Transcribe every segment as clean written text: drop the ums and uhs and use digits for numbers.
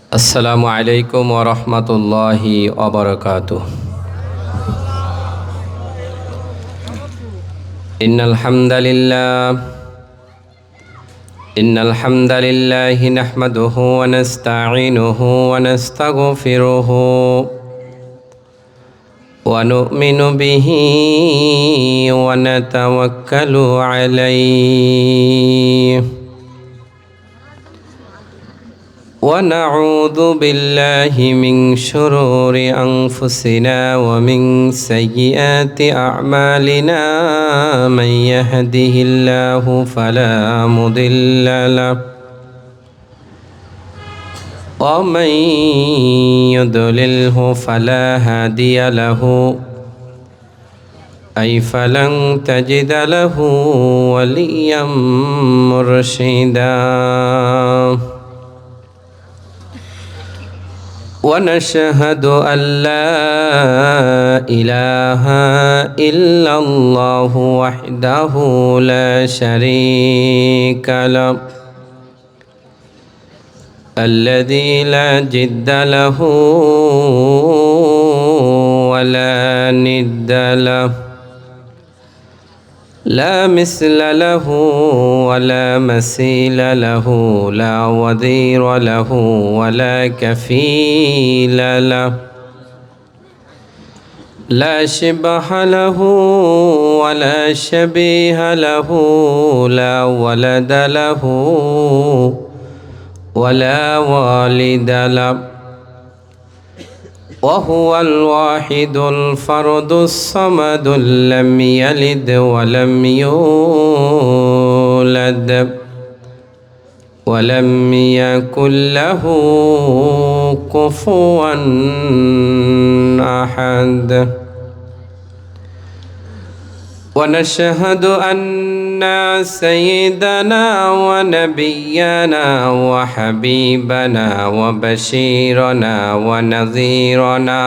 আসসালামু আলাইকুম ওয়া রাহমাতুল্লাহি ওয়া বারাকাতুহু। ইন্নাল হামদালিল্লাহি নাহমাদুহু ওয়া নাস্তাঈনুহু ওয়া নাস্তাগফিরুহু ওয়া নু'মিনু বিহি ওয়া নাতাওয়াক্কালু আলাইহি ونعوذ بالله من شرور أنفسنا ومن سيئات أعمالنا من يهده الله فلا مضل له ومن يضلله فلا هادي له أي فلن تجد له وليا مرشدا ونشهد أن لا إله إلا الله وحده لا شريك له الذي لا جد له ولا ند له لا مثل له ولا مثيل له لا وزير له ولا كفيل له لا شبه له ولا شبيه له لا ولد له ولا والد له وهو الواحد الفرد الصمد لم يلد ولم يولد ولم يكن له كفوا أحد ونشهد أن سيدنا ونبينا وحبيبنا وبشيرنا ونذيرنا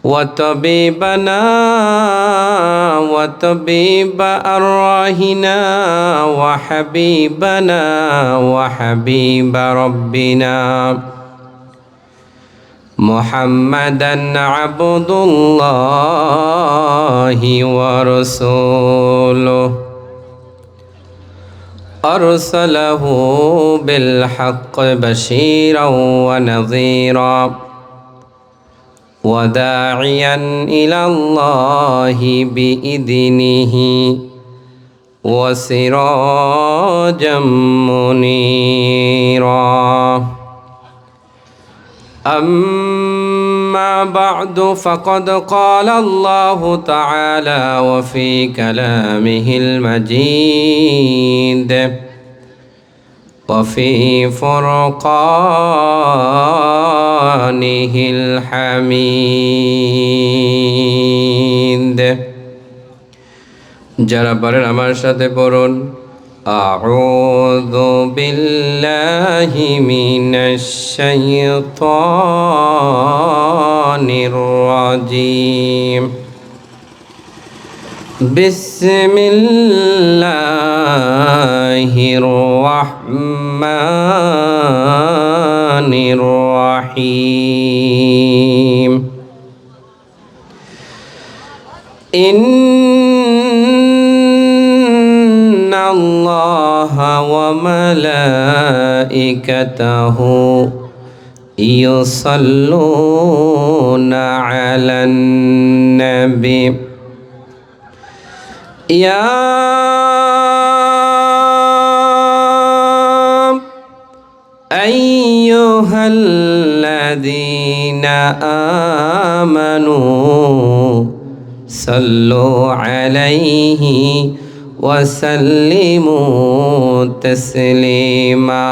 وطبيبنا وطبيب أرواحنا وحبيبنا وحبيب ربنا محمدا عبد الله ورسوله أرسله بالحق بشيرا ونذيرا وداعيا إلى الله بإذنه وسراجا منيرا أما بعد فقد قال الله تعالى وفي كلامه المجيد وفي فرقانه الحميد যারা পারেন আমার সাথে পড়ুন أعوذ بالله من الشيطان الرجيم بسم الله الرحمن الرحيم إن الله وملائكته يصلون على النبي يا أيها الذين آمنوا صلوا عليه وسلموا تسليما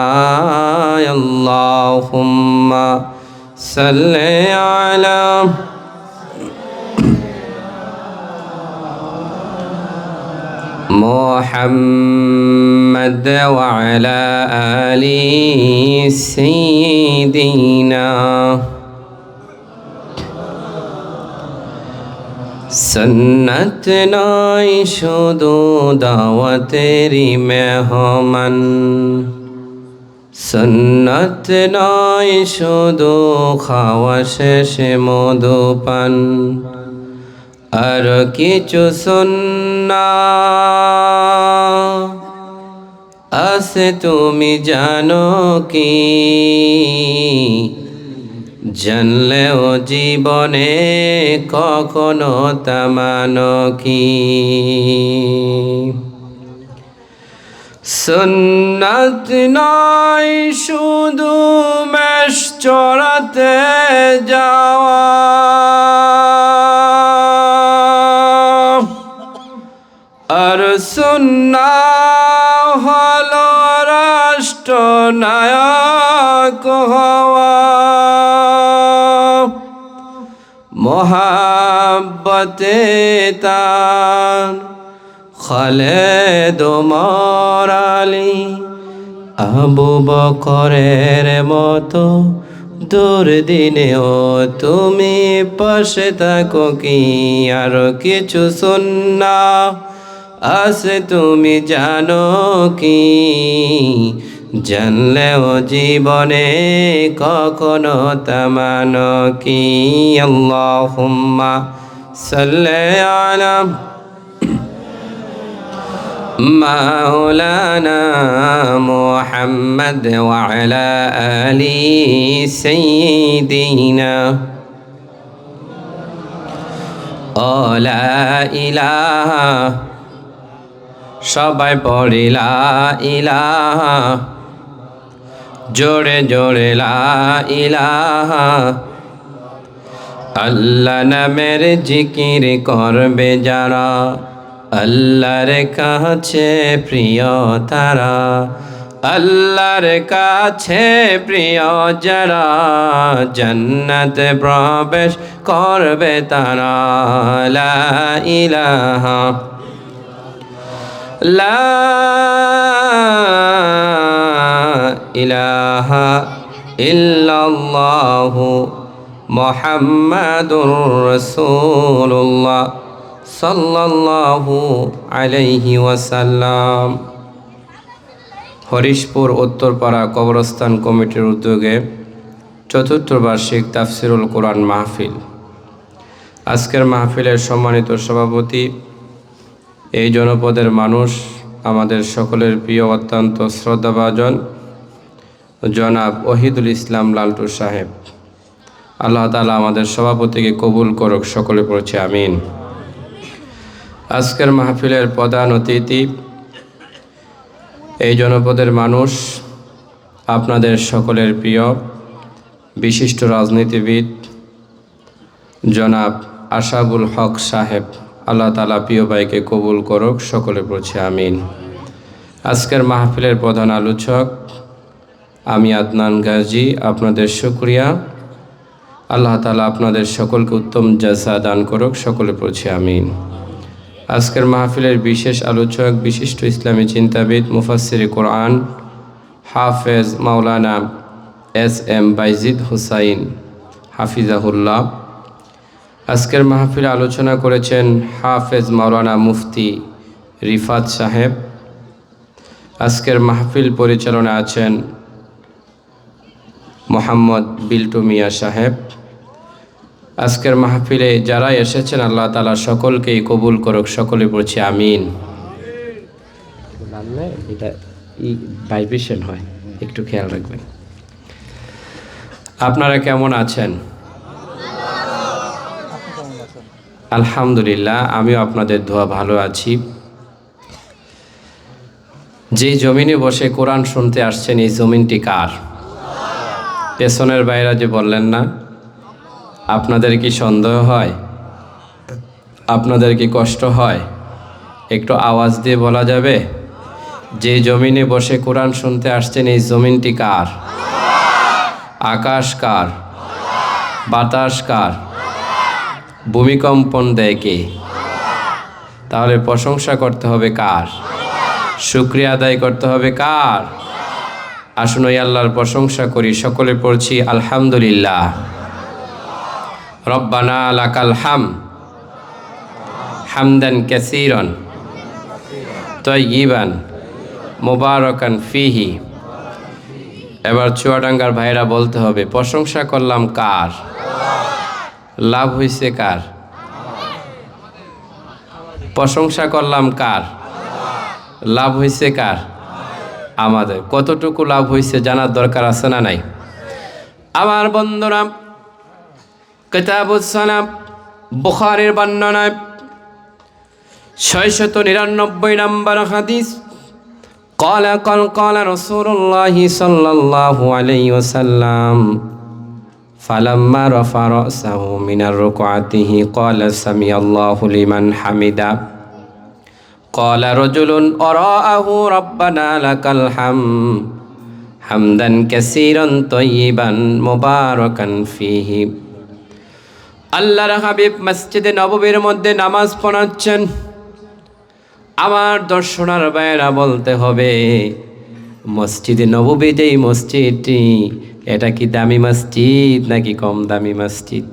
اللهم صل على محمد وعلى آل سيدنا সন্নত নয় শুধু দাওয়াতেরই মেহমান সুন্নত নয় শুধু খাওয়া শেষে মধুপান, আর কিছু সুন্নাত আছে তুমি জানো কি? জানলেও জীবনে কখনো তা মানো কি? সুন্নাত নয় শুধু মেষ চড়াতে যাওয়া, আর সুন্নাত হলো রাষ্ট্রনায়ক হওয়া। মোহাব্বতে তার খালেদ ওমর আলী আবু বকরের মতো দুর্দিনেও তুমি পাশে থাকো কি? আর কিছু সুন্নাত আছে তুমি জানো কি? জানলেও জীবনে কখনো তা মানো কি? আল্লাহুম্মা সাল্লি আলা মাওলানা মুহাম্মদ ওয়া আলা আলি সাইয়্যিদিনা। ও লা ইলাহা, সবাই পড়ি লা ইলাহা, জোরে জোরে লা ইলাহা। আল্লাহ নামের জিকির করবে যারা, আল্লাহর কাছে প্রিয় তারা। আল্লাহর কাছে প্রিয় যারা, জান্নাতে প্রবেশ করবে তারা। লা ইলাহা লা ইলাহা ইল্লাল্লাহু মুহাম্মাদুর রাসূলুল্লাহ সাল্লাল্লাহু আলাইহি ওয়াসাল্লাম। হরিশপুর উত্তরপাড়া কবরস্থান কমিটির উদ্যোগে চতুর্থ বার্ষিক তাফসিরুল কোরআন মাহফিল। আজকের মাহফিলের সম্মানিত সভাপতি, এই জনপদের মানুষ, আমাদের সকলের প্রিয় অত্যন্ত শ্রদ্ধাভাজন জনাব ওহিদুল ইসলাম লালটু সাহেব। আল্লাহ তাআলা আমাদের সভাপতিকে কবুল করুক, সকলে পড়ছে আমিন। আজকের মাহফিলের প্রধান অতিথি, এই জনপদের মানুষ, আপনাদের সকলের প্রিয় বিশিষ্ট রাজনীতিবিদ জনাব আশাবুল হক সাহেব। আল্লাহ তাআলা প্রিয় ভাইকে কবুল করুক, সকলে পড়ছে আমিন। আজকের মাহফিলের প্রধান আলোচক আমি আদনান গাজী, আপনাদের শুকরিয়া। আল্লাহ তাআলা আপনাদের সকলকে উত্তম জাযা দান করুক, সকলে পড়ছে আমিন। আজকের মাহফিলের বিশেষ আলোচক বিশিষ্ট ইসলামী চিন্তাবিদ মুফাসসিরে কোরআন হাফেজ মাওলানা এস.এম. বাইজিদ হুসাইন হাফিজাহুল্লাহ। আজকের মাহফিলে আলোচনা করেছেন হাফেজ মাওলানা মুফতি রিফাত সাহেব। আজকের মাহফিল পরিচালনা আছেন মোহাম্মদ বিল্টু মিয়া সাহেব। আজকের মাহফিলে যারা এসেছেন আল্লাহ তাআলা সকলকেই কবুল করুক, সকলে পড়ছি আমিন। এটা ভাইব্রেশন হয়, একটু খেয়াল রাখবেন। আপনারা কেমন আছেন? আলহামদুলিল্লাহ, আমিও আপনাদের দোয়া ভালো আছি। যে জমিনে বসে কোরআন শুনতে আসছেন, এই জমিনটি কার? পেছনের বাইরা যে বললেন না, আপনাদের কি সন্দেহ হয়? আপনাদের কি কষ্ট হয়? একটু আওয়াজ দিয়ে বলা যাবে, যে জমিনে বসে কোরআন শুনতে আসছেন এই জমিনটি কার? আকাশ কার? বাতাস কার? ভূমিকম্পন দেয় কে? তাহলে প্রশংসা করতে হবে কার? শুকরিয়া আদায় করতে হবে কার? আসুন ওই আল্লাহর প্রশংসা করি, সকলে পড়ছি আলহামদুলিল্লাহ। রব্বানা লাকাল হামদ হামদান কাসীরান তাইয়িবান মুবারাকান ফিহি এবার চুয়াডাঙ্গার ভাইরা বলতে হবে, প্রশংসা করলাম কার? লাভ হইছে কার? প্রশংসা করলাম কার? লাভ হইছে কার? আমাদের। কতটুকু লাভ হইছে জানার দরকার আছে না নাই? আমার বন্ধুরা, কিতাবুস সালাম বুখারীর বর্ণনায় 699 নম্বর হাদিস, قال رسول الله صلى الله عليه وسلم فلما رفع رأسه من ركعته قال سمع الله لمن حمده قال رجل وراءه ربنا لك الحمد حمدا كثيرا طيبا مباركا فيه। আল্লাহর হাবিব মসজিদে নববীর মধ্যে নামাজ পড়াচ্ছেন। আমার দর্শনার বাইরা বলতে হবে, মসজিদে নববী যেই মসজিদটি, এটা কি দামি মসজিদ নাকি কম দামি মসজিদ?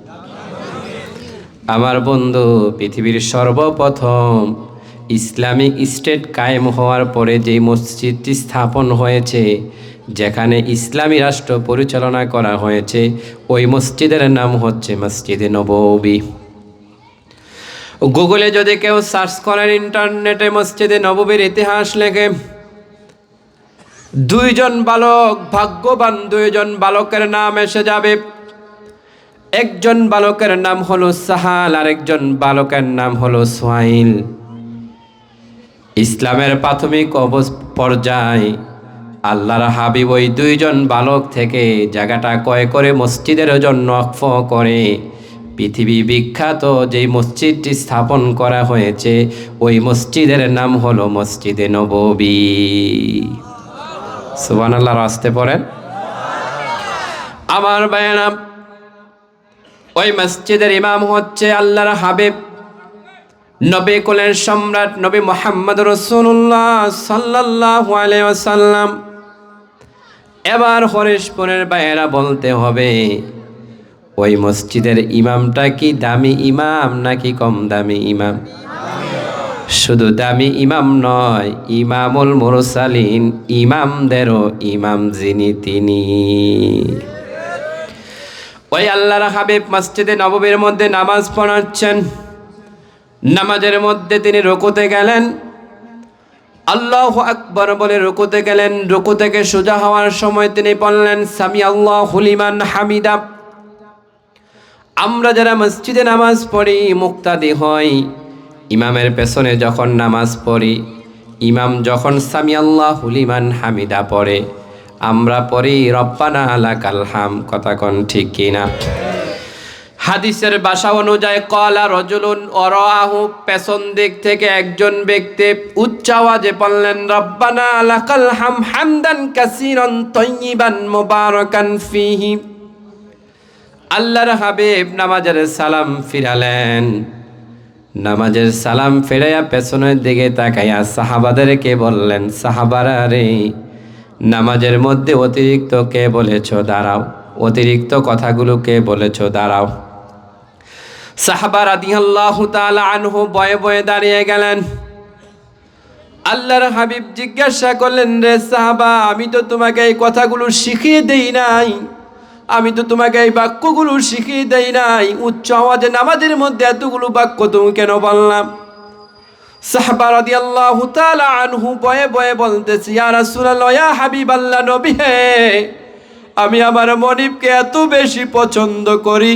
আমার বন্ধু, পৃথিবীর সর্বপ্রথম ইসলামিক স্টেট কায়েম হওয়ার পরে যেই মসজিদটি স্থাপন হয়েছে, যেখানে ইসলামী রাষ্ট্র পরিচালনা করা হয়েছে, ওই মসজিদের নাম হচ্ছে মসজিদে নববী। গুগলে যদি কেউ সার্চ করেন, ইন্টারনেটে মসজিদে নববীর ইতিহাস লেখে, দুইজন বালক, ভাগ্যবান দুইজন বালকের নাম এসে যাবে। একজন বালকের নাম হলো সাহাল, আর একজন বালকের নাম হলো সুহাইল। ইসলামের প্রাথমিক পর্যায়ে আল্লাহর হাবিব ওই দুইজন বালক থেকে জায়গাটা ক্রয় করে মসজিদের জন্য ওয়াকফ করে পৃথিবী বিখ্যাত যেই মসজিদটি স্থাপন করা হয়েছে, ওই মসজিদের নাম হলো মসজিদে নববী। সুবহানাল্লাহ, আসতে পড়েন। আমার ভাইয়েরা, ওই মসজিদের ইমাম হচ্ছে আল্লাহর হাবিব নবী কুলের সম্রাট নবী মুহাম্মদ রাসূলুল্লাহ সাল্লাল্লাহু আলাইহি ওয়াসাল্লাম। এবার হরিশপুরের ভাইয়েরা বলতে হবে, ওই মসজিদের ইমামটা কি দামি ইমাম নাকি কম দামি ইমাম? শুধু দামি ইমাম নয়, ইমামুল মুরসালিন, ইমামদেরও ইমাম যিনি, তিনি। ওই আল্লাহর হাবিব মসজিদে নববীর মধ্যে নামাজ পড়াচ্ছেন। নামাজের মধ্যে তিনি রুকুতে গেলেন, আল্লাহু আকবার বলে রুকুতে গেলেন। রুকু থেকে সোজা হওয়ার সময় তিনি বললেন, সামি আল্লাহু লিমান হামিদা। আমরা যারা মসজিদে নামাজ পড়ি, মুক্তাদি হই, ইমামের পেছনে যখন নামাজ পড়ি, ইমাম যখন সামি আল্লাহু লিমান হামিদা পড়ে, আমরা পড়ি রব্বানা লাকাল হাম। কথা কোন ঠিক কিনা? হাদিসের ভাষা অনুযায়ী ক্বালা রাজুলুন ওয়ারাহু, পেছন দিক থেকে একজন ব্যক্তি উচ্চ আওয়াজে বললেন, রব্বানা লাকাল হাম হামদান কাসীরান তাইয়িবান মুবারাকান ফীহি। আল্লাহর হাবিব নামাজের সালাম ফিরালেন। নামাজের সালাম ফিরাইয়া পেছনের দিকে তাকাইয়া সাহাবাদেরকে বললেন, সাহাবারা রে, নামাজের মধ্যে অতিরিক্ত কে বলেছ দাঁড়াও, অতিরিক্ত কথাগুলো কে বলেছ দাঁড়াও। সাহাবা রাদিয়াল্লাহু তাআলা আনহু বয়ে বয়ে দাঁড়িয়ে গেলেন। আল্লাহর হাবিব জিজ্ঞাসা করলেন, রে সাহাবা, আমি তো তোমাকে এই কথাগুলো শিখিয়ে দেই নাই, আমি তো তোমাকে এই বাক্যগুলো শিখিয়ে দেই নাই, উচ্চ আওয়াজে নামাজের মধ্যে এতগুলো বাক্য তুমি কেন বললাম? সাহাবা রাদিয়াল্লাহু তাআলা আনহু বয়ে বয়ে বলতেছি, ইয়া রাসূলুল্লাহ, ইয়া হাবিবাল্লাহ, নবী হে, আমি আমার মনিবকে এত বেশি পছন্দ করি,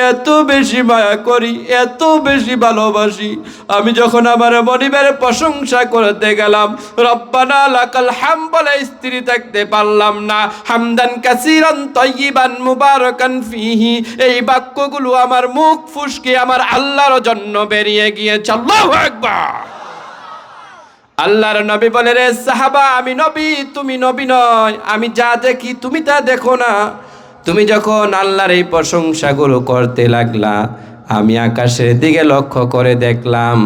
এত বেশি মায়া করি, এত বেশি ভালোবাসি, আমি যখন আমার মনিবের প্রশংসা করতে গেলাম, রব্বানা লাকাল হাম বলে স্ত্রী থাকতে পারলাম না, হামদান কাসীরান তাইয়িবান মুবারাকান ফীহি, এই বাক্যগুলো আমার মুখ ফুসকে আমার আল্লাহর জন্য বেরিয়ে গিয়েছে। আল্লাহু আকবার। আল্লাহর নবী বলে, রে সাহাবা, আমি নবী, তুমি নবী নয়, আমি যা দেখি তুমি তা দেখো না। তুমি যখন আল্লাহর এই প্রশংসাগুলো করতে লাগলা, আমি আকাশের দিকে লক্ষ্য করে দেখলাম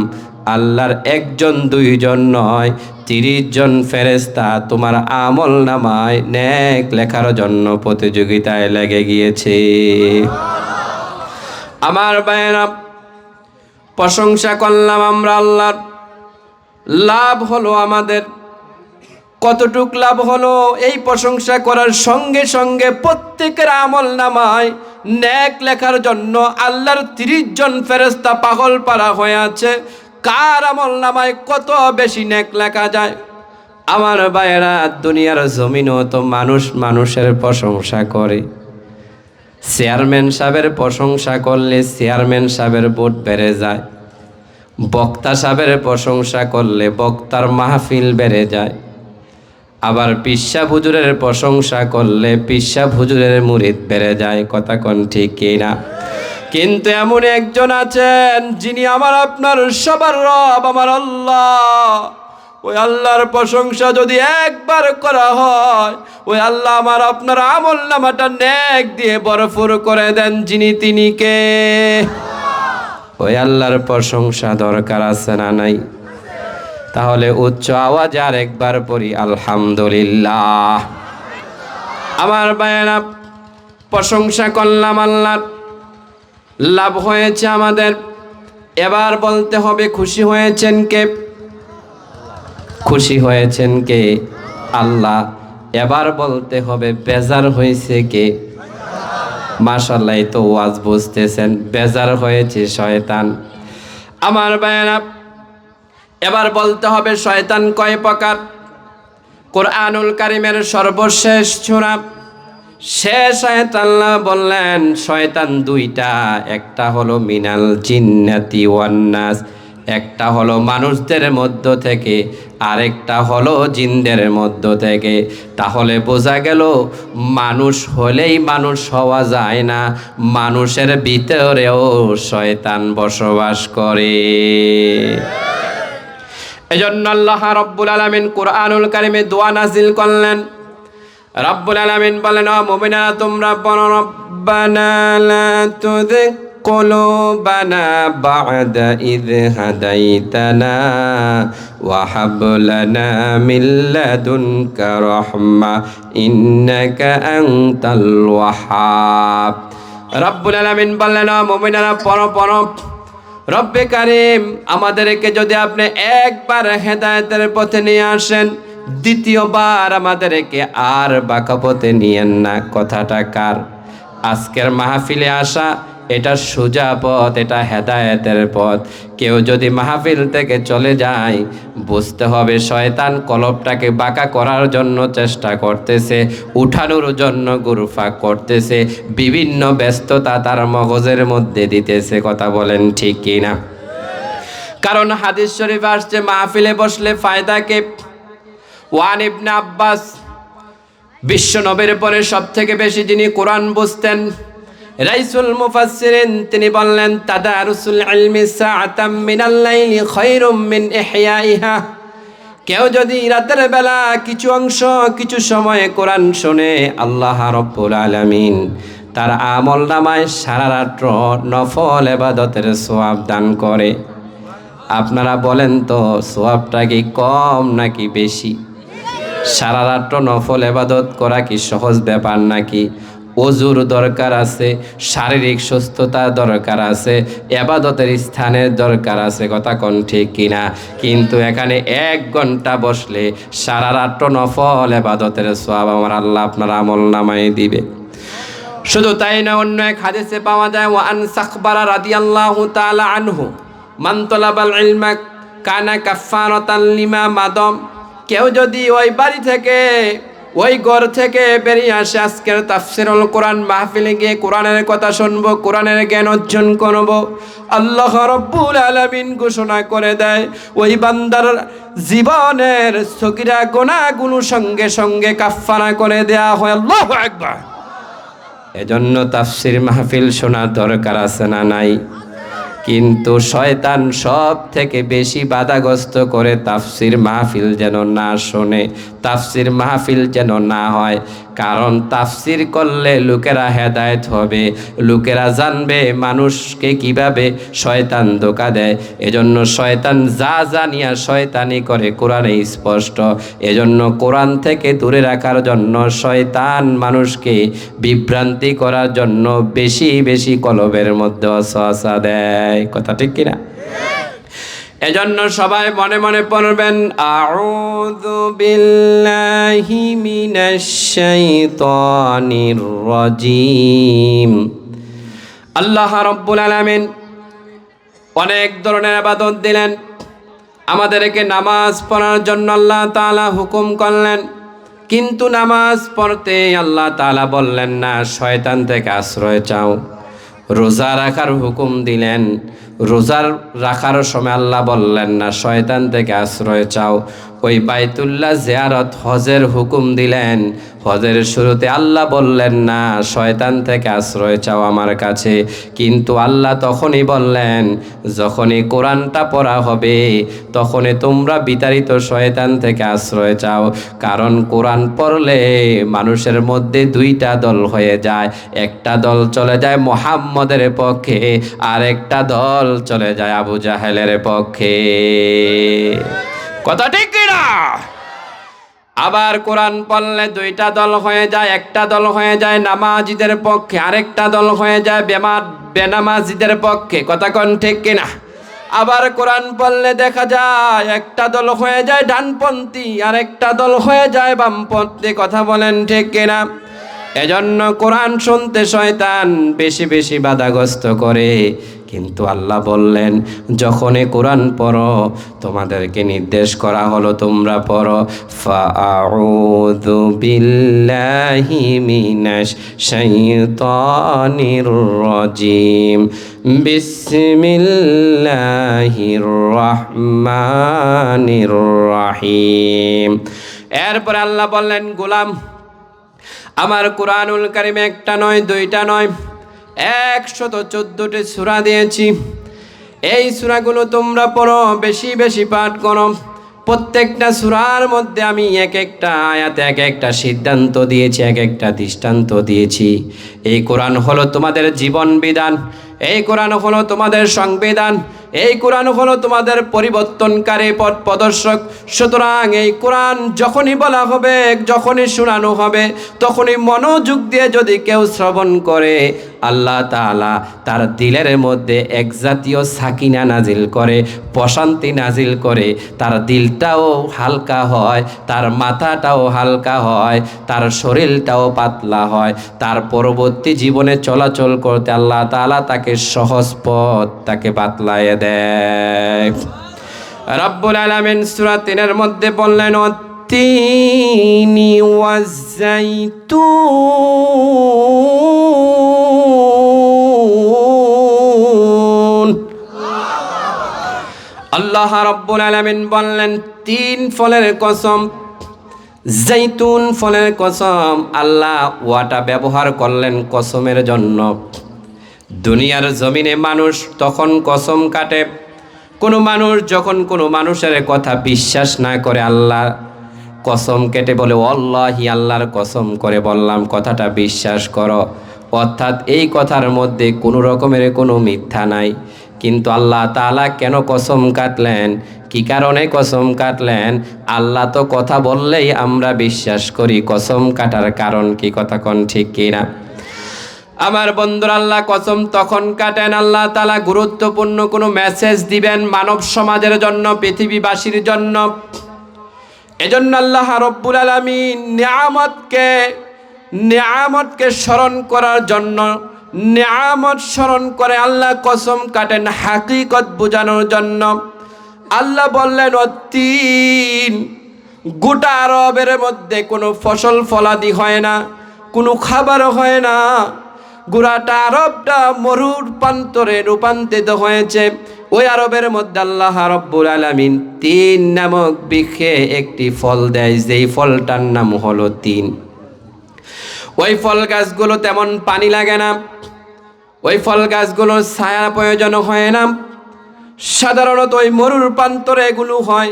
আল্লাহর একজন দুইজন নয়, 30 জন ফেরেশতা তোমার আমল নামায় নেক লেখার জন্য প্রতিযোগিতায় লেগে গিয়েছে। আমার ভাইয়েরা, প্রশংসা করলাম আমরা আল্লাহর, লাভ হলো আমাদের। কতটুক লাভ হলো? এই প্রশংসা করার সঙ্গে সঙ্গে প্রত্যেকের আমল নামায় নেক লেখার জন্য আল্লাহর 30 জন ফেরেশতা পাগল পারা হয়ে আছে। কার আমল নামায় কত বেশি নেক লেখা যায়? আমার ভাইয়েরা, দুনিয়ার জমিনও তো মানুষ মানুষের প্রশংসা করে। চেয়ারম্যান সাহেবের প্রশংসা করলে চেয়ারম্যান সাহেবের ভোট বেড়ে যায়। বক্তা সাহেবের প্রশংসা করলে বক্তার মাহফিল বেড়ে যায়। আবার পিসা হুজুরের প্রশংসা করলে পিসা হুজুরের মুরিদ বেড়ে যায়। কথা কোন ঠিক কিনা? কিন্তু এমন একজন আছেন যিনি আমার আপনার সবার রব, আমার আল্লাহ। ওই আল্লাহর প্রশংসা যদি একবার করা হয়, ওই আল্লাহ আমার আপনার আমল নামাটা নেক দিয়ে ভরপুর করে দেন। যিনি তিনি কে? ওই আল্লাহর প্রশংসা দরকার আছে না নাই? তাহলে উচ্চ আওয়াজে আরেকবার পড়ি আলহামদুলিল্লাহ। আমার ভাইয়েরা, প্রশংসা করলাম আল্লাহর, লাভ হয়েছে আমাদের। এবার বলতে হবে খুশি হয়েছেন কে? খুশি হয়েছেন কে? আল্লাহ। এবার বলতে হবে বেজার হয়েছে কে? মাশাআল্লাহ, তো ওয়াজ বুঝতেছেন। বেজার হয়েছে শয়তান। আমার ভাইয়েরা, এবার বলতে হবে শয়তান কয় প্রকার? কোরআনুল কারীমের সর্বশেষ সূরা শেষ আয়াতে আল্লাহ বললেন শয়তান দুইটা। একটা হলো মিনাল জিন্নাতি ওয়ান নাস, একটা হলো মানুষদের মধ্য থেকে, আরেকটা হলো জিনদের মধ্য থেকে। তাহলে বোঝা গেল মানুষ হলেই মানুষ হওয়া যায় না, মানুষের ভিতরেও শয়তান বসবাস করে। এজন্য আল্লাহ রাব্বুল আলামিন কোরআনুল কারীমে দোয়া নাযিল করলেন। রাব্বুল আলামিন বলেন, ও মুমিনারা তোমরা বলো, রব্বানা লা তুযিগ কুলুবানা বা'দা ইয হাদাইতানা ওয়া হাব লানা মিন লাদুনকা রাহমা ইন্নাকা আনতাল ওয়াহ্হাব। রাব্বুল আলামিন বললেন, ও মুমিনারা পড়ো, রব্বে কারীম আমাদেরকে যদি আপনি একবার হেদায়েতের পথে নিয়ে আসেন, দ্বিতীয়বার আমাদেরকে আর বাঁকা পথে নিয়েন না। কথাটা কার? আজকের মাহফিলে আসা এটা সোজা পথ, এটা হেদায়েতের পথ। কেউ যদি মাহফিল থেকে চলে যায়, বুঝতে হবে শয়তান কলবটাকে বাঁকা করার জন্য চেষ্টা করতেছে, উঠানোর জন্য গুরফা করতেছে, বিভিন্ন ব্যস্ততা তার মগজের মধ্যে দিতেছে। কথা বলেন ঠিক কিনা? কারণ হাদিস শরীফ আসছে মাহফিলে বসলে ফায়দা কে? ওয়ান ইবনে আব্বাস, বিশ্ব নবীর পরে সব থেকে বেশি যিনি কোরআন বুঝতেন, রাইসুল মুফাসসিরিন, তিনি বললেন তাদারুসুল ইলমি সাআতাম মিনাল লাইলি খায়রুম মিন ইহয়াইহা। কেউ যদি রাতের বেলা কিছু অংশ কিছু সময় কোরআন শোনে, আল্লাহ রাব্বুল আলামিন তার আমল নামায় সারা রাত নফল ইবাদতের সওয়াব দান করে। আপনারা বলেন তো সওয়াবটা কি কম নাকি বেশি? সারা রাত নফল ইবাদত করা কি সহজ ব্যাপার নাকি? ওযুর দরকার আছে, শারীরিক সুস্থতা দরকার আছে, ইবাদতের স্থানের দরকার আছে। কথা কোন ঠিক কিনা? কিন্তু এখানে 1 ঘন্টা বসলে সারা রাত নফল ইবাদতের সওয়াব আমার আল্লাহ আপনার আমল নামায় দিবে। শুধু তাই না, অন্য এক হাদিসে পাওয়া যায়, ওয়া আন সাখবারা রাদিয়াল্লাহু তাআলা আনহু মান তালাবাল ইলমা কানা কাফারাতান লিমা মাদম। কেউ যদি ওই বাড়ি থেকে ওই ঘর থেকে বেরিয়ে আসে, আজকের তাফসীরুল কোরআন মাহফিলে গিয়ে কোরআনের কথা শুনবো, কোরআনের জ্ঞান অর্জন করব, আল্লাহ রাব্বুল আলামিন ঘোষণা করে দেয় ওই বান্দার জীবনের সগীরা গুনাহগুলো সঙ্গে সঙ্গে কাফফারা করে দেয়া হয়। আল্লাহু আকবার। এজন্য তাফসীর মাহফিল শোনার দরকার আছে না নাই? কিন্তু শয়তান সব থেকে বেশি বাধাগ্রস্ত করে তাফসীর মাহফিল যেন না শোনে, তাফসীর মাহফিল যেন না হয়। কারণ তাফসীর করলে লোকেরা হেদায়েত হবে, লোকেরা জানবে মানুষকে কিভাবে শয়তান ধোঁকা দেয়। এজন্য শয়তান যা জানিয়া শয়তানি করে কোরআনে স্পষ্ট। এজন্য কোরআন থেকে দূরে রাখার জন্য শয়তান মানুষকে বিভ্রান্তি করার জন্য বেশি বেশি কলবের মধ্যে ওয়াসওয়াসা দেয়। কথা ঠিক কিনা? এজন্য সবাই মনে মনে পড়বেন, আউযু বিল্লাহি মিনাশ শাইতানির রাজিম। আল্লাহ রাব্বুল আলামিন অনেক ধরনের ইবাদত দিলেন, আমাদেরকে নামাজ পড়ার জন্য আল্লাহ তাআলা হুকুম করলেন, কিন্তু নামাজ পড়তে আল্লাহ তাআলা বললেন না শয়তান থেকে আশ্রয় চাও। রোজা রাখার হুকুম দিলেন, রোজার রাখার সময় আল্লাহ বললেন না শয়তান থেকে আশ্রয় চাও। ওই বাইতুল্লাহ জিয়ারত হজের হুকুম দিলেন, হজের শুরুতে আল্লাহ বললেন না শয়তান থেকে আশ্রয় চাও আমার কাছে, কিন্তু আল্লাহ তখনই বললেন যখনই কোরআনটা পড়া হবে তখনই তোমরা বিতাড়িত শয়তান থেকে আশ্রয় চাও। কারণ কোরআন পড়লে মানুষের মধ্যে দুইটা দল হয়ে যায়, একটা দল চলে যায় মুহাম্মদের পক্ষে, আর একটা দল চলে যায় আবু জাহেলের পক্ষে। কথা ঠিক কিনা? আবার কোরআন পড়লে দুইটা দল হয়ে যায়, একটা দল হয়ে যায় নামাজিদের পক্ষে, আরেকটা দল হয়ে যায় বেনামাজিদের পক্ষে। কথা কোন ঠিক কিনা? আবার কোরআন পড়লে দেখা যায় একটা দল হয়ে যায় ডানপন্থী, আরেকটা দল হয়ে যায় বামপন্থী। কথা বলেন ঠিক কিনা? এজন্য কোরআন শুনতে শয়তান বেশি বেশি বাধাগ্রস্ত করে, কিন্তু আল্লাহ বললেন যখনই কোরআন পড়ো তোমাদেরকে নির্দেশ করা হলো তোমরা পড়ো ফাআউযু বিল্লাহি মিনাশ শাইতানির রাজিম বিসমিল্লাহির রহমানির রহিম। এরপর আল্লাহ বললেন গোলাম আমার কোরআনুল কারিমে একটা নয় দুইটা নয় 114টি সূরা দিয়েছি, এই সূরাগুলো তোমরা পড়ো, বেশি বেশি পাঠ করো। প্রত্যেকটা সূরার মধ্যে আমি এক একটা আয়াতে এক একটা সিদ্ধান্ত দিয়েছি, এক একটা দৃষ্টান্ত দিয়েছি। এই কোরআন হলো তোমাদের জীবন বিধান, এই কোরআন হলো তোমাদের সংবিধান, এই কোরআন হলো তোমাদের পরিবর্তনকারী পথ প্রদর্শক। সুতরাং এই কোরআন যখনই বলা হবে, যখনই শোনানো হবে, তখনই মনোযোগ দিয়ে যদি কেউ শ্রবণ করে আল্লাহ তাআলা তার দিলের মধ্যে এক জাতীয় সাকিনা নাজিল করে, প্রশান্তি নাজিল করে, তার দিলটাও হালকা হয়, তার মাথাটাও হালকা হয়, তার শরীরটাও পাতলা হয়, তার পরবর্তী জীবনে চলাচল করতে আল্লাহ তাআলা তাকে সহজ পথ তাকে বাতলায় দেয়। রব্বুল আলামিন সূরা 3-এর মধ্যে বললেন ওয়াত-তিনি ওয়াজ-জাইতুন। আল্লাহ রাব্বুল আলামিন বললেন 3 ফলের কসম, জৈতুন ফলের কসম। আল্লাহ ওয়াটা ব্যবহার করলেন কসমের জন্য। দুনিয়ার জমিনে মানুষ তখন কসম কাটে, কোনো মানুষ যখন কোনো মানুষের কথা বিশ্বাস না করে আল্লাহ কসম কেটে বলে ওয়াল্লাহি, আল্লাহর কসম করে বললাম কথাটা বিশ্বাস করো, অর্থাৎ এই কথার মধ্যে কোনো রকমের কোনো মিথ্যা নাই। কিন্তু আল্লাহ তাআলা কেন কসম কাটলেন? কি কারণে কসম কাটলেন? আল্লাহ তো কথা বললেই আমরা বিশ্বাস করি, কসম কাটার কারণ কি? কথা কোন ঠিক কিনা? আমার বন্ধুরা, আল্লাহ কসম তখন কাটেন আল্লাহ তাআলা গুরুত্বপূর্ণ কোনো মেসেজ দিবেন মানব সমাজের জন্য, পৃথিবীবাসীর জন্য। এজন্য আল্লাহ রব্বুল আলামিন নিয়ামতকে স্মরণ করার জন্য, নিয়ামত স্মরণ করে আল্লাহ কসম কাটেন হাকিকত বোঝানোর জন্য। আল্লাহ বললেন অতীন, গোটা আরবের মধ্যে কোনো ফসল ফলাদি হয় না, কোনো খাবার হয় না, গোটাটা আরবটা মরুর প্রান্তরে রূপান্তরিত হয়েছে। ওই আরবের মধ্যে আল্লাহ রব্বুল আলামিন 3 নামক বৃক্ষে একটি ফল দেয়, যেই ফলটার নাম হলো 3। ওই ফল গাছগুলো তেমন পানি লাগে না, ওই ফল গাছগুলোর ছায়া প্রয়োজন হয় না, সাধারণত ওই মরুর প্রান্তরে এগুলো হয়।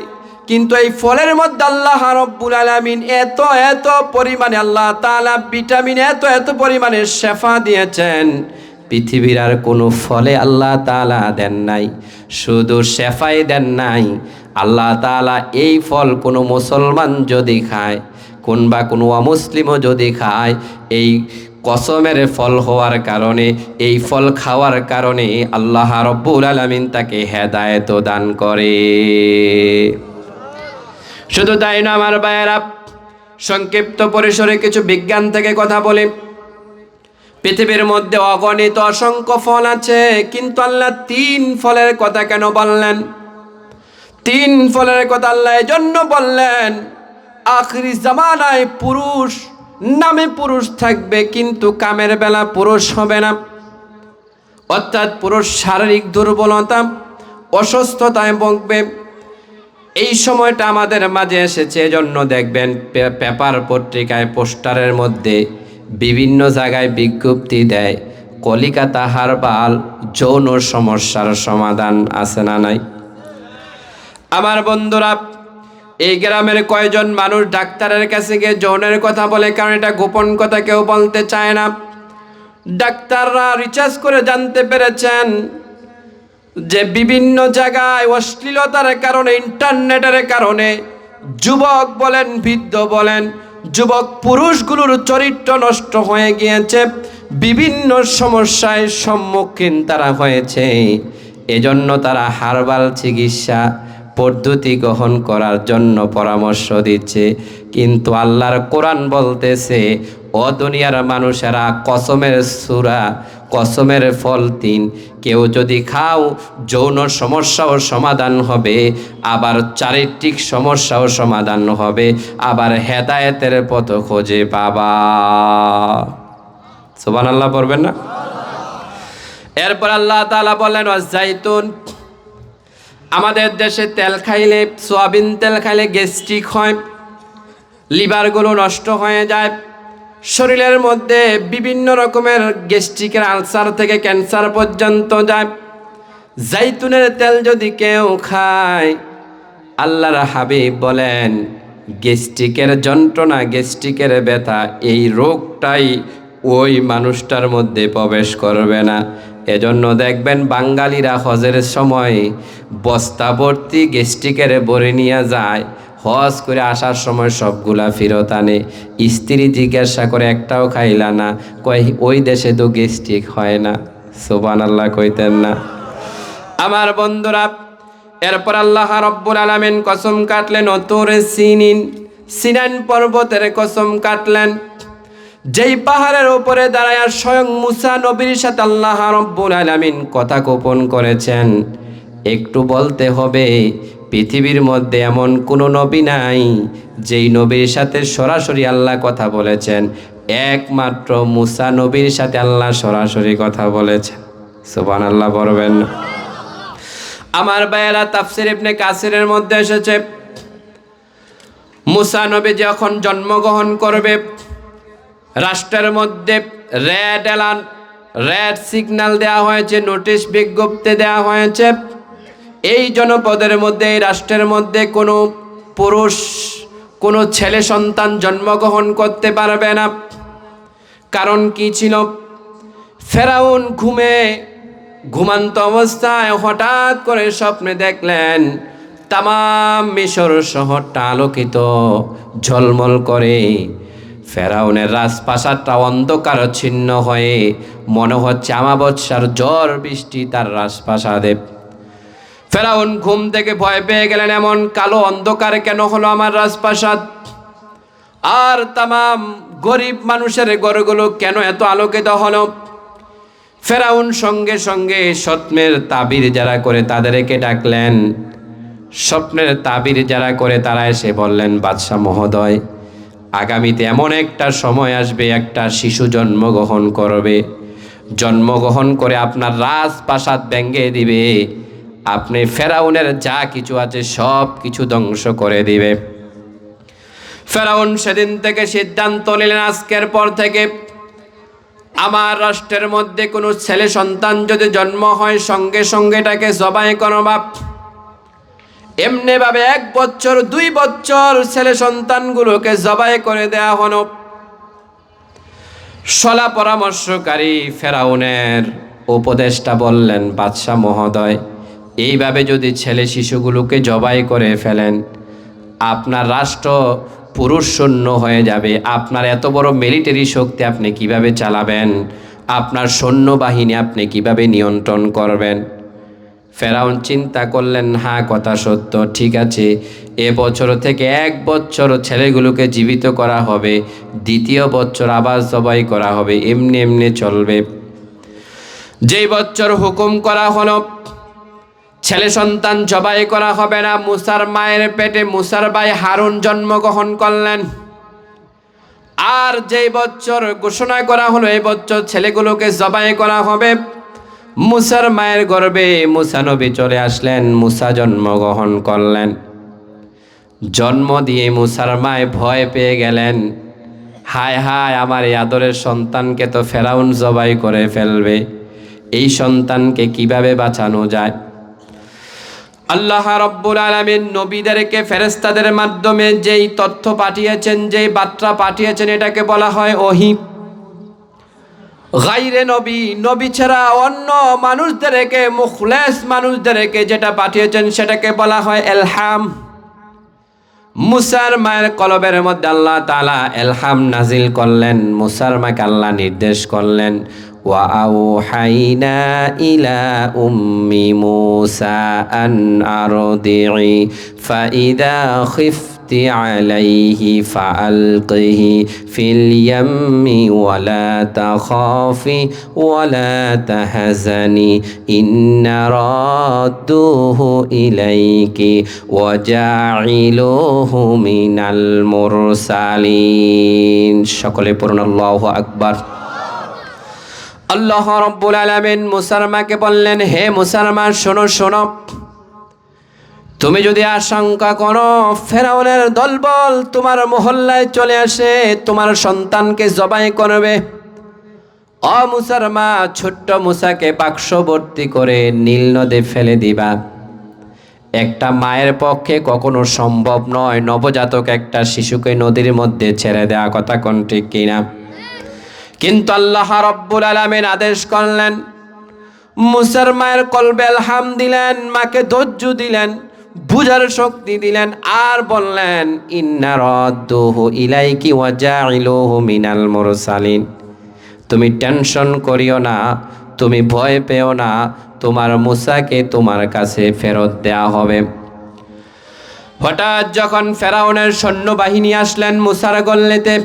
কিন্তু এই ফলের মধ্যে আল্লাহ রব্বুল আলামিন এত এত পরিমাণে আল্লাহ তাআলা ভিটামিন এত পরিমাণে শেফা দিয়েছেন, পৃথিবীর আর কোনো ফলে আল্লাহ তাআলা দেন নাই। শুধু শেফাই দেন নাই, আল্লাহ তাআলা এই ফল কোনো মুসলমান যদি খায়, কোনো অমুসলিমও যদি খায়, এই কসমের ফল হওয়ার কারণে, এই ফল খাওয়ার কারণে আল্লাহ রাব্বুল আলামিন তাকে হেদায়েত দান করে। শুধু তাই না আমার ভাইয়েরা, সংক্ষিপ্ত পরিসরে কিছু বিজ্ঞান থেকে কথা বলি। পৃথিবীর মধ্যে অগণিত অসংখ্য ফল আছে, কিন্তু আল্লাহ 3 ফলের কথা কেন বললেন? 3 ফলের কথা আল্লাহ এজন্য বললেন, আখিরি জামানায় পুরুষ নামে পুরুষ থাকবে, কিন্তু কামের বেলা পুরুষ হবে না। অর্থাৎ পুরুষ শারীরিক দুর্বলতা, অসুস্থতায় ভুগবে। এই সময়টা আমাদের মাঝে এসেছে, এজন্য দেখবেন পেপার পত্রিকায় পোস্টারের মধ্যে বিভিন্ন জায়গায় বিজ্ঞপ্তি দেয়, কলিকাতা হারবাল যৌন সমস্যার সমাধান আছে না নাই? আমার বন্ধুরা, এই গ্রামের কয়জন মানুষ ডাক্তারের কাছে গিয়ে যৌনের কথা বলে? কারণ এটা গোপন কথা, কেউ বলতে চায় না। ডাক্তাররা রিসার্চ করে জানতে পেরেছেন যে বিভিন্ন জায়গায় অশ্লীলতার কারণে, ইন্টারনেটের কারণে যুবক বলেন, বৃদ্ধ বলেন, যুবক পুরুষগুলোর চরিত্র নষ্ট হয়ে গিয়েছে, বিভিন্ন সমস্যায় সম্মুখীন তারা হয়েছে। এজন্য তারা হার্বাল চিকিৎসা পদ্ধতি গ্রহণ করার জন্য পরামর্শ দিচ্ছে। কিন্তু আল্লাহর কোরআন বলতেছে, ও দুনিয়ার মানুষেরা, কসমের সূরা, কসমের ফল 3, কেউ যদি খাও যৌন সমস্যাও সমাধান হবে, আবার চারিত্রিক সমস্যাও সমাধান হবে, আবার হেদায়েতের পথ খোঁজে পাবা। সুবহানাল্লাহ পড়বেন না? এরপর আল্লাহ তাআলা বলেন, ওয়াজাইতুন, আমাদের দেশে তেল খাইলে, সয়াবিন তেল খাইলে গ্যাস্ট্রিক হয়, লিভারগুলো নষ্ট হয়ে যায়, শরীরের মধ্যে বিভিন্ন রকমের গ্যাস্ট্রিকের আলসার থেকে ক্যান্সার পর্যন্ত যায়। জাইতুনের তেল যদি কেউ খায়, আল্লাহর হাবিব বলেন, গ্যাস্ট্রিকের যন্ত্রণা, গ্যাস্ট্রিকের ব্যথা, এই রোগটাই ওই মানুষটার মধ্যে প্রবেশ করবে না। এজন্য দেখবেন বাঙালিরা হজের সময় বস্তা ভর্তি গ্যাস্ট্রিকের বড়ি নিয়ে যায়, হজ করে আসার সময় সবগুলা ফেরত আনে। স্ত্রী জিজ্ঞাসা করে, একটাও খাইলা না? কয়, ওই দেশে তো গ্যাস্ট্রিক হয় না। সুবহানাল্লাহ কইতেন না? আমার বন্ধুরা, এরপর আল্লাহ রাব্বুল আলামিন কসম কাটলেন, অতুরে সিনিন, সিনান পর্বতের কসম কাটলেন, যেই পাহাড়ের উপরে দাঁড়ায় স্বয়ং মুসা নবীর সাথে আল্লাহ রাব্বুল আলামিন কথা গোপন করেছেন। একটু বলতে হবে, পৃথিবীর মধ্যে এমন কোনো নবী নাই যেই নবীর সাথে সরাসরি আল্লাহ কথা বলেছেন। একমাত্র মুসা নবীর সাথে আল্লাহ সরাসরি কথা বলেছেন। সুবহানাল্লাহ বলবেন না? আমার ভাইয়েরা, তাফসীর ইবনে কাসিরের মধ্যে এসেছে, মুসা নবী যখন জন্মগ্রহণ করবে, রাষ্ট্রের মধ্যে রেড সিগন্যাল দেওয়া হয়েছে, নোটিশ বিজ্ঞপ্তি দেওয়া হয়েছে, এই জনপদের মধ্যে, এই রাষ্ট্রের মধ্যে কোনো পুরুষ, কোনো ছেলে সন্তান জন্মগ্রহণ করতে পারবে না। কারণ কি ছিল? ফেরাউন ঘুমান্ত অবস্থায় হঠাৎ করে স্বপ্নে দেখলেন তামাম মিশর শহরটা আলোকিত, ঝলমল করে। ফেরাউনের রাজপ্রাসাদটা অন্ধকারচ্ছিন্ন হয়ে মনে হচ্ছে আমাবস্যার ঝড় বৃষ্টি তার রাজপ্রাসাদে। ফেরাউন ঘুম থেকে ভয় পেয়ে গেলেন, এমন কালো অন্ধকার কেন হলো আমার রাজপ্রাসাদ? আর তামাম গরিব মানুষের ঘরগুলো কেন এত আলোকিত হলো? ফেরাউন সঙ্গে সঙ্গে স্বপ্নের তাবির যারা করে তাদেরকে ডাকলেন। স্বপ্নের তাবির যারা করে তারা এসে বললেন, বাদশাহ মহোদয়, আগামীতে এমন একটা সময় আসবে, একটা শিশু জন্মগ্রহণ করবে, জন্মগ্রহণ করে আপনার রাজপ্রাসাদ ভেঙে দিবে, আপনি ফেরাউনের যা কিছু আছে সব কিছু ধ্বংস করে দিবে। ফেরাউন সেদিন থেকে সিদ্ধান্ত নিলেন, আজকের পর থেকে আমার রাষ্ট্রের মধ্যে কোনো ছেলে সন্তান যদি জন্ম হয়, সঙ্গে সঙ্গে তাকে জবাই করবা। এমনি ভাবে 1 বছর 2 বছর ছেলে সন্তানগুলোকে জবাই করে দেয়া হলো। সলা পরামর্শকারী ফেরাউনের উপদেষ্টা বললেন, বাদশাহ মহোদয়, এইভাবে যদি ছেলে শিশুগুলোকে জবাই করে ফেলেন, আপনার রাষ্ট্র পুরুষ শূন্য হয়ে যাবে। আপনার এত বড় মিলিটারি শক্তি আপনি কিভাবে চালাবেন? আপনার সৈন্যবাহিনী আপনি কিভাবে নিয়ন্ত্রণ করবেন? ফেরাউন চিন্তা করলেন, হ্যাঁ কথা সত্য, ঠিক আছে, এ বছর থেকে 1 বছর ছেলেগুলোকে জীবিত করা হবে, দ্বিতীয় বছর আবার জবাই করা হবে, এমনি এমনি চলবে। যেই বছর হুকুম করা হলো ছেলে সন্তান জবাই করা হবে না, মুসার মায়ের পেটে মুসার ভাই হারুন জন্মগ্রহণ করলেন। আর যেই বছর ঘোষণা করা হলো এই বছর ছেলেগুলোকে জবাই করা হবে, মুসার মায়ের গর্ভে মুসা নবী চলে আসলেন, মুসা জন্মগ্রহণ করলেন। জন্ম দিয়ে মুসার মায় ভয় পেয়ে গেলেন, হায় হায়, আমার এই আদরের সন্তানকে তো ফেরাউন জবাই করে ফেলবে, এই সন্তানকে কিভাবে বাঁচানো যায়? আল্লাহ রাব্বুল আলামিন নবীদেরকে ফেরেশতাদের মাধ্যমে যেই তথ্য পাঠিয়েছেন, যেই বার্তা পাঠিয়েছেন, এটাকে বলা হয় ওহী। গায়রে নবী, নবী ছাড়া অন্য মানুষদেরকে, মুখলেস মানুষদেরকে যেটা পাঠিয়েছেন সেটাকে বলা হয় ইলহাম। মুসার মায়ের কলবের মধ্যে আল্লাহ তাআলা ইলহাম নাজিল করলেন, মুসার মাকে আল্লাহ নির্দেশ করলেন, ওয়া আওহাইনা ইলা উম্মি মুসা আন আরদি'i ফাইদা খিফতি আলাইহি ফাআলকিহি ফিল ইয়াম্মি ওয়ালা তাখাফি ওয়ালা তাহজানি ইন্না রাদ্দুহু ইলাইকি ওয়া জাইলুহু মিনাল মুরসালিন। সকলে পড়ুন আল্লাহু আকবার। আল্লাহ রাব্বুল আলামিন মুসার মাকে বললেন, হে মুসার মা, শোনো শোনো, তুমি যদি আশঙ্কা করো ফেরাউনের দলবল তোমার মহল্লায় চলে আসে তোমার সন্তানকে জবাই করবে, ও মুসার মা, ছোট্ট মুসাকে বাক্স ভর্তি করে নীল নদে ফেলে দিবা। একটা মায়ের পক্ষে কখনো সম্ভব নয় নবজাতক একটা শিশুকে নদীর মধ্যে ছেড়ে দেওয়া, কথা কোন ঠিক কিনা? কিন্তু আল্লাহ রাব্বুল আলামিন আদেশ করলেন, মুসার মায়ের কলবে ইলহাম দিলেন, মাকে ধৈর্য দিলেন, বুঝার শক্তি দিলেন, আর বললেন, ইন্না রাদ্দুহু ইলাইকি ওয়া জাইলুহু মিনাল মুরসালিন। তুমি টেনশন করিও না, তুমি ভয় পেও না, তোমার মুসাকে তোমার কাছে ফেরত দেয়া হবে। হঠাৎ যখন ফেরাউনের সৈন্যবাহিনী আসলেন মুসার গল্লেতে,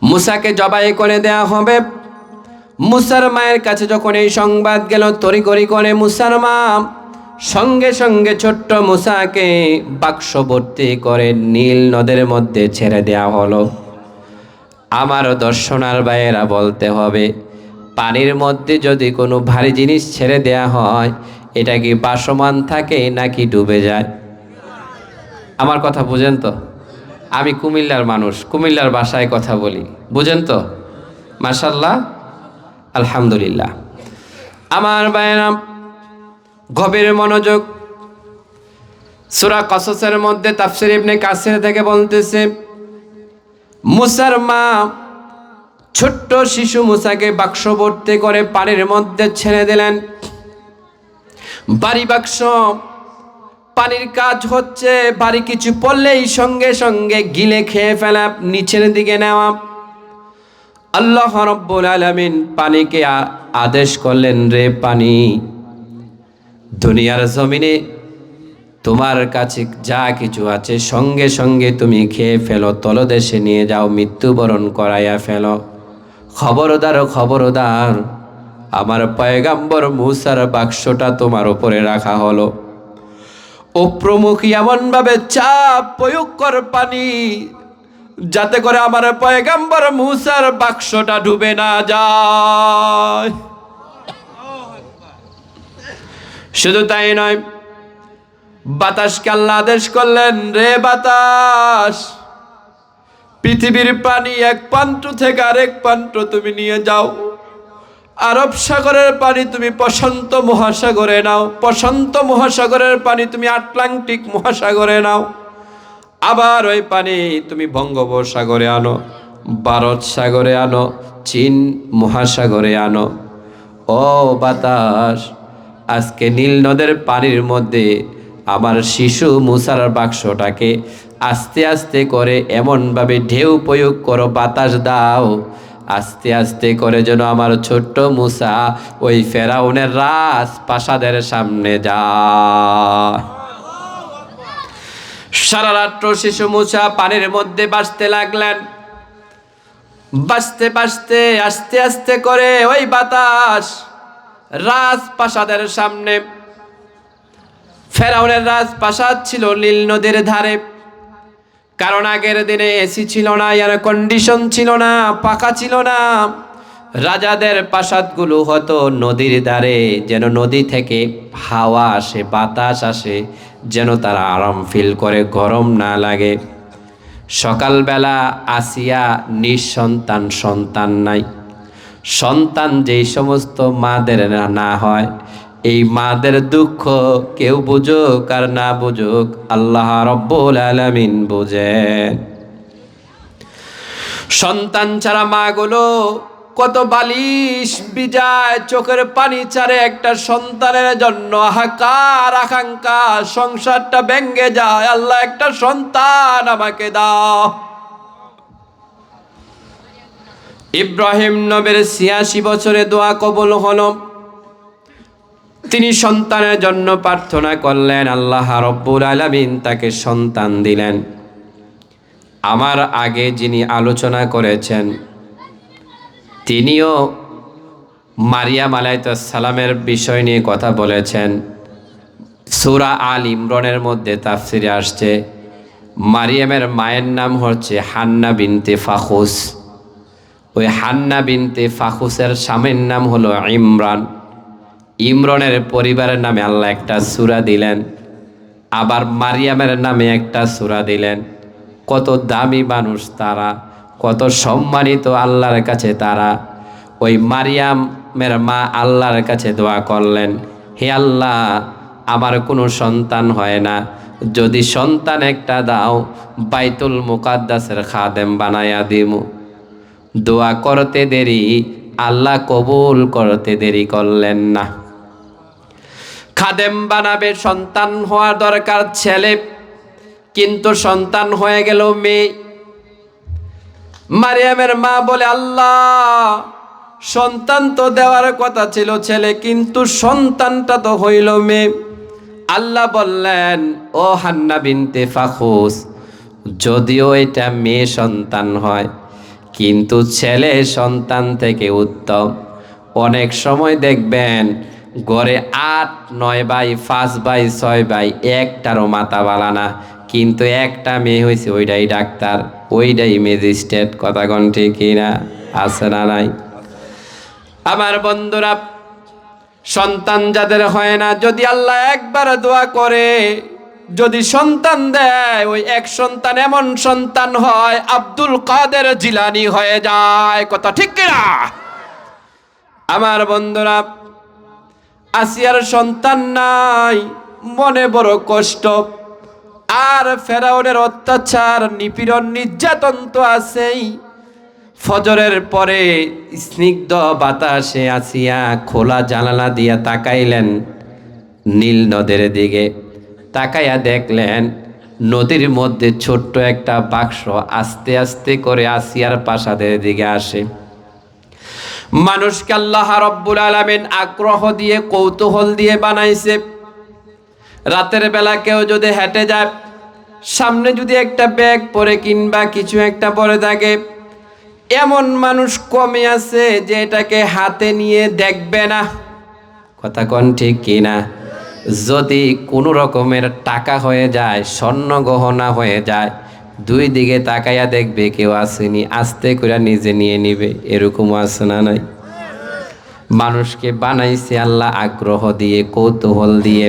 মুসাকে জবাই করে দেয়া হবে, মুসার মায়ের কাছে যখন এই সংবাদ গেল, তড়িঘড়ি করে মুসার মা সঙ্গে সঙ্গে ছোট্ট মুসাকে বাক্স ভর্তি করে নীল নদের মধ্যে ছেড়ে দেয়া হলো। আমার দর্শনার ভাইয়েরা বলতে হবে, পানির মধ্যে যদি কোনো ভারী জিনিস ছেড়ে দেয়া হয়, এটা কি ভাসমান থাকে নাকি ডুবে যায়? আমার কথা বুঝেন তো? আমি কুমিল্লার মানুষ, কুমিল্লার ভাষায় কথা বলি, বুঝেন তো? মাশাআল্লাহ, আলহামদুলিল্লাহ। আমার ভাইয়েরা গভীর মনোযোগ। সূরা কসসের মধ্যে তাফসীর ইবনে কাসির থেকে বলতেছে, মুসার মা ছোট্ট শিশু মুসাকে বাক্স ভর্তি করে পানির মধ্যে ছেড়ে দিলেন। ভারী বাক্স, পানির কাজ হচ্ছে ভারী কিছু পড়লেই সঙ্গে সঙ্গে গিলে খেয়ে ফেলা, নিচের দিকে নেওয়া। আল্লাহ রাব্বুল আলামিন পানিকে আদেশ করলেন, রে পানি, দুনিয়ার জমিনে তোমার কাছে যা কিছু আছে সঙ্গে সঙ্গে তুমি খেয়ে ফেলো, তলদেশে নিয়ে যাও, মৃত্যুবরণ করাইয়া ফেলো। খবরদার খবরদার, আমার পয়গাম্বর মুসার বাক্সটা তোমার উপরে রাখা হলো, ও প্রমুখী এমনভাবে চাপ প্রয়োগ কর পানি, যাতে করে আমার পয়গাম্বর মুসার বাক্সটা ডুবে না যায়। শুধু তাই নয়, বাতাসকে আল্লাহ আদেশ করলেন, রে বাতাস, পৃথিবীর পানি এক প্রান্ত থেকে আরেক প্রান্ত তুমি নিয়ে যাও। আরব সাগরের পানি তুমি প্রশান্ত মহাসাগরে নাও, প্রশান্ত মহাসাগরের পানি তুমি আটলান্টিক মহাসাগরে নাও, আবার ওই পানি তুমি বঙ্গোপসাগরে আনো, ভারত সাগরে আনো, চীন মহাসাগরে আনো। ও বাতাস, আজকে নীল নদের পানির মধ্যে আমার শিশু মুসার বাক্সটাকে আস্তে আস্তে করে এমনভাবে ঢেউ প্রয়োগ করো, বাতাস দাও, আস্তে আস্তে করে যেন আমার ছোট্ট মূসা ওই ফেরাউনের রাজপ্রাসাদের সামনে যায়। সারা রাত্র শিশু মূসা পানির মধ্যে ভাসতে লাগলেন। ভাসতে ভাসতে আস্তে আস্তে করে ওই বাতাস রাজপ্রাসাদের সামনে। ফেরাউনের রাজপ্রাসাদ ছিল নীল নদীর ধারে, কারণ আগের দিনে এসি ছিল না, এয়ার কন্ডিশন ছিল না, পাখা ছিল না। রাজাদের প্রাসাদগুলো হতো নদীর ধারে, যেন নদী থেকে হাওয়া আসে, বাতাস আসে, যেন তারা আরাম ফিল করে, গরম না লাগে। সকালবেলা আসিয়া নিঃসন্তান, সন্তান নাই। সন্তান যেই সমস্ত মাদের না হয়, এই মাদের দুঃখ কেউ বুঝুক আর না বুঝুক, আল্লাহ রব্বুল আলামিন বুঝেন। সন্তান ছাড়া মাগুলো কত বালিশ বিজায়, চোখের পানি ছাড়ে একটা সন্তানের জন্য হাহাকার আকাঙ্ক্ষা, সংসারটা ভেঙে যায়। আল্লাহ একটা সন্তান আমাকে দাও। ইব্রাহিম নবীর ৮৬ বছরে দোয়া কবুল হলো। তিনি সন্তানের জন্য প্রার্থনা করলেন, আল্লাহ রব্বুল আলামিন তাকে সন্তান দিলেন। আমার আগে যিনি আলোচনা করেছেন তিনিও মারিয়াম আলাইহিস সালামের বিষয় নিয়ে কথা বলেছেন। সূরা আল ইমরানের মধ্যে তাফসিরে আসছে মারিয়ামের মায়ের নাম হচ্ছে হান্না বিনতে ফাখুস। ওই হান্না বিনতে ফাখুসের স্বামীর নাম হলো ইমরান। ইমরানের পরিবারের নামে আল্লাহ একটা সূরা দিলেন, আবার মারিয়ামের নামে একটা সূরা দিলেন। কত দামি মানুষ তারা, কত সম্মানিত আল্লাহর কাছে তারা। ওই মারিয়ামের মা আল্লাহর কাছে দোয়া করলেন, হে আল্লাহ, আমার কোনো সন্তান হয় না, যদি সন্তান একটা দাও বাইতুল মুকাদ্দাসের খাদেম বানায়া দিমু। দোয়া করতে দেরি, আল্লাহ কবুল করতে দেরি করলেন না। খাদেম বানাবে, সন্তান হওয়ার দরকার ছেলে, কিন্তু সন্তান হয়ে গেল মেয়ে। মারিয়ামের মা বলে, আল্লাহ, সন্তান তো দেওয়ার কথা ছিল ছেলে, কিন্তু সন্তানটা তো হইল মেয়ে। আল্লাহ বললেন, ও হান্না বিনতে ফাখুস, যদিও এটা মেয়ে সন্তান হয়, কিন্তু ছেলে সন্তান থেকে উত্তম। অনেক সময় দেখবেন ঘরে ৮-৯ ভাই, ৫ ভাই, ৬ ভাই, একটারও মাথা বালা না, কিন্তু একটা মেয়ে হয়েছে, ওইটাই ডাক্তার, ওইটাই ম্যাজিস্ট্রেট। কথা কোন ঠিক না? আছে না নাই? আমার বন্ধুরা, সন্তান যাদের হয় না, যদি আল্লাহ একবার দোয়া করে যদি সন্তান দেয়, ওই এক সন্তান এমন সন্তান হয় আব্দুল কাদের জিলানী হয়ে যায়। কথা ঠিক কিনা? আমার বন্ধুরা, আসিয়ার সন্তান নাই, মনে বড় কষ্ট। আর ফেরাউনের অত্যাচার, নিপীড়ন, নির্যাতন তো আছেই। ফজরের পরে স্নিগ্ধ বাতাসে আসিয়া খোলা জানালা দিয়া তাকাইলেন নীল নদের দিকে। তাকাইয়া দেখলেন নদীর মধ্যে ছোট্ট একটা বাক্স আস্তে আস্তে করে আসিয়ার প্রাসাদের দিকে আসে। মানুষকে আল্লাহ রব্বুল আলামিন আগ্রহ দিয়ে, কৌতূহল দিয়ে বানাইছে। রাতের বেলা কেউ যদি হেঁটে যায়, সামনে যদি একটা ব্যাগ পরে কিংবা কিছু একটা পরে থাকে, এমন মানুষ কমে আছে যে এটাকে হাতে নিয়ে দেখবে না। কথা কোন ঠিক কিনা? যদি কোনো রকমের টাকা হয়ে যায়, স্বর্ণ গহনা হয়ে যায়, দুই দিকে তাকাইয়া দেখবে কেউ আসেনি, আস্তে করে নিজে নিয়ে নিবে। এরকমও আছে না নাই? মানুষকে বানাইছে আল্লাহ আগ্রহ দিয়ে, কৌতূহল দিয়ে।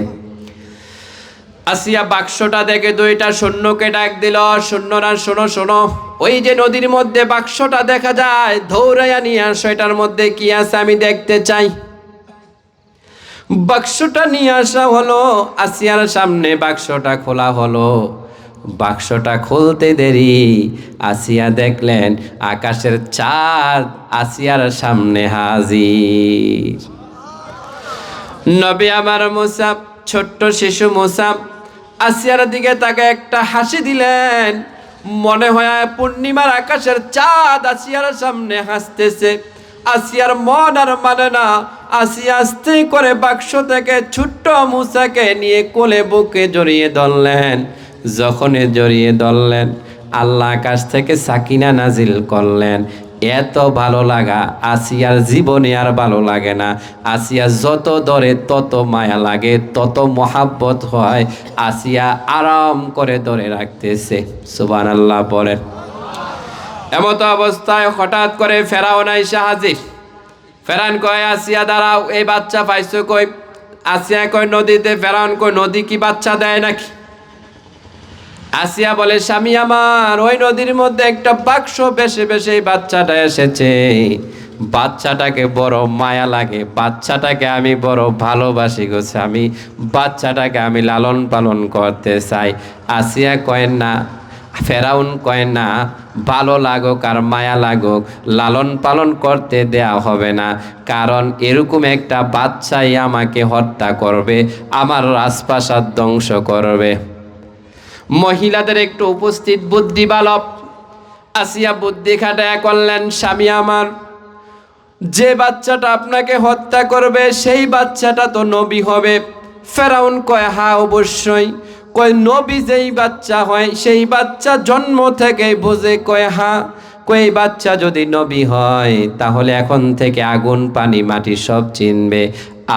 আসিয়া বাক্সটা দেখে দুইটা সৈন্যকে ডাক দিল, সৈন্যরা শোনো শোনো, ওই যে নদীর মধ্যে বাক্সটা দেখা যায়, দৌড়াইয়া নিয়ে আসো, এটার মধ্যে কি আছে আমি দেখতে চাই। বাক্সটা নিয়ে আসা হলো, আসিয়ার সামনে বাক্সটা খোলা হলো। বাক্সটা খুলতে দেরি, আসিয়া দেখলেন আকাশের চাঁদ আসিয়ার সামনে হাজির। নবী আমার মুসা, ছোট্ট শিশু মুসা আসিয়ার দিকে তাকে একটা হাসি দিলেন। মনে হয় পূর্ণিমার আকাশের চাঁদ আসিয়ার সামনে হাসতেছে। আসিয়ার মন আর মানে না। আসিয়া আস্তে করে বাক্স থেকে ছোট্ট মুসাকে নিয়ে কোলে বুকে জড়িয়ে ধরলেন। যখনই জড়িয়ে ধরলেন, আল্লাহ আকাশ থেকে সাকিনা নাজিল করলেন। এত ভালো লাগা আসিয়ার জীবনে আর ভালো লাগে না। আসিয়া যত ধরে তত মায়া লাগে, তত মহাব্বত হয়। আসিয়া আরাম করে ধরে রাখতেছে। সুবহানাল্লাহ বলেন। এমত অবস্থায় হঠাৎ করে ফেরাউন আইসা হাজির। ফেরাউন কয়, আসিয়া দাঁড়াও, এই বাচ্চা পাইছো কই? আসিয়া কয়, নদীতে। ফেরাউন কয়, নদী কি বাচ্চা দেয় নাকি? আসিয়া বলে, স্বামী আমার, ওই নদীর মধ্যে একটা বাক্স বেশে বেশে এই বাচ্চাটা এসেছে। বাচ্চাটাকে বড় মায়া লাগে, বাচ্চাটাকে আমি বড় ভালোবাসি গো স্বামী, বাচ্চাটাকে আমি লালন পালন করতে চাই। আসিয়া কয় না, ফেরাউন কয় না, ভালো লাগুক আর মায়া লাগুক, লালন পালন করতে দেয়া হবে না। কারণ এরকম একটা বাচ্চাই আমাকে হত্যা করবে, আমার রাজপ্রাসাদ ধ্বংস করবে। মহিলাদের একটু উপস্থিত বুদ্ধি বালক। আসিয়া বুদ্ধি খাটায়া করলেন, স্বামী আমার, যে বাচ্চাটা আপনাকে হত্যা করবে সেই বাচ্চাটা তো নবী হবে। ফেরাউন কয়, হ্যাঁ অবশ্যই। কয়, নবী যেই বাচ্চা হয় সেই বাচ্চা জন্ম থেকে বোঝে। কয়, হ্যাঁ। কয়, বাচ্চা যদি নবী হয় তাহলে এখন থেকে আগুন পানি মাটি সব চিনবে,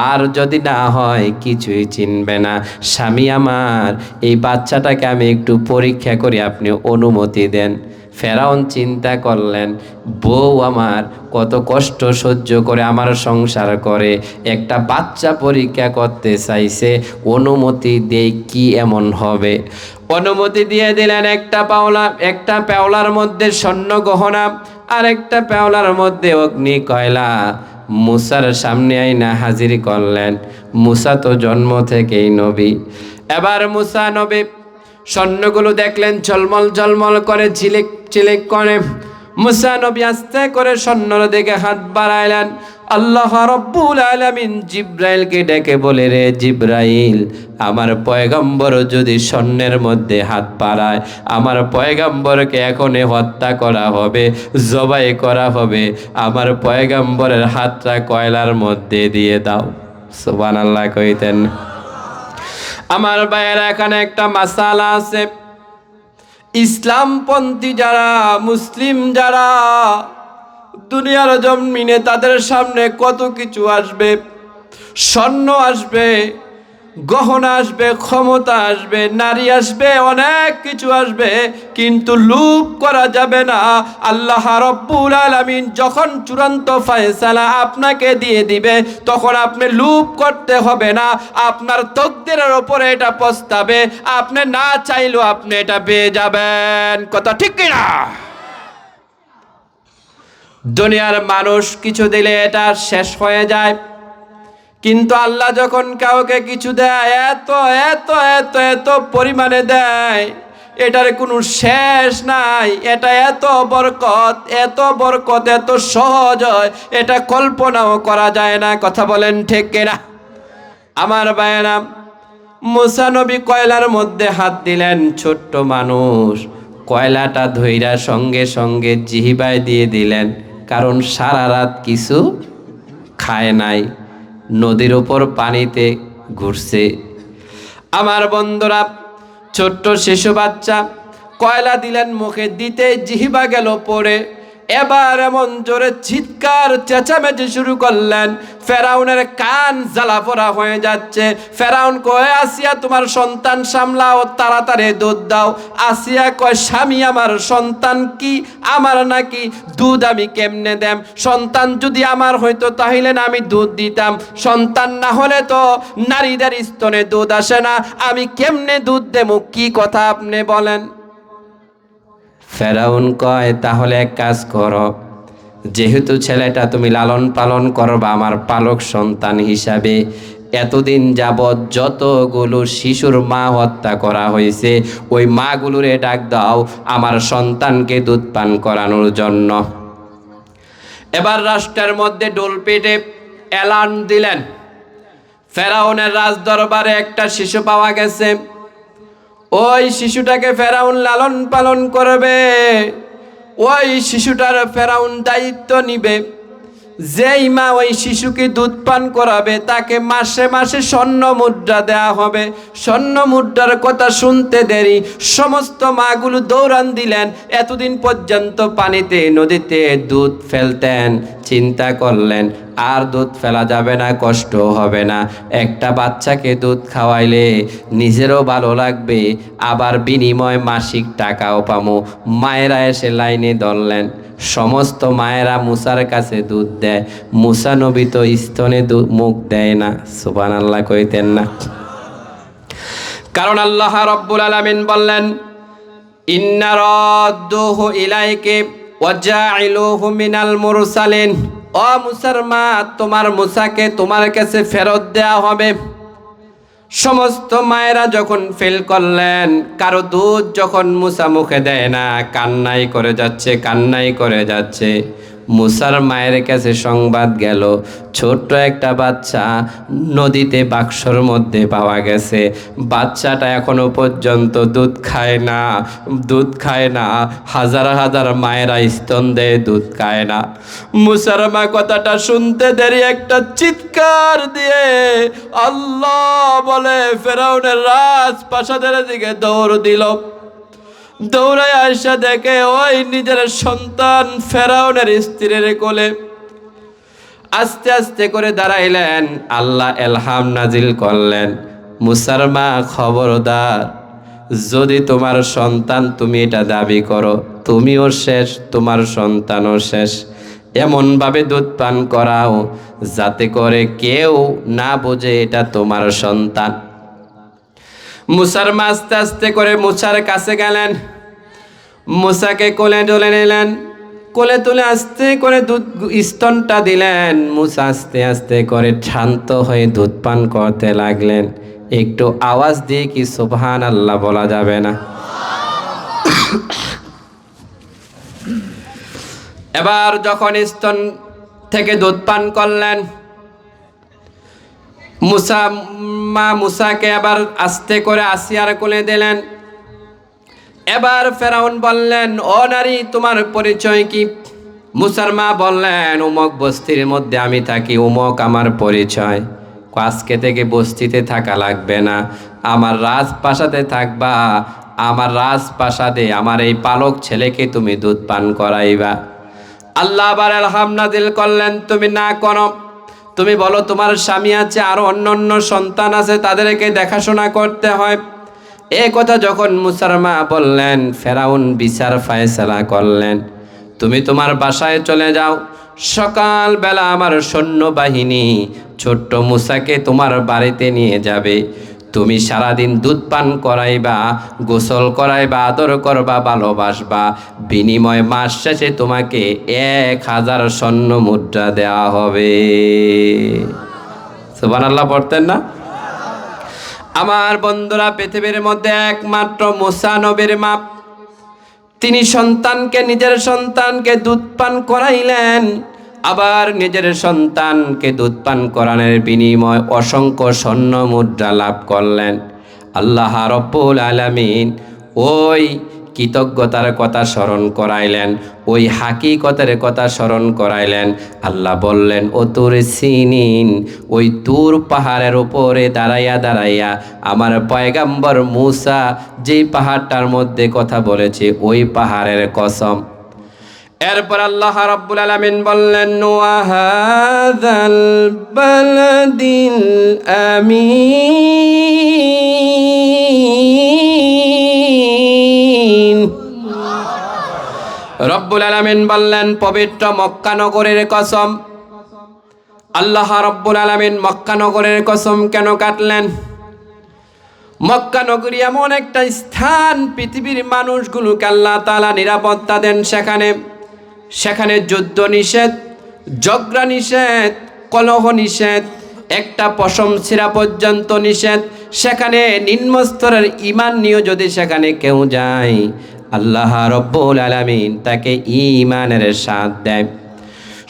আর যদি না হয় কিছুই চিনবে না। স্বামী আমার, এই বাচ্চাটাকে আমি একটু পরীক্ষা করি, আপনি অনুমতি দেন। ফেরাউন চিন্তা করলেন, বউ আমার কত কষ্ট সহ্য করে আমার সংসার করে, একটা বাচ্চা পরীক্ষা করতে চাইছে, অনুমতি দেই কি এমন হবে। অনুমতি দিয়ে দিলেন। একটা পেওলার মধ্যে স্বর্ণ গহনা, আর একটা পেওলার মধ্যে অগ্নি কয়লা মুসার সামনে আইনা হাজির করলেন। মুসা তো জন্ম থেকেই নবী। এবার মুসা নবী স্বর্ণগুলো দেখলেন ঝলমল ঝলমল করে, ঝিলিক চিলিক করে। মুসা নবী আস্তে করে স্বর্ণর দিকে হাত বাড়াইলেন। আল্লাহ রাব্বুল আলামিন জিব্রাইলকে ডেকে বলে, রে জিব্রাইল, আমার পয়গম্বর যদি স্বর্ণের মধ্যে হাত বাড়ায়, আমার পয়গম্বরকে এখনই হত্যা করা হবে, জবাই করা হবে। আমার পয়গম্বরের হাতটা কয়লার মধ্যে দিয়ে দাও। সুবহানাল্লাহ কইতেন। আমার ভাইয়েরা, এখানে একটা মাসালা আছে। ইসলামপন্থী যারা, মুসলিম যারা, দুনিয়ার জমিনে তাদের সামনে কত কিছু আসবে। স্বর্ণ আসবে, গহনা আসবে, ক্ষমতা আসবে, নারী আসবে, অনেক কিছু আসবে, কিন্তু লোভ করা যাবে না। আল্লাহ রাব্বুল আলামিন যখন চূড়ান্ত ফয়সালা আপনাকে দিয়ে দিবে, তখন আপনি লোভ করতে হবে না। আপনার তকদিরের উপরে এটা পস্তাবে, আপনি না চাইলেও আপনি এটা পেয়ে যাবেন। কথা ঠিক কিনা? দুনিয়ার মানুষ কিছু দিলে এটা শেষ হয়ে যায়, কিন্তু আল্লাহ যখন কাউকে কিছু দেয়, এত এত এত এত পরিমাণে দেয়, এটার কোনো শেষ নাই। এটা এত বরকত, এত বরকত, এত সহজ হয়, এটা কল্পনাও করা যায় না। কথা বলেন ঠিক কিনা? আমার ভাইয়েরা, মুসা নবী কয়লার মধ্যে হাত দিলেন। ছোট্ট মানুষ কয়লাটা ধইরা সঙ্গে সঙ্গে জিহ্বায় দিয়ে দিলেন, কারণ সারা রাত কিছু খায় নাই, নদীর উপর পানিতে ঘুরছে। আমার বন্ধুরা, ছোট্ট শিশু বাচ্চা কয়লা দিলেন মুখে, দিতে জিহ্বা গেল পড়ে। এবার এমন জোরে চিৎকার চেঁচামেচি শুরু করলেন, ফেরাউনের কান জ্বালাপোড়া হয়ে যাচ্ছে। ফেরাউন কয়, আসিয়া তোমার সন্তান সামলাও, তাড়াতাড়ি দুধ দাও। আসিয়া কয়, স্বামী আমার, সন্তান কি আমার নাকি? দুধ আমি কেমনে দেম? সন্তান যদি আমার হইতো তাহলে না আমি দুধ দিতাম, সন্তান না হলে তো নারীদের স্তনে দুধ আসে না, আমি কেমনে দুধ দেবো? কি কথা আপনি বলেন? ফেরাউন কয়, তাহলে এক কাজ করো, যেহেতু ছেলেটা তুমি লালন পালন করবা আমার পালক সন্তান হিসাবে, এতদিন যাবৎ যতগুলো শিশুর মা হত্যা করা হয়েছে, ওই মাগুলোরে ডাক দাও আমার সন্তানকে দুধ পান করানোর জন্য। এবার রাষ্ট্রের মধ্যে ডোল পেটে এলান দিলেন, ফেরাউনের রাজদরবারে একটা শিশু পাওয়া গেছে। ওই শিশুটাকে ফেরাউন লালন পালন করবে, ওই শিশুটার ফেরাউন দায়িত্ব নিবে। যেই মা ওই শিশুকে দুধ পান করাবে তাকে মাসে মাসে স্বর্ণ মুদ্রা দেয়া হবে। স্বর্ণ মুদ্রার কথা শুনতে দেরি সমস্ত মাগুলো দৌড়ান দিলেন। এতদিন পর্যন্ত পানিতে নদীতে দুধ ফেলতেন, চিন্তা করলেন আর দুধ ফেলা যাবে না, কষ্ট হবে না। একটা বাচ্চাকে দুধ খাওয়াইলে নিজেরও ভালো লাগবে, আবার বিনিময় মাসিক টাকাও পামো। মায়েরা এসে লাইনে ধরলেন। সমস্ত মায়েরা মুসার কাছে দুধ দেয়। মুসা নবী তো স্তনে মুখ দেয় না, সুবহানাল্লাহ কইতেন না। কারণ আল্লাহ রাব্বুল আলামিন বললেন, ইন্না রাদ্দুহু ইলাইকা ওয়া জাইলুহু মিনাল মুরসালিন। ও মুসার মা, তোমার মুসাকে তোমার কাছে ফেরত দেয়া হবে। সমস্ত মায়েরা যখন ফেল করলেন, কারো দুধ যখন মুসা মুখে দেয় না, কান্নাই করে যাচ্ছে, কান্নাই করে যাচ্ছে। মুসার মায়ের কাছে সংবাদ গেল, ছোট্ট একটা বাচ্চা নদীতে বাক্সর মধ্যে পাওয়া গেছে। বাচ্চাটা এখনো পর্যন্ত দুধ খায় না, দুধ খায় না। হাজার হাজার মায়েরা স্তন দেয়, দুধ খায় না। মুসার মা কথাটা শুনতে দেরি একটা চিৎকার দিয়ে আল্লাহ বলে ফেরাউনের রাজপ্রাসাদের দিকে দৌড় দিল। দৌড়ায় আয়সা দেখে ওই নিজের সন্তান ফেরাউনের স্ত্রীর কোলে। আস্তে আস্তে করে দাঁড়াইলেন, আল্লাহ এলহাম নাজিল করলেন, মুসার মা খবরদার, যদি তোমার সন্তান তুমি এটা দাবি করো, তুমিও শেষ, তোমার সন্তানও শেষ। এমনভাবে দুধ পান করাও যাতে করে কেউ না বোঝে এটা তোমার সন্তান। মুসার মা আস্তে আস্তে করে মুসার কাছে গেলেন, মুসাকে কোলে তুলে নিলেন। কোলে তুলে আস্তে করে দুধ স্তনটা দিলেন। মুসা আস্তে আস্তে করে শান্ত হয়ে দুধ পান করতে লাগলেন। একটু আওয়াজ দিয়ে কি সুবহানাল্লাহ বলা যাবে না? এবার যখন স্তন থেকে দুধ পান করলেন, মুসাকে আবার আস্তে করে আসিয়ার কোলে দিলেন। এবার ফেরাউন বললেন, ও নারী, তোমার পরিচয় কি? মুসার মা বললেন, উমক বস্তির মধ্যে আমি থাকি, উমক আমার পরিচয়। আজকে থেকে বস্তিতে থাকা লাগবে না, আমার রাজপ্রাসাদে থাকবা। আমার রাজপ্রাসাদে আমার এই পালক ছেলেকে তুমি দুধ পান করাইবা। আল্লাহ আবার এলহাম নাজিল করলেন, তুমি না করো, তুমি বলো তোমার স্বামী আছে, আরো অন্য সন্তান আছে, তাদেরকে দেখাশোনা করতে হয়। এই কথা যখন মুসার মা বললেন, ফেরাউন বিচার ফায়সালা করলেন, তুমি তোমার বাসায় চলে যাও। সকালবেলা আমার সৈন্যবাহিনী ছোট্ট মুসাকে তোমার বাড়িতে নিয়ে যাবে। তুমি সারাদিন দুধ পান করাইবা, গোসল করাইবা, আদর করবা, ভালোবাসবা। বিনিময় মাস শেষে তোমাকে 1000 স্বর্ণ মুদ্রা দেওয়া হবে। সুবহানাল্লাহ পড়তেন না? আমার বন্ধুরা, পৃথিবীর মধ্যে একমাত্র মুসা নবীর মা, তিনি সন্তানকে, নিজের সন্তানকে দুধ পান করাইলেন। আবার নিজের সন্তানকে দুধ পান করানোর বিনিময় অসংখ্য স্বর্ণ মুদ্রা লাভ করলেন। আল্লাহ রাব্বুল আলামিন ওই কৃতজ্ঞতার কথা স্মরণ করাইলেন, ওই হাকিকতের কথা স্মরণ করাইলেন। আল্লাহ বললেন, ও তুর সিনিন, ওই তুর পাহাড়ের উপরে দাঁড়াইয়া দাঁড়াইয়া আমার পয়গাম্বর মুসা যেই পাহাড়টার মধ্যে কথা বলেছে, ওই পাহাড়ের কসম। এরপর আল্লাহ রাব্বুল আলামিন বললেন, ওয়া হাযাল বালাদিল আমিন। রব্বুল আলামিন বললেন, পবিত্র মক্কা নগরের কসম। আল্লাহ রব্বুল আলামিন মক্কা নগরের কসম কেন কাটলেন? মক্কা নগরী এমন একটা স্থান, পৃথিবীর মানুষগুলোকে আল্লাহ তাআলা নিরাপত্তা দেন। সেখানে যুদ্ধ নিষেধ, ঝগড়া নিষেধ, কলহ নিষেধ, একটা পশম ছিঁড়া পর্যন্ত নিষেধ। সেখানে নিম্নস্তরের ঈমান নিয়ে যদি সেখানে কেউ যায়, আল্লাহ রব্বুল আলামিন তাকে ঈমানের স্বাদ দেয়।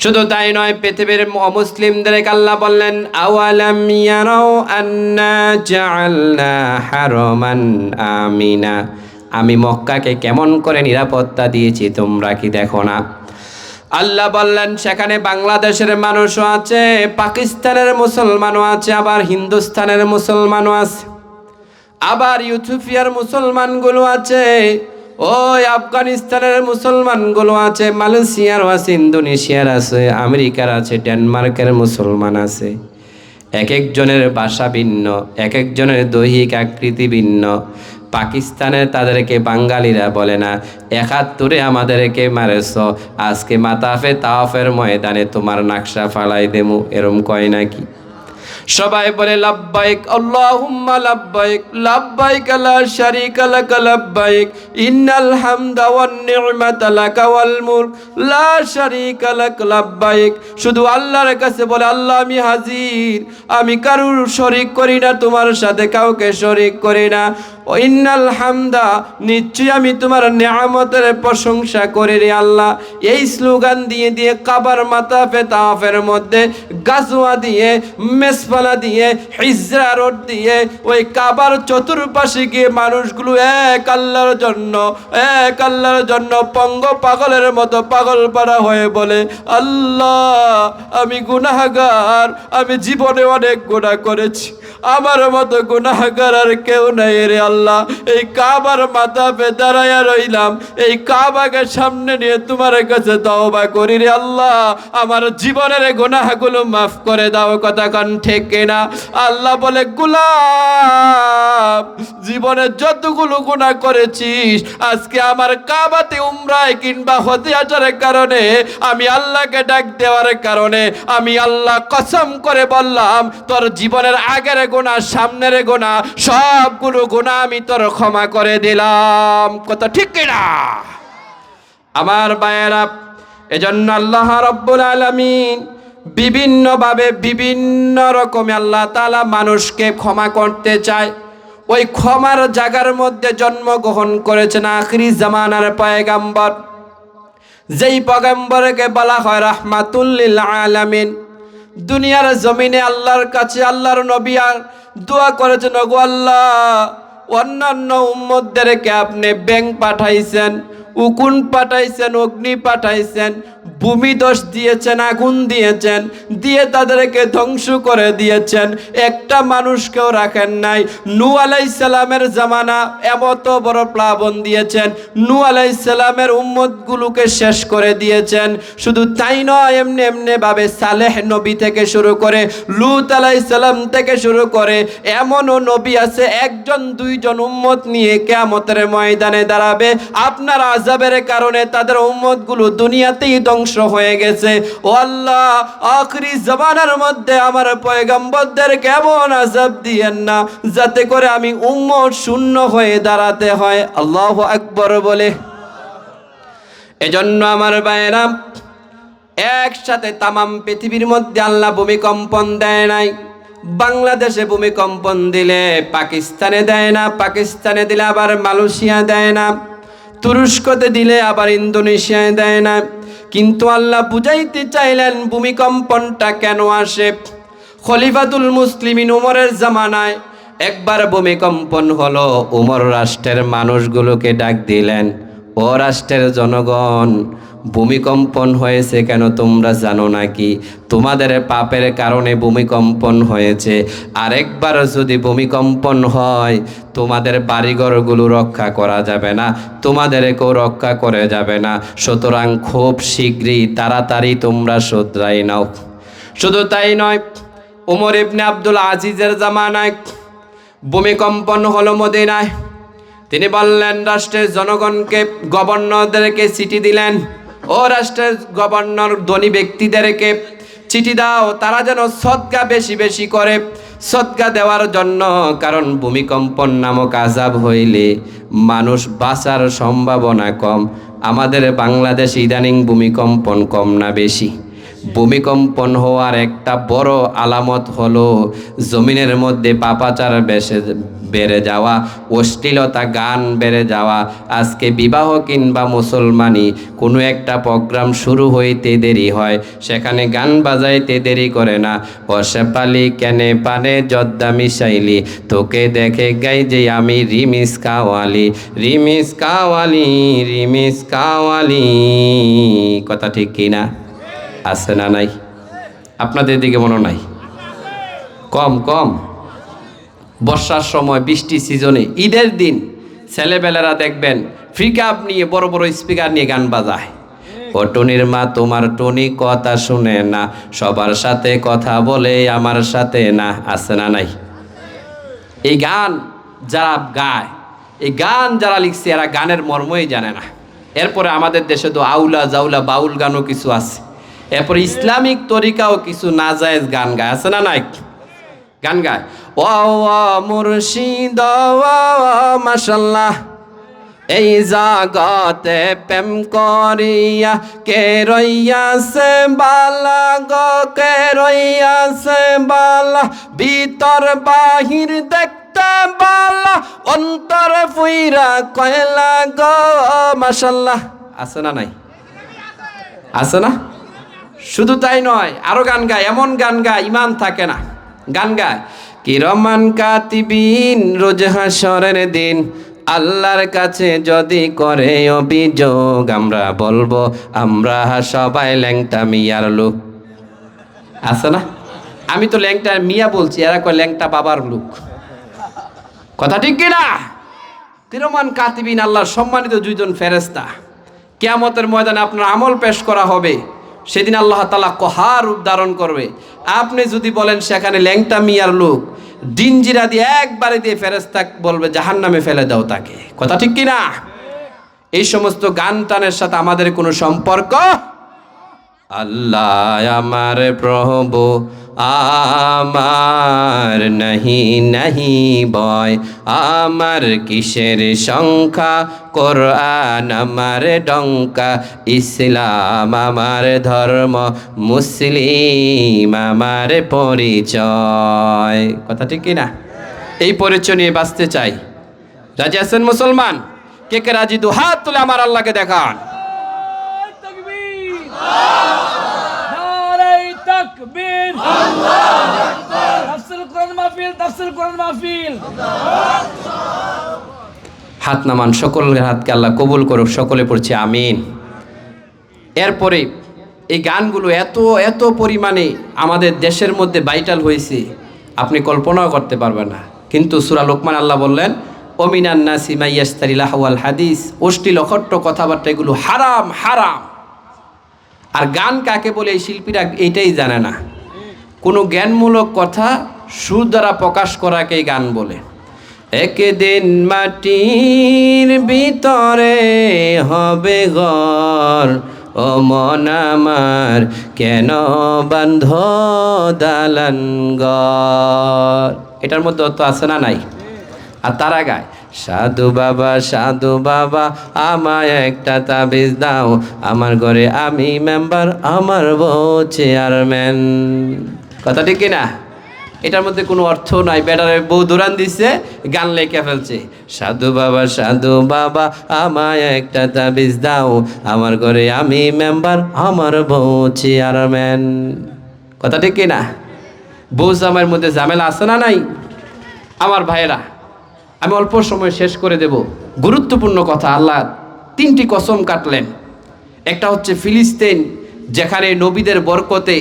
শুধু তাই নয়, পৃথিবীর অমুসলিমদেরকে আল্লাহ বললেন আওয়ালাম ইয়ারাও আন্না জাআলনা হারামান আমিনা, আমি মক্কাকে কেমন করে নিরাপত্তা দিয়েছি তোমরা কি দেখো না? আল্লাহ বললেন সেখানে বাংলাদেশের মানুষও আছে, পাকিস্তানের মুসলমানও আছে, আবার হিন্দুস্তানের মুসলমানও আছে, আবার ইথিওপিয়ার মুসলমানগুলো আছে, ওই আফগানিস্তানের মুসলমানগুলো আছে, মালয়েশিয়ার আছে, ইন্দোনেশিয়ার আছে, আমেরিকার আছে, ডেনমার্কের মুসলমান আছে। এক একজনের ভাষা ভিন্ন, এক একজনের দৈহিক আকৃতি ভিন্ন। পাকিস্তানের তাদেরকে বাঙালিরা বলে না, ৭১ আমাদেরকে মারেছ, আজকে মাতাফে তাওয়াফের ময়দানে তোমার নাকশা ফালাই দেমু, এরম কয় নাকি? সবাই বলে লাব্বাইক আল্লাহুম্মা লাব্বাইক, লাব্বাইক লা শারীকা লাক লাব্বাইক, ইন্নাল হামদা ওয়ান নি'মাতা লাক ওয়াল মুলক লা শারীকা লাক লাব্বাইক। শুধু আল্লাহর কাছে বলে, আল্লাহ আমি হাজির, আমি কারুর শরীক করি না, তোমার সাথে কাউকে শরীক করি না। ও ইন্নাল হামদা, নিশ্চয়ই আমি তোমার নিয়ামতের প্রশংসা করি রে আল্লাহ। এই স্লোগান দিয়ে দিয়ে কাবার মাতাফে তাওয়াফের মধ্যে গাজওয়া দিয়ে, মেসফালা দিয়ে, হিজরা রোড দিয়ে ওই কাবার চতুর্পাশে গিয়ে মানুষগুলো এক আল্লাহর জন্য পঙ্গ পাগলের মতো পাগল পাড়া হয়ে বলে, আল্লাহ আমি গুনাহগার, আমি জীবনে অনেক গুনাহ করেছি, আমার মতো গুনাহগার আর কেউ নাই রে আল্লাহ। এই কাবার মাথাপে দাঁড়াইয়া রইলাম, এই কাবাকে সামনে নিয়ে তোমার কাছে তওবা করি রে আল্লাহ, আমার জীবনের গুনাহগুলো মাফ করে দাও। কথা কান ঠিক কিনা? আল্লাহ বলে, গোলাম জীবনে যতগুলো গুনাহ করেছিস, আজকে আমার কাবাতে উমরায় কিংবা হজে আসার কারণে, আমি আল্লাহকে ডাক দেওয়ার কারণে, আমি আল্লাহ কসম করে বললাম, তোর জীবনের আগের গুনাহ, সামনের গুনাহ, সবগুলো গুনাহ আমি তোর ক্ষমা করে দিলাম। কথা ঠিক কিনা আমার ভাইয়েরা? এজন্য আল্লাহ রাব্বুল আলামিন বিভিন্নভাবে বিভিন্ন রকমে আল্লাহ তাআলা মানুষকে ক্ষমা করতে চায়। ওই ক্ষমার জায়গার মধ্যে জন্মগ্রহণ করেছেন আখিরি জামানার পয়গম্বর, যেই পয়গম্বরকে বলা হয় রাহমাতুল লিল আলামিন। দুনিয়ার জমিনে আল্লাহর কাছে আল্লাহর নবী আর দোয়া করেছেন, ওগো আল্লাহ, অন্যান্য উম্মতদেরকে আপনি ব্যাঙ পাঠাইছেন, উকুন পাঠাইছেন, অগ্নি পাঠাইছেন, ভূমি দোষ দিয়েছেন, আগুন দিয়েছেন, দিয়ে তাদেরকে ধ্বংস করে দিয়েছেন, একটা মানুষকেও রাখেন নাই। নূহ আলাইহিস সালামের জামানা এমত বড় প্লাবন দিয়েছেন, নূহ আলাইহিস সালামের উম্মতগুলোকে শেষ করে দিয়েছেন। শুধু তাই নয়, এমনি এমনি ভাবে সালেহ নবী থেকে শুরু করে, লূত আলাইহিস সালাম থেকে শুরু করে, এমনও নবী আছে একজন দুইজন উম্মত নিয়ে কিয়ামতের ময়দানে দাঁড়াবে, আপনার আযাবের কারণে তাদের উম্মতগুলো দুনিয়াতেই ধ্বংস হয়ে গেছে। ও আল্লাহ, আখিরি জামানার মধ্যে আমার পয়গম্বরদের কেমন আযাব দিয়েন না, যাতে করে আমি উম্মত শূন্য হয়ে দাঁড়াতে হয়। আল্লাহু আকবার বলে। এজন্য আমার ভাইয়েরা, একসাথে তামাম পৃথিবীর মধ্যে আল্লাহ ভূমিকম্পন দেয় নাই। বাংলাদেশে ভূমিকম্পন দিলে পাকিস্তানে দেয় না, পাকিস্তানে দিলে আবার মালয়েশিয়া দেয় না, তুরস্কতে দিলে আবার ইন্দোনেশিয়ায় দেয় না। কিন্তু আল্লাহ বুঝাইতে চাইলেন ভূমিকম্পনটা কেন আসে। খলিফাতুল মুসলিমিন উমরের জামানায় একবার ভূমিকম্পন হলো, উমর রাষ্ট্রের মানুষগুলোকে ডাক দিলেন, ও রাষ্ট্রের জনগণ, ভূমিকম্পন হয়েছে কেন তোমরা জানো নাকি? তোমাদের পাপের কারণে ভূমিকম্পন হয়েছে। আরেকবার যদি ভূমিকম্পন হয়, তোমাদের বাড়িঘরগুলো রক্ষা করা যাবে না, তোমাদেরকেও রক্ষা করে যাবে না। সুতরাং খুব শীঘ্রই তাড়াতাড়ি তোমরা শুধরাই নাও। শুধু তাই নয়, উমর ইবনে আব্দুল আজিজের জামানায় ভূমিকম্পন হলো মদিনায়। তিনি বললেন, রাষ্ট্রের জনগণকে, গভর্নরদেরকে চিঠি দিলেন, ও রাষ্ট্রের গভর্নর, ধনী ব্যক্তিদেরকে চিঠি দাও, তারা যেন সদকা বেশি বেশি করে, সদকা দেওয়ার জন্য। কারণ ভূমিকম্পন নামক আযাব হইলে মানুষ বাঁচার সম্ভাবনা কম। আমাদের বাংলাদেশ ইদানিং ভূমিকম্পন কম না বেশি? ভূমিকম্পন হওয়ার একটা বড় আলামত হলো জমিনের মধ্যে পাপাচার বেড়ে যাওয়া, অশ্লীলতা গান বেড়ে যাওয়া। আজকে বিবাহ কিংবা মুসলমানি কোনো একটা প্রোগ্রাম শুরু হইতে দেরি হয়, সেখানে গান বাজাইতে দেরি করে না। অশেপালি কেনে পানে জর্দা মিশাইলি, তোকে দেখে গাই যে আমি রিমিস কাওয়ালি, রিমিস কাওয়ালি, রিমিস কাওয়ালি। কথা ঠিক কিনা? আছে না নাই? আপনাদের দিকে মনে নাই? কম কম। বর্ষার সময়, বৃষ্টি সিজনে, ঈদের দিন ছেলেবেলারা দেখবেন ফ্রিকাপ নিয়ে বড় বড় স্পিকার নিয়ে গান বাজায়। ও টনির মা তোমার টনি কথা শুনে না, সবার সাথে কথা বলে আমার সাথে না। আছে না নাই? এই গান যারা গায়, এই গান যারা লিখছে, এরা গানের মর্মই জানে না। এরপরে আমাদের দেশে তো আউলা জাউলা বাউল গানও কিছু আছে, এরপরে ইসলামিক তরিকাও কিছু নাজায়েজ গান গায়। আছে না নাই? গান গায় ও মুর্শিদ মাশাল্লাহ, এই জাগতে প্রেম করিয়া কে রইয়াছে বালা গো, কে রইয়াছে বালা, ভিতর বাহির দেখতে বালা, অন্তর ফুইরা কয়লা গো মাশাল্লাহ। আছে না নাই? আছে না? শুধু তাই নয়, আরো গান গায়, এমন গান গায় ইমান থাকে না। গান গায় কিরমান কাতিবিন, রোজ হাসরের দিন আল্লাহর কাছে যদি করে অভিযোগ, আমরা বলবো আমরা সবাই ল্যাংটা মিয়ার লোক। আছে না? আমি তো ল্যাংটা মিয়া বলছি, এরা কয় ল্যাংটা বাবার লোক। কথা ঠিক কিনা? কিরমান কাতিবিন, আল্লাহর সম্মানিত দুইজন ফেরেশতা। কিয়ামতের ময়দানে আপনার আমল পেশ করা হবে, সেদিন আল্লাহ তাআলা কহার রূপ ধারণ করবে। আপনি যদি বলেন সেখানে ল্যাংটা মিয়ার লোক, ডিনজিরা দিয়ে একবারে দিয়ে ফেরেশতা বলবে জাহান্নামে ফেলে দাও তাকে। কথা ঠিক কিনা? এই সমস্ত গান টানের সাথে আমাদের কোনো সম্পর্ক। আল্লাহ আমার প্রভু আমার নাহি নাহি বয়, আমার কিসের সংখ্যা, কোরআন আমার ডঙ্কা, ইসলাম আমার ধর্ম, মুসলিম আমার পরিচয়। কথা ঠিক কিনা? এই পরিচয় নিয়ে বাঁচতে চাই। রাজি আছেন মুসলমান? কে কে রাজি? দু হাত তুলে আমার আল্লাহকে দেখান। হাত নামান, সকলের হাতকে আল্লাহ কবুল করুক। সকলে পড়ছে আমিন। এরপরে এই গানগুলো এত এত পরিমাণে আমাদের দেশের মধ্যে ভাইটাল হয়েছে, আপনি কল্পনাও করতে পারবেন না। কিন্তু সূরা লোকমান আল্লাহ বললেন ওমিনান নাসি মাইয়াশতারি লাহওয়াল হাদিস, অশ্লীল অকট্ট কথাবার্তা এগুলো হারাম হারাম। আর গান কাকে বলে এই শিল্পীরা এইটাই জানে না। কোনো জ্ঞানমূলক কথা সুর দ্বারা প্রকাশ করাকেই গান বলে। একদিন মাটির ভিতরে হবে ঘর, ও মন আমার কেন বান্ধ দালান ঘর। এটার মধ্যে অত আছে না নাই? আর তারা গায় সাধু বাবা আমায় একটা তাবিজ দাও, আমার ঘরে আমি মেম্বার, আমার বউ চেয়ারম্যান। কথা ঠিক কিনা? এটার মধ্যে কোনো অর্থ নাই। বেটারে বউ দৌড়ান দিচ্ছে, গান লেখে ফেলছে সাধু বাবা আমায় একটা তাবিজ দাও, আমার ঘরে আমি মেম্বার, আমার বউ চেয়ারম্যান। কথা ঠিক কিনা? বউ জামাইয়ের মধ্যে ঝামেলা আছে না নাই? আমার ভাইয়েরা, আমি অল্প সময় শেষ করে দেব। গুরুত্বপূর্ণ কথা, আল্লাহ তিনটি কসম কাটলেন। একটা হচ্ছে ফিলিস্তিন, যেখানে নবীদের বরকতে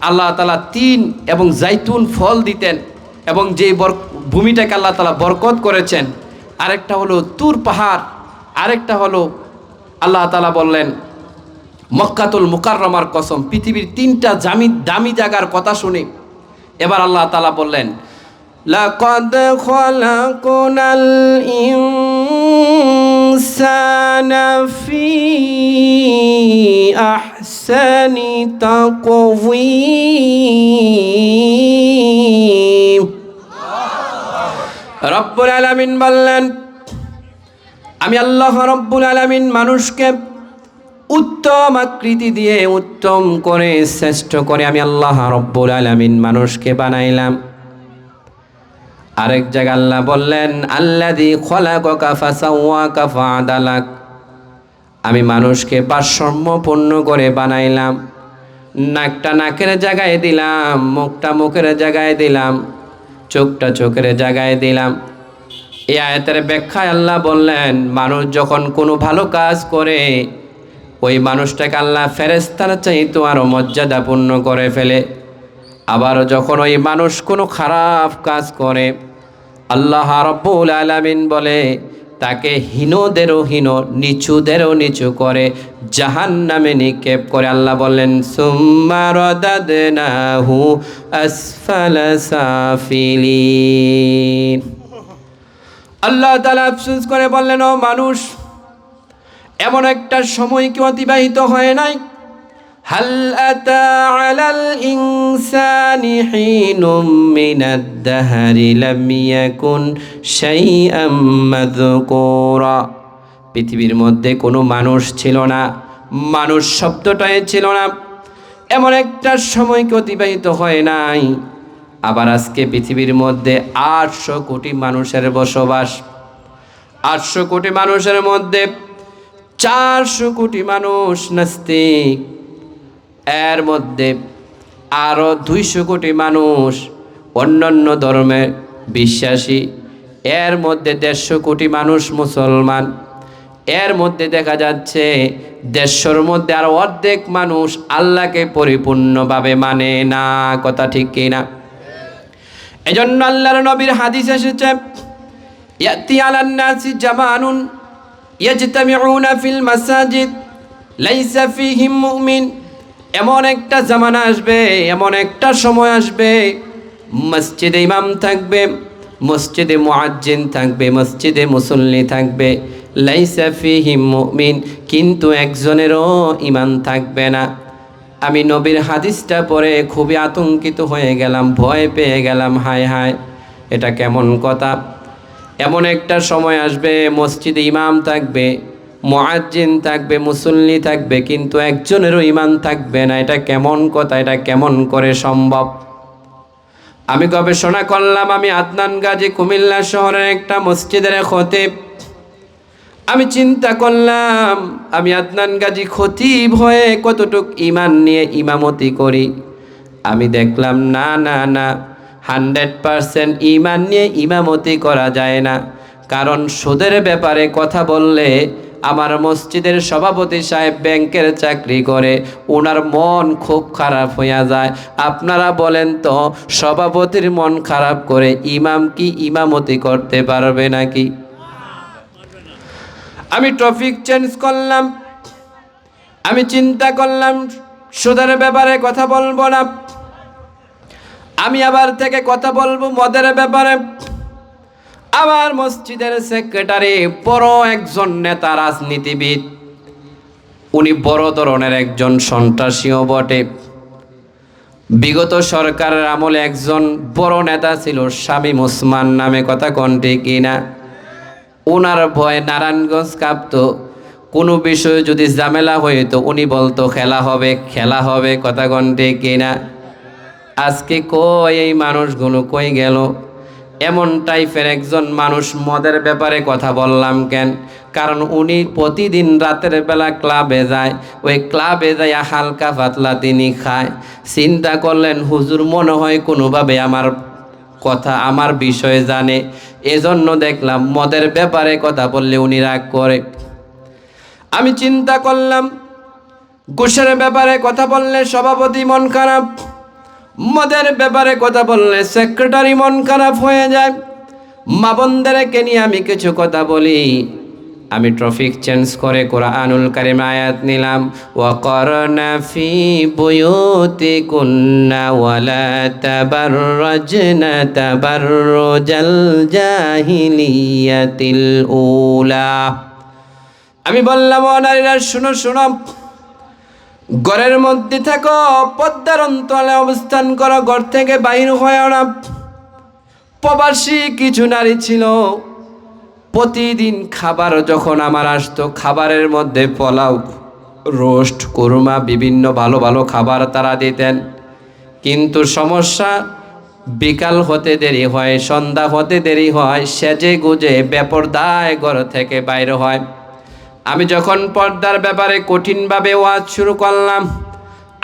আল্লাহ তাআলা তিন এবং জাইতুন ফল দিতেন, এবং যে ভূমিটাকে আল্লাহ তাআলা বরকত করেছেন। আরেকটা হলো তুর পাহাড়, আরেকটা হলো আল্লাহ তাআলা বললেন মক্কাতুল মুকাররমার কসম। পৃথিবীর তিনটা দামি জায়গার কথা শুনে এবার আল্লাহ তাআলা বললেন লাকাদ খালাকনাল ইনসানা ফি আহসানি তাকওয়িম। রব্বুল আলামিন বললেন আমি আল্লাহ রব্বুল আলামিন মানুষকে উত্তম আকৃতি দিয়ে উত্তম করে শ্রেষ্ঠ করে আমি আল্লাহ রব্বুল আলামিন মানুষকে বানাইলাম। আরেক জায়গায় আল্লাহ বললেন আল্লাযী খলাকাকা ফাসাওয়াকা ফাআদালাক, আমি মানুষকে ভারসাম্যপূর্ণ করে বানাইলাম। নাকটা নাকের জায়গায় দিলাম, মুখটা মুখের জায়গায় দিলাম, চোখটা চোখের জায়গায় দিলাম। এই আয়াতের ব্যাখ্যায় আল্লাহ বললেন মানুষ যখন কোনো ভালো কাজ করে ওই মানুষটাকে আল্লাহ ফেরেশতার চাইতে আরও মর্যাদাপূর্ণ করে ফেলে। আবার যখন ওই মানুষ কোনো খারাপ কাজ করে আল্লাহ রাব্বুল আলামিন বলে তাকে হীনদেরও হীন, নিচুদেরও নিচু করে জাহান্নামে নিক্ষেপ করে। আল্লাহ বললেন সুম্মা রাদাদনাহু আসফালা সাফিলিন। আল্লাহ তাআলা আফসোস করে বললেন ও মানুষ, এমন একটা সময় কি অতিবাহিত হয় নাই? হাল আতা আলাল ইনসানি হিনুম মিনাদ দাহরি লাম ইয়াকুন শাইআম মাযকুরা। পৃথিবীর মধ্যে কোনো মানুষ ছিল না, মানুষ শব্দটাই ছিল না, এমন একটা সময় কি অতিবাহিত হয় নাই? আবার আজকে পৃথিবীর মধ্যে 800 কোটি মানুষের বসবাস। 800 কোটি মানুষের মধ্যে 400 কোটি মানুষ নাস্তিক, এর মধ্যে আরও 200 কোটি মানুষ অন্যান্য ধর্মের বিশ্বাসী, এর মধ্যে 150 কোটি মানুষ মুসলমান। এর মধ্যে দেখা যাচ্ছে 150-র মধ্যে আরো অর্ধেক মানুষ আল্লাহকে পরিপূর্ণভাবে মানে না। কথা ঠিক কিনা? এজন্য আল্লাহর নবীর হাদিস এসেছে ইয়াতি আলান নাসি জামানুন ইয়াজতামিউনা ফিল মাসাজিদ লাইসা ফীহিম মুমিন। এমন একটা জামানা আসবে, এমন একটা সময় আসবে মসজিদে ইমাম থাকবে, মসজিদে মুয়াজ্জিন থাকবে, মসজিদে মুসল্লি থাকবে, লাইসা ফীহিম মুমিন, কিন্তু একজনেরও ঈমান থাকবে না। আমি নবীর হাদিসটা পড়ে খুবই আতঙ্কিত হয়ে গেলাম, ভয় পেয়ে গেলাম। হায় হায়, এটা কেমন কথা? এমন একটা সময় আসবে মসজিদে ইমাম থাকবে, মুয়াজ্জিন থাকবে, মুসল্লি থাকবে, কিন্তু একজনেরও ঈমান থাকবে না। এটা কেমন কথা? এটা কেমন করে সম্ভব? আমি গবেষণা করলাম। আমি আদনান গাজী কুমিল্লা শহরের একটা মসজিদের খতিব। আমি চিন্তা করলাম আমি আদনান গাজী খতিব হয়ে কতটুক ঈমান নিয়ে ইমামতি করি। আমি দেখলাম না না না, 100% ঈমান নিয়ে ইমামতি করা যায় না। কারণ সুদের ব্যাপারে কথা বললে আমার মসজিদের সভাপতি সাহেব ব্যাংকের চাকরি করে, ওনার মন খুব খারাপ হইয়া যায়। আপনারা বলেন তো, সভাপতির মন খারাপ করে ইমাম কি ইমামতি করতে পারবে নাকি? আমি টপিক চেঞ্জ করলাম। আমি চিন্তা করলাম সুদের ব্যাপারে কথা বলবো না, আমি আবার থেকে কথা বলবো মদের ব্যাপারে। আমার মসজিদের সেক্রেটারি বড় একজন নেতা, রাজনীতিবিদ, উনি বড় ধরনের একজন সন্ত্রাসীও বটে। বিগত সরকারের আমলে একজন বড় নেতা ছিল শামীম ওসমান নামে। কথা কোনটি কিনা? ওনার ভয়ে নারায়ণগঞ্জ কাঁপতো। কোনো বিষয়ে যদি ঝামেলা হইতো উনি বলতো খেলা হবে, খেলা হবে। কথা কোনটি কিনা? আজকে কই এই মানুষগুলো কই গেল? এমন টাইপের একজন মানুষ মদের ব্যাপারে কথা বললাম কেন? কারণ উনি প্রতিদিন রাতের বেলা ক্লাবে যায়, ওই ক্লাবে যায় হালকা পাতলা তিনি খায়। চিন্তা করলেন হুজুর মনে হয় কোনোভাবে আমার কথা, আমার বিষয়ে জানে, এজন্য দেখলাম মদের ব্যাপারে কথা বললে উনি রাগ করে। আমি চিন্তা করলাম ঘুষের ব্যাপারে কথা বললে সভাপতি মন খারাপ, মদের ব্যাপারে কথা বললে সেক্রেটারি মন খারাপ হয়ে যায়। মা বোনদেরকে নিয়ে আমি কিছু কথা বলি। আমি টপিক চেঞ্জ করে কোরআনুল কারীম আয়াত নিলাম, ওয়াকরনা ফি বুয়ুতিকুন্না ওয়ালা তাবাররাজনা তাবাররুজাল জাহিলিয়াতিল উলা। আমি বললাম ও নারীরা শুনো শুনো, ঘরের মধ্যে থাকো, পর্দার অন্তরালে অবস্থান করো, ঘর থেকে বাইর হয় না। প্রবাসী কিছু নারী ছিল, প্রতিদিন খাবার যখন আমার আসতো, খাবারের মধ্যে পোলাও, রোস্ট, কুরমা, বিভিন্ন ভালো ভালো খাবার তারা দিতেন। কিন্তু সমস্যা, বিকাল হতে দেরি হয়, সন্ধ্যা হতে দেরি হয়, সেজে গুজে বেপরদায় ঘর থেকে বাইরে হয়। আমি যখন পর্দার ব্যাপারে কঠিনভাবে ওয়াজ শুরু করলাম,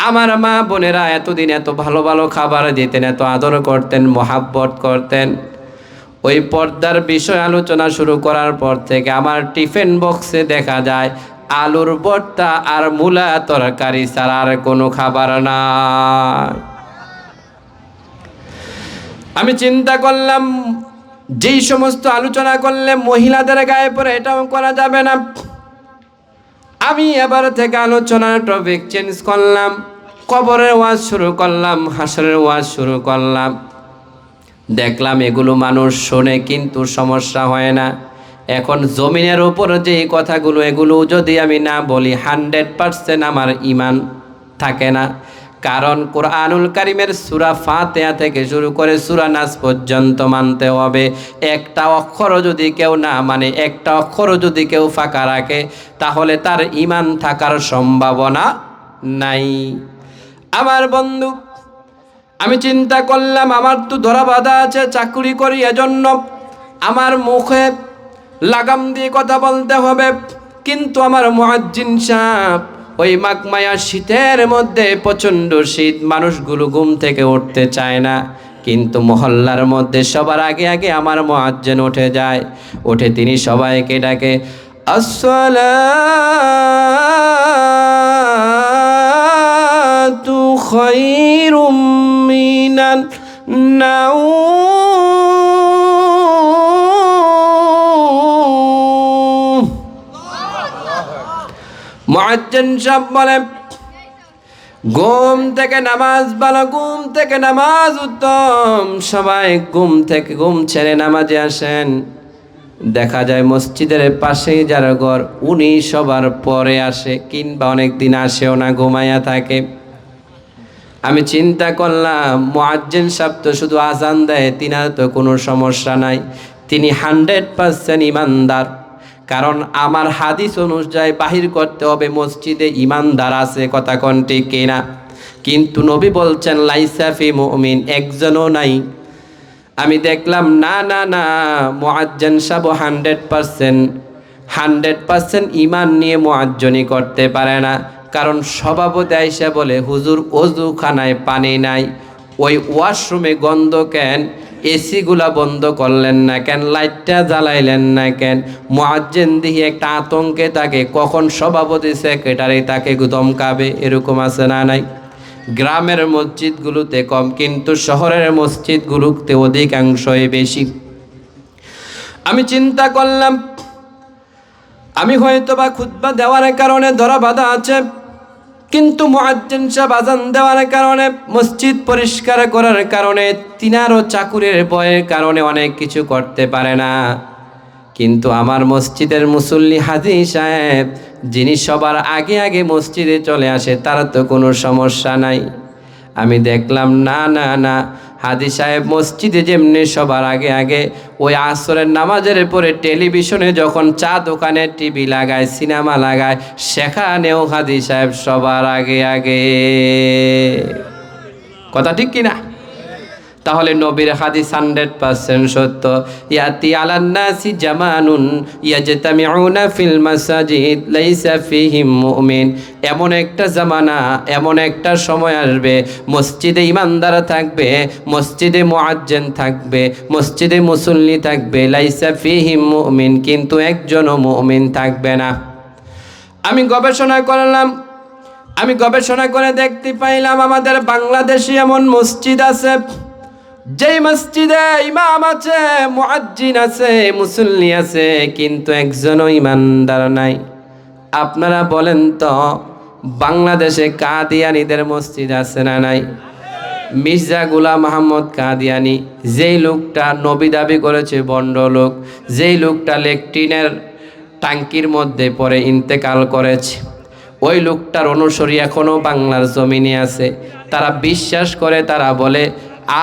আমার মা বোনেরা এতদিন এত ভালো ভালো খাবার দিতেন, এত আদর করতেন, মহাব্বত করতেন। ওই পর্দার বিষয় আলোচনা শুরু করার পর থেকে আমার টিফিন বক্সে দেখা যায় আলুর ভর্তা আর মূলা তরকারি ছাড়া আর কোনো খাবার নাই। আমি চিন্তা করলাম, যেই সমস্ত আলোচনা করলে মহিলাদের গায়ে পড়ে এটাও করা যাবে না। আমি এবার থেকে আলোচনার টপিক চেঞ্জ করলাম, কবরের ওয়াজ শুরু করলাম, হাসরের ওয়াজ শুরু করলাম। দেখলাম এগুলো মানুষ শোনে কিন্তু সমস্যা হয় না। এখন জমিনের উপর যে কথাগুলো, এগুলো যদি আমি না বলি 100% আমার ঈমান থাকে না। কারণ কোরআনুল কারীমের সূরা ফাতিহা থেকে শুরু করে সূরা নাস পর্যন্ত মানতে হবে। একটা অক্ষরও যদি কেউ না মানে, একটা অক্ষরও যদি কেউ ফাঁকা রাখে, তাহলে তার ঈমান থাকার সম্ভাবনা নাই। আমার বন্ধু, আমি চিন্তা করলাম আমার তো ধরা বাঁধা আছে, চাকরি করি, এজন্য আমার মুখে লাগাম দিয়ে কথা বলতে হবে। কিন্তু আমার মুয়াজ্জিন সাহেব, ওই মাঘমায়া শীতের মধ্যে প্রচণ্ড শীত, মানুষগুলো ঘুম থেকে উঠতে চায় না, কিন্তু মহল্লার মধ্যে সবার আগে আগে আমার মুয়াজ্জিন উঠে যায়। উঠে তিনি সবাইকে ডাকে, আসসালাতু খায়রুম মিনান নাওম। মুয়াজ্জিন সাহেব বলে, ঘুম থেকে নামাজ ভালো, ঘুম থেকে নামাজ উত্তম। সবাই ঘুম ছেড়ে নামাজে আসেন। দেখা যায় মসজিদের পাশেই যার ঘর, উনি সবার পরে আসে, কিংবা অনেক দিন আসেও না, ঘুমাইয়া থাকে। আমি চিন্তা করলাম, মুয়াজ্জিন সাহেব তো শুধু আজান দেয়, তিনার তো কোনো সমস্যা নাই, তিনি 100% ইমানদার। কারণ আমার হাদিস অনুযায়ী বাহির করতে হবে মসজিদে ইমানদার আছে, কথা কোন ঠিক কিনা? কিন্তু নবী বলছেন লাইসা ফি মুমিন, একজনও নাই। আমি দেখলাম না না না, মুয়াজ্জিন সাহেব 100% ইমান নিয়ে মুয়াজ্জিনি করতে পারে না। কারণ সভাপতি আইসা বলে, হুজুর অজুখানায় পানি নাই, ওই ওয়াশরুমে গন্ধ কেন, এসিগুলা বন্ধ করলেন না কেন, লাইটটা জ্বালাইলেন না কেন? মুয়াজ্জিন দিয়ে একটা আতঙ্কে থাকে, কখন সভাপতি সেক্রেটারি তাকে ধমকাবে, এরকম আছে না নাই? গ্রামের মসজিদগুলোতে কম, কিন্তু শহরের মসজিদগুলোতে অধিকাংশই বেশি। আমি চিন্তা করলাম, আমি হয়তো বা খুতবা দেওয়ার কারণে ধরা বাঁধা আছে, কিন্তু মুয়াজ্জিন সাহেব আজান দেওয়ার কারণে, মসজিদ পরিষ্কার করার কারণে, তিনারও চাকুরের ভয়ের কারণে অনেক কিছু করতে পারে না। কিন্তু আমার মসজিদের মুসল্লি হাজী সাহেব, যিনি সবার আগে আগে মসজিদে চলে আসে, তার তো কোনো সমস্যা নাই। আমি দেখলাম না না না, হাজী সাহেব মসজিদে যেমনি সবার আগে আগে, ওই আসরের নামাজের পরে টেলিভিশনে যখন চা দোকানে টিভি লাগায়, সিনেমা লাগায়, সেখানেও হাজী সাহেব সবার আগে আগে। কথা ঠিক কিনা? তাহলে নবীর হাদিস 100% সত্য। ইয়াতি আলান নাসি জামানুন ইয়াজতামিউনা ফিল মাসাজিদ লাইসা ফিহিম মুমিন। এমন একটা জামানা, এমন একটা সময় আসবে, মসজিদে ইমানদার থাকবে, মসজিদে মুয়াজ্জিন থাকবে, মসজিদে মুসল্লি থাকবে, লাইসা ফিহিম মুমিন, কিন্তু একজনও মুমিন থাকবে না। আমি গবেষণা করলাম, আমি গবেষণা করে দেখতে পাইলাম আমাদের বাংলাদেশে এমন মসজিদ আছে, যেই মসজিদে ইমাম আছে, মুয়াজ্জিন আছে, মুসল্লি আছে, কিন্তু একজনও ইমানদার নাই। আপনারা বলেন তো, বাংলাদেশে কাদিয়ানীদের মসজিদ আছে না নাই? মির্জা গোলাম আহমদ কাদিয়ানী, যেই লোকটা নবী দাবি করেছে, ভণ্ড লোক, যেই লোকটা লেট্রিনের টাঙ্কির মধ্যে পড়ে ইন্তেকাল করেছে, ওই লোকটার অনুসারী এখনও বাংলার জমিনে আছে। তারা বিশ্বাস করে, তারা বলে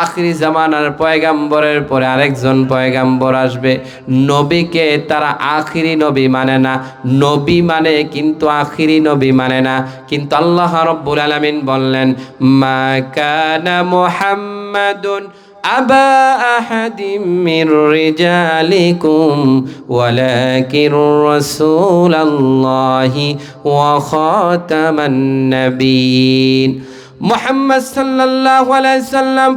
আখিরি জামানার পয়গাম্বরের পরে আরেকজন পয়গাম্বর আসবে। নবীকে তারা আখিরি নবী মানে না, নবী মানে কিন্তু আখিরি নবী মানে না। কিন্তু আল্লাহ রাব্বুল আলামিন বললেন, মা কানা মুহাম্মাদুন أبا أحد من رجالكم ولكن رسول الله وخاتم النبيين محمد صلى الله عليه وسلم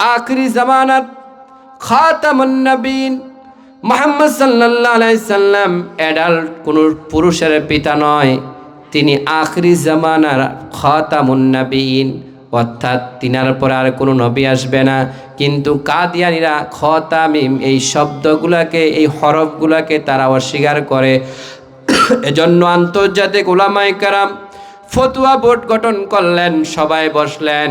आखिरी ज़मानार खातामुन नबीन मुहम्मद सल्लल्लाहु अलैहि वसल्लम एडाल्ट कोनो पुरुषेर पिता नय तिनि आखिरी ज़मानार खातामुन नबीन अर्थात तिनार पर आर कोनो नबी आसबे ना किन्तु कादियानीरा खतामिम এই শব্দগুলোকে এই হরফগুলোকে তারা অস্বীকার করে এজন্য আন্তর্জাতিক উলামায়ে কেরাম ফতোয়া বোর্ড গঠন করলেন সবাই বসলেন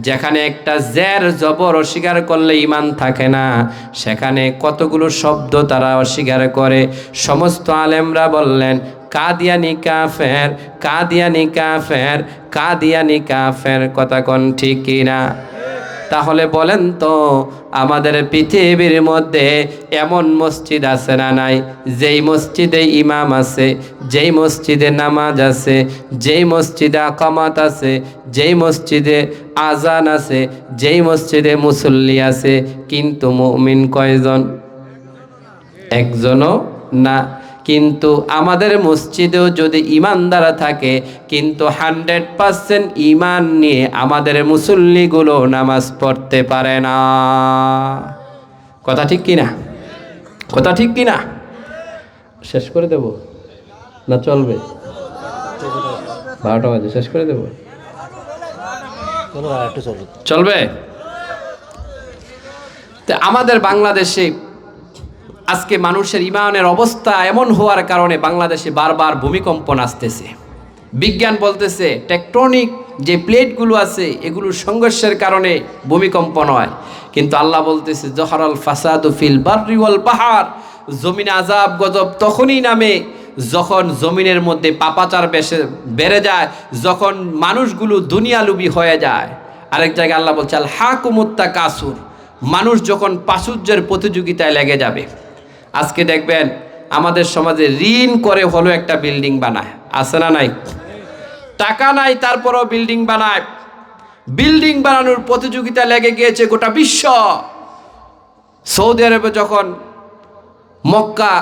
যেখানে একটা জের জবর অস্বীকার করলে ঈমান থাকে না সেখানে কতগুলো শব্দ তারা অস্বীকার করে সমস্ত আলেমরা বললেন কাদিয়ানি কাফের কাদিয়ানি কাফের কাদিয়ানি কাফের কথা কোন ঠিক কি না তাহলে বলেন তো আমাদের পৃথিবীর মধ্যে এমন মসজিদ আছে না নাই যেই মসজিদে ইমাম আছে যেই মসজিদে নামাজ আছে যেই মসজিদে আকামাত আছে যেই মসজিদে আজান আছে যেই মসজিদে মুসল্লি আছে কিন্তু মুমিন কয়জন একজনও না কিন্তু আমাদের মসজিদেও যদি ঈমানদার থাকে কিন্তু 100% ঈমান নিয়ে আমাদের মুসল্লিগুলো নামাজ পড়তে পারে না কথা ঠিক কি না কথা ঠিক কি না শেষ করে দেব না চলবে 12টা বাজে শেষ করে দেব চলবে তো আমাদের বাংলাদেশে আজকে মানুষের ঈমানের অবস্থা এমন হওয়ার কারণে বাংলাদেশে বারবার ভূমিকম্পন আসতেছে বিজ্ঞান বলতেছে টেকটনিক যে প্লেটগুলো আছে এগুলোর সংঘর্ষের কারণে ভূমিকম্পন হয় কিন্তু আল্লাহ বলতেছে জহরাল ফাসাদু ফিল বাররি ওয়াল বাহর জমিনে আযাব গজব তখনই নামে যখন জমিনের মধ্যে পাপাচার বেড়ে যায় যখন মানুষগুলো দুনিয়ালুবী হয়ে যায় আরেক জায়গায় আল্লাহ বলছে আল হাকুমুত তাকাসুর মানুষ যখন প্রাচুর্যের প্রতিযোগিতায় লেগে যাবে আজকে দেখবেন আমাদের সমাজে ঋণ করে হলো একটা বিল্ডিং বানায় আছে না নাই টাকা নাই তারপরও বিল্ডিং বানায় বিল্ডিং বানানোর প্রতিযোগিতা লেগে গিয়েছে গোটা বিশ্ব সৌদি আরবে যখন মক্কা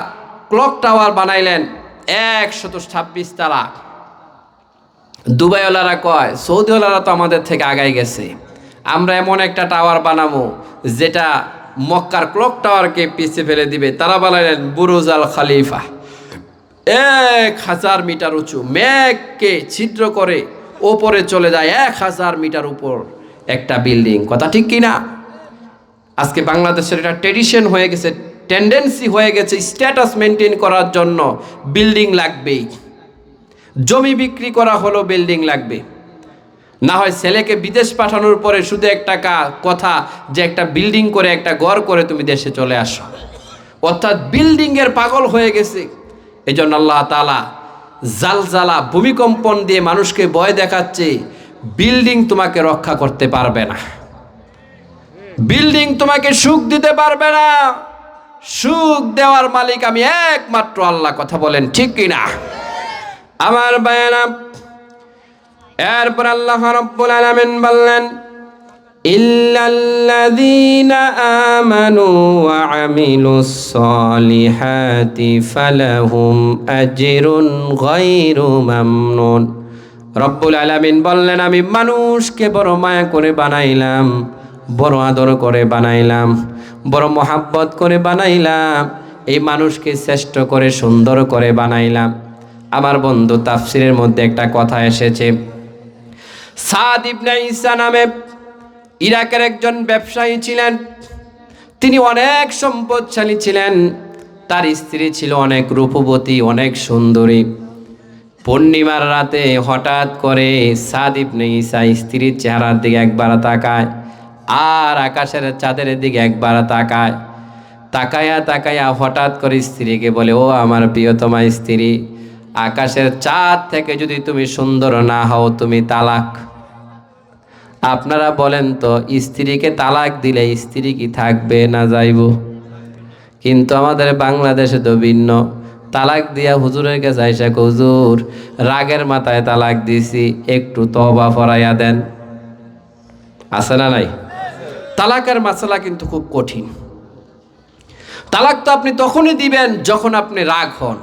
ক্লক টাওয়ার বানাইলেন 126 তালা দুবাইওয়ালারা কয় সৌদিওয়ালারা তো আমাদের থেকে আগাই গেছে আমরা এমন একটা টাওয়ার বানাবো যেটা মক্কার ক্লক টাওয়ারকে পিছিয়ে ফেলে দিবে তারা বললেন বুরুজ আল খলিফা 1000 মিটার উঁচু মেঘকে ছিদ্র করে ওপরে চলে যায় 1000 মিটার উপর একটা বিল্ডিং কথা ঠিক কি না আজকে বাংলাদেশের এটা ট্র্যাডিশন হয়ে গেছে টেন্ডেন্সি হয়ে গেছে স্ট্যাটাস মেনটেন করার জন্য বিল্ডিং লাগবেই জমি বিক্রি করা হলো বিল্ডিং লাগবে না হয় ছেলেকে বিদেশ পাঠানোর পরে শুধু একটা কথা যে একটা বিল্ডিং করে একটা ঘর করে তুমি দেশে চলে আসো অর্থাৎ বিল্ডিং এর পাগল হয়ে গেছে এজন্য আল্লাহ তাআলা জালজালা ভূমিকম্পন দিয়ে মানুষকে ভয় দেখাচ্ছে বিল্ডিং তোমাকে রক্ষা করতে পারবে না বিল্ডিং তোমাকে সুখ দিতে পারবে না সুখ দেওয়ার মালিক আমি একমাত্র আল্লাহ কথা বলেন ঠিক কি না আমার বায়ানা এরপর আল্লাহ রাব্বুল আলামিন বললেন ইল্লাল্লাযীনা আমানু ওয়া আমিলুস সলিহাতি ফালাহুম আজরুন গায়রু মামনুন রব্বুল আলামিন বললেন আমি মানুষকে বড় মায়া করে বানাইলাম বড় আদর করে বানাইলাম বড় মোহাব্বত করে বানাইলাম এই মানুষকে শ্রেষ্ঠ করে সুন্দর করে বানাইলাম আমার বন্ধু তাফসীরের মধ্যে একটা কথা এসেছে সাদ ইবনে ঈসা নামে ইরাকের একজন ব্যবসায়ী ছিলেন তিনি অনেক সম্পদশালী ছিলেন তার স্ত্রী ছিল অনেক রূপবতী অনেক সুন্দরী পূর্ণিমার রাতে হঠাৎ করে সাদ ইবনে ঈসা স্ত্রীর চেহারার দিকে একবার তাকায় আর আকাশের চাঁদের দিকে একবার তাকায় তাকায়া তাকায়া হঠাৎ করে স্ত্রীকে বলে ও আমার প্রিয়তমা স্ত্রী আকাশের চাঁদ থেকে যদি তুমি সুন্দর না হও তুমি তালাক আপনারা বলেন তো স্ত্রীকে তালাক দিলে স্ত্রী কি থাকবে না যাইব কিন্তু আমাদের বাংলাদেশে তো ভিন্ন তালাক দিয়া হুজুরের কাছে আইসা হুজুর রাগের মাথায় তালাক দিছি একটু তওবা ফরাইয়া দেন আছে না নাই তালাকের মাসলা কিন্তু খুব কঠিন। তালাক তো আপনি তখনই দিবেন যখন আপনি রাগ হন।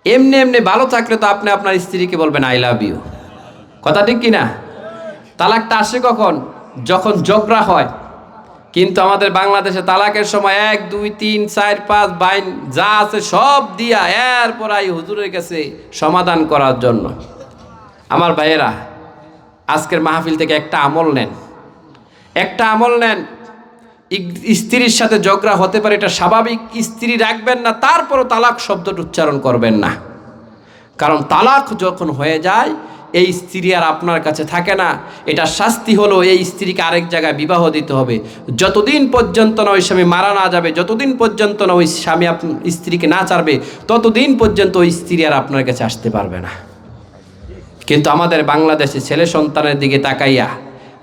এমনি এমনি ভালো থাকলে তো আপনি আপনার স্ত্রীকে বলবেন আই লাভ ইউ, কথা ঠিক কিনা? তালাকটা আসে কখন? যখন ঝগড়া হয়। কিন্তু আমাদের বাংলাদেশে তালাকের সময় 1 2 3 4 5 বাইন যা আছে সব দিয়া এরপর আই হুজুরের কাছে সমাধান করার জন্য। আমার ভাইয়েরা, আজকের মাহফিল থেকে একটা আমল নেন, একটা আমল নেন। স্ত্রীর সাথে ঝগড়া হতে পারে, এটা স্বাভাবিক, স্ত্রী রাখবেন না, তারপরও তালাক শব্দটা উচ্চারণ করবেন না। কারণ তালাক যখন হয়ে যায় এই স্ত্রী আর আপনার কাছে থাকে না। এটা শাস্তি হলো এই স্ত্রীকে আরেক জায়গায় বিবাহ দিতে হবে। যতদিন পর্যন্ত না ওই স্বামী মারা না যাবে, যতদিন পর্যন্ত না ওই স্বামী স্ত্রীকে না ছাড়বে, ততদিন পর্যন্ত ওই স্ত্রী আর আপনার কাছে আসতে পারবে না। কিন্তু আমাদের বাংলাদেশে ছেলে সন্তানের দিকে তাকাইয়া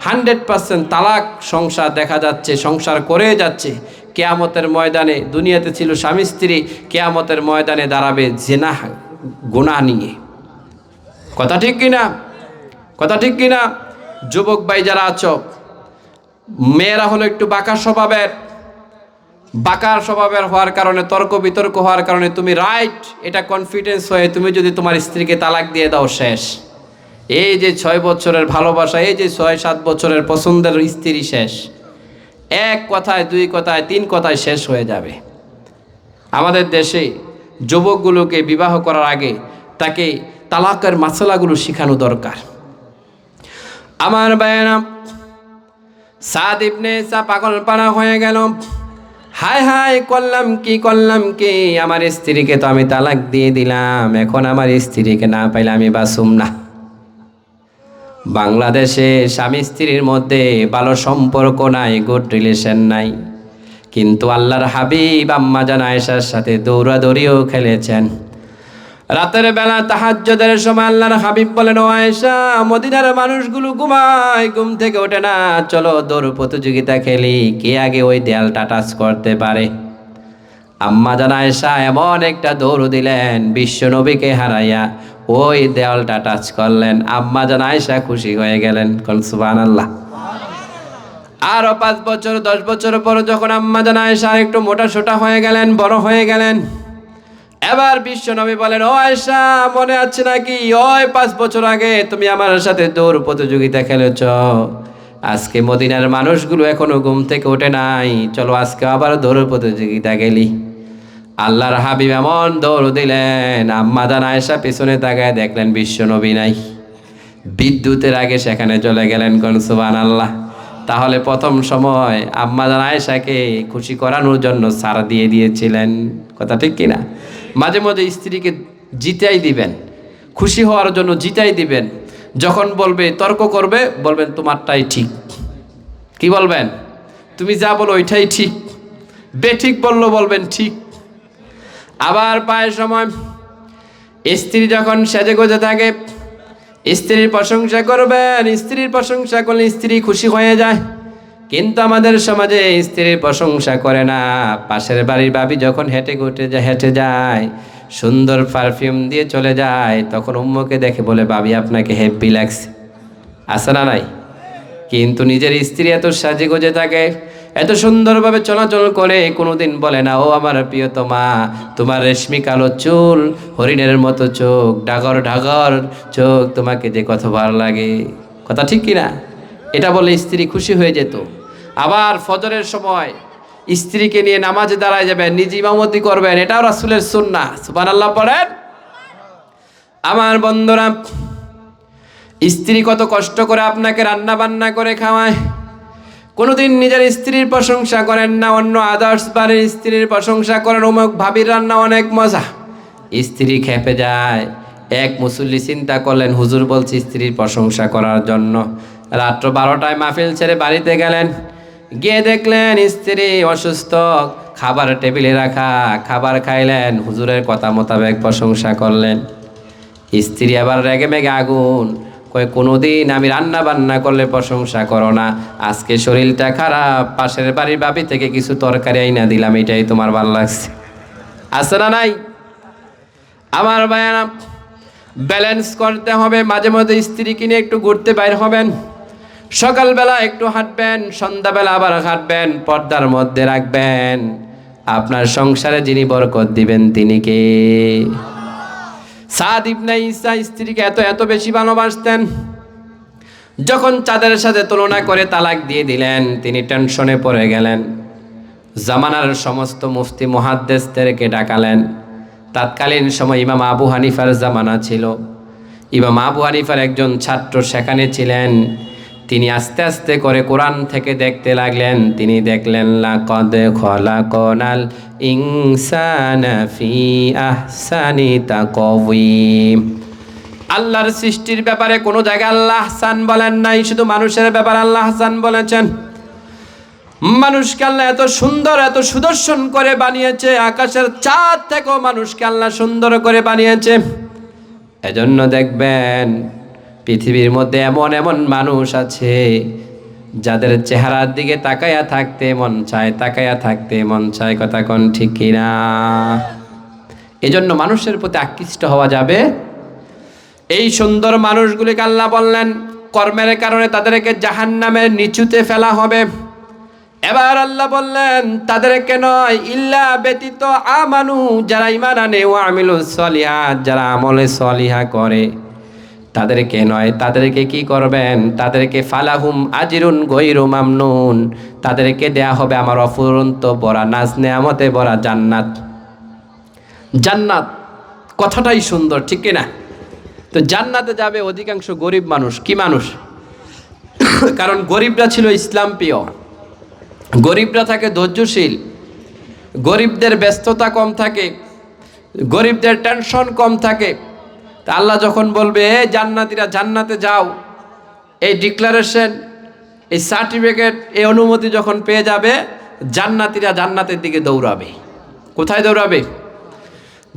100% তালাক সংসার দেখা যাচ্ছে, সংসার করে যাচ্ছে। কেয়ামতের ময়দানে, দুনিয়াতে ছিল স্বামী স্ত্রী, কেয়ামতের ময়দানে দাঁড়াবে জিনাহ গুনাহ নিয়ে। কথা ঠিক কিনা? কথা ঠিক কিনা? যুবক ভাই যারা আছো, মেয়েরা হলো একটু বাঁকা স্বভাবের। বাঁকার স্বভাবের হওয়ার কারণে, তর্ক বিতর্ক হওয়ার কারণে তুমি রাইট এটা কনফিডেন্স হয়ে তুমি যদি তোমার স্ত্রীকে তালাক দিয়ে দাও, শেষ। এই যে 6 বছরের ভালোবাসা, এই যে 6-7 বছরের পছন্দের স্ত্রী শেষ। 1 কথায় 2 কথায় 3 কথায় শেষ হয়ে যাবে। আমাদের দেশে যুবকগুলোকে বিবাহ করার আগে তাকে তালাকের মাসলাগুলো শেখানো দরকার। আমার ভাইয়েরা, সাদ ইবনে ইসা পাগলপাড়া হয়ে গেল। হায় হায়, করলাম কি, আমার স্ত্রীকে তো আমি তালাক দিয়ে দিলাম, এখন আমার স্ত্রীকে না পাইলে আমি বাঁচুম না। বাংলাদেশে স্বামী স্ত্রীর মধ্যে ভালো সম্পর্ক নাই, গুড রিলেশন নাই। কিন্তু আল্লাহর হাবিব আম্মা জান আয়েশার সাথে দৌড়াদৌড়িও খেলেছেন। রাতের বেলা তাহাজ্জুদের সময় আল্লাহর হাবিব বলেন, ও আয়েশা, মদিনার মানুষগুলো ঘুমায়, ঘুম থেকে ওঠে না, চলো দৌড় প্রতিযোগিতা খেলি, কে আগে ওই দেয়ালটা টাচ করতে পারে। আম্মা জান আয়েশা এমন একটা দৌড় দিলেন, বিশ্ব নবীকে হারাইয়া ওই দেয়ালটা টাচ করলেন। আম্মা জান আয়েশা খুশি হয়ে গেলেন, কোন সুবহানাল্লাহ। আরো 5 বছর 10 বছর পর যখন আম্মা জান আয়েশা একটু মোটা সোটা হয়ে গেলেন, বড় হয়ে গেলেন, এবার বিশ্ব নবী বলেন, ও আয়েশা, মনে আছে নাকি ওই 5 বছর আগে তুমি আমার সাথে দৌড় প্রতিযোগিতা খেলেছ? আজকে মদিনার মানুষগুলো এখনো ঘুম থেকে ওঠে নাই, চলো আজকে আবার দৌড় প্রতিযোগিতা গেলি। আল্লাহর হাবিব এমন দৌড় দিলেন, আম্মা জান আয়েশা পিছনে তাকায় দেখলেন বিশ্ব নবী নাই। বিদ্যুতের আগে সেখানে চলে গেলেন, কোন সুবহানাল্লাহ। তাহলে প্রথম সময় আম্মা জান আয়েশাকে খুশি করানোর জন্য ছাড় দিয়ে দিয়েছিলেন, কথা ঠিক কিনা? মাঝে মাঝে স্ত্রীকে জিতাই দিবেন, খুশি হওয়ার জন্য জিতাই দিবেন। যখন বলবে, তর্ক করবে, বলবেন তোমারটাই ঠিক। কি বলবেন? তুমি যা বলো ওইটাই ঠিক। বেঠিক বললো বলবেন ঠিক। আবার পায়ের সময় স্ত্রী যখন সেজে গোজে থাকে, স্ত্রীর প্রশংসা করবেন, স্ত্রীর প্রশংসা করলে স্ত্রী খুশি হয়ে যায়। কিন্তু আমাদের সমাজে স্ত্রীর প্রশংসা করে না। পাশের বাড়ির ভাবি যখন হেঁটে যায়, সুন্দর পারফিউম দিয়ে চলে যায়, তখন উম্মুকে দেখে বলে, ভাবি আপনাকে হেব্বি লাগছে, আছে না নাই? কিন্তু নিজের স্ত্রী এত সাজে গোজে থাকে, এত সুন্দরভাবে চলাচল করে, কোনোদিন বলে না, ও আমার প্রিয়তমা, তোমার রেশমি কালো চুল, হরিণের মতো চোখ, ডাগর ডাগর চোখ, তোমাকে যে কত ভালো লাগে। কথা ঠিক কিনা? এটা বলে স্ত্রী খুশি হয়ে যেত। আবার ফজরের সময় স্ত্রীকে নিয়ে নামাজে দাঁড়ায় যাবেন, নিজে ইমামতি করবেন, এটাও রাসূলের সুন্নাহ। সুবহানাল্লাহ পড়েন। আমার বন্ধুরা, স্ত্রী কত কষ্ট করে আপনাকে রান্না বান্না করে খাওয়ায়, কোনোদিন নিজের স্ত্রীর প্রশংসা করেন না, অন্য আদার্স বাড়ির স্ত্রীর প্রশংসা করেন, অমুক ভাবির রান্না অনেক মজা। স্ত্রী খেপে যায়। এক মুসল্লি চিন্তা করলেন, হুজুর বলছি স্ত্রীর প্রশংসা করার জন্য। রাত্র 12টায় মাহফিল ছেড়ে বাড়িতে গেলেন, গিয়ে দেখলেন স্ত্রী অসুস্থ, খাবার টেবিলে রাখা, খাবার খাইলেন, হুজুরের কথা মোতাবেক প্রশংসা করলেন। স্ত্রী আবার রেগে মেগে আগুন, কয় কোনোদিন আমি রান্না বান্না করলে প্রশংসা করো না, আজকে শরীরটা খারাপ, পাশের বাড়ির ভাবি থেকে কিছু তরকারি আইনা দিলাম, এটাই তোমার ভালো লাগছে, আছে না নাই? আমার ভাইয়ারা, ব্যালেন্স করতে হবে। মাঝে মাঝে স্ত্রীকে নিয়ে একটু ঘুরতে বাইর হবেন, সকালবেলা একটু হাঁটবেন, সন্ধ্যাবেলা আবার হাঁটবেন, পর্দার মধ্যে রাখবেন। আপনার সংসারে যিনি বরকত দিবেন তিনি কে? সাদ ইবনে ঈসা স্ত্রীকে এত এত বেশি ভালোবাসতেন, যখন চাঁদের সাথে তুলনা করে তালাক দিয়ে দিলেন তিনি টেনশনে পড়ে গেলেন। জামানার সমস্ত মুফতি মুহাদ্দিসদেরকে ডাকালেন। তৎকালীন সময় ইমাম আবু হানিফার জামানা ছিল। ইমাম আবু হানিফার একজন ছাত্র সেখানে ছিলেন। তিনি আস্তে আস্তে করে কোরআন থেকে দেখতে লাগলেন। তিনি দেখলেন লাকাদ খলাকনাল ইনসানা ফি আহসানি তাকওয়িম। আল্লাহর সৃষ্টির ব্যাপারে কোনো জায়গায় আল্লাহ আহসান বলেন নাই, শুধু মানুষের ব্যাপারে আল্লাহ আহসান বলেছেন। মানুষকে আল্লাহ এত সুন্দর এত সুদর্শন করে বানিয়েছে, আকাশের চাঁদ থেকেও মানুষকে আল্লাহ সুন্দর করে বানিয়েছে। এজন্য দেখবেন পৃথিবীর মধ্যে এমন এমন মানুষ আছে যাদের চেহারার দিকে তাকায়া থাকতে মন চায়, তাকায়া থাকতে মন চায়। কথা কোন ঠিক কিনা? এজন্য মানুষের প্রতি আকৃষ্ট হওয়া যাবে। এই সুন্দর মানুষগুলিকে আল্লাহ বললেন কর্মের কারণে তাদেরকে জাহান্নামের নিচুতে ফেলা হবে। এবার আল্লাহ বললেন তাদেরকে নয়, ইল্লা ব্যতীত আমানু, যারা ঈমান আনে, ওয়া আমিলুস সলিহাত, যারা আমলে সলিহা করে, তাদেরকে নয়। তাদেরকে কি করবেন? তাদেরকে ফালাহুম আজরুন গৈরু মামনুন, তাদেরকে দেয়া হবে আমার অফুরন্ত ভরা নাজ নেয়ামতে ভরা জান্নাত। জান্নাত কথাটাই সুন্দর, ঠিক কিনা? তো জান্নাতে যাবে অধিকাংশ গরিব মানুষ। কি মানুষ? কারণ গরিবরা ছিল ইসলাম প্রিয়, গরিবরা থাকে ধৈর্যশীল, গরিবদের ব্যস্ততা কম থাকে, গরিবদের টেনশন কম থাকে। তা আল্লাহ যখন বলবে জান্নাতীরা জান্নাতে যাও, এই ডিক্লারেশন, এই সার্টিফিকেট, এই অনুমতি যখন পেয়ে যাবে, জান্নাতীরা জান্নাতের দিকে দৌড়াবে। কোথায় দৌড়াবে?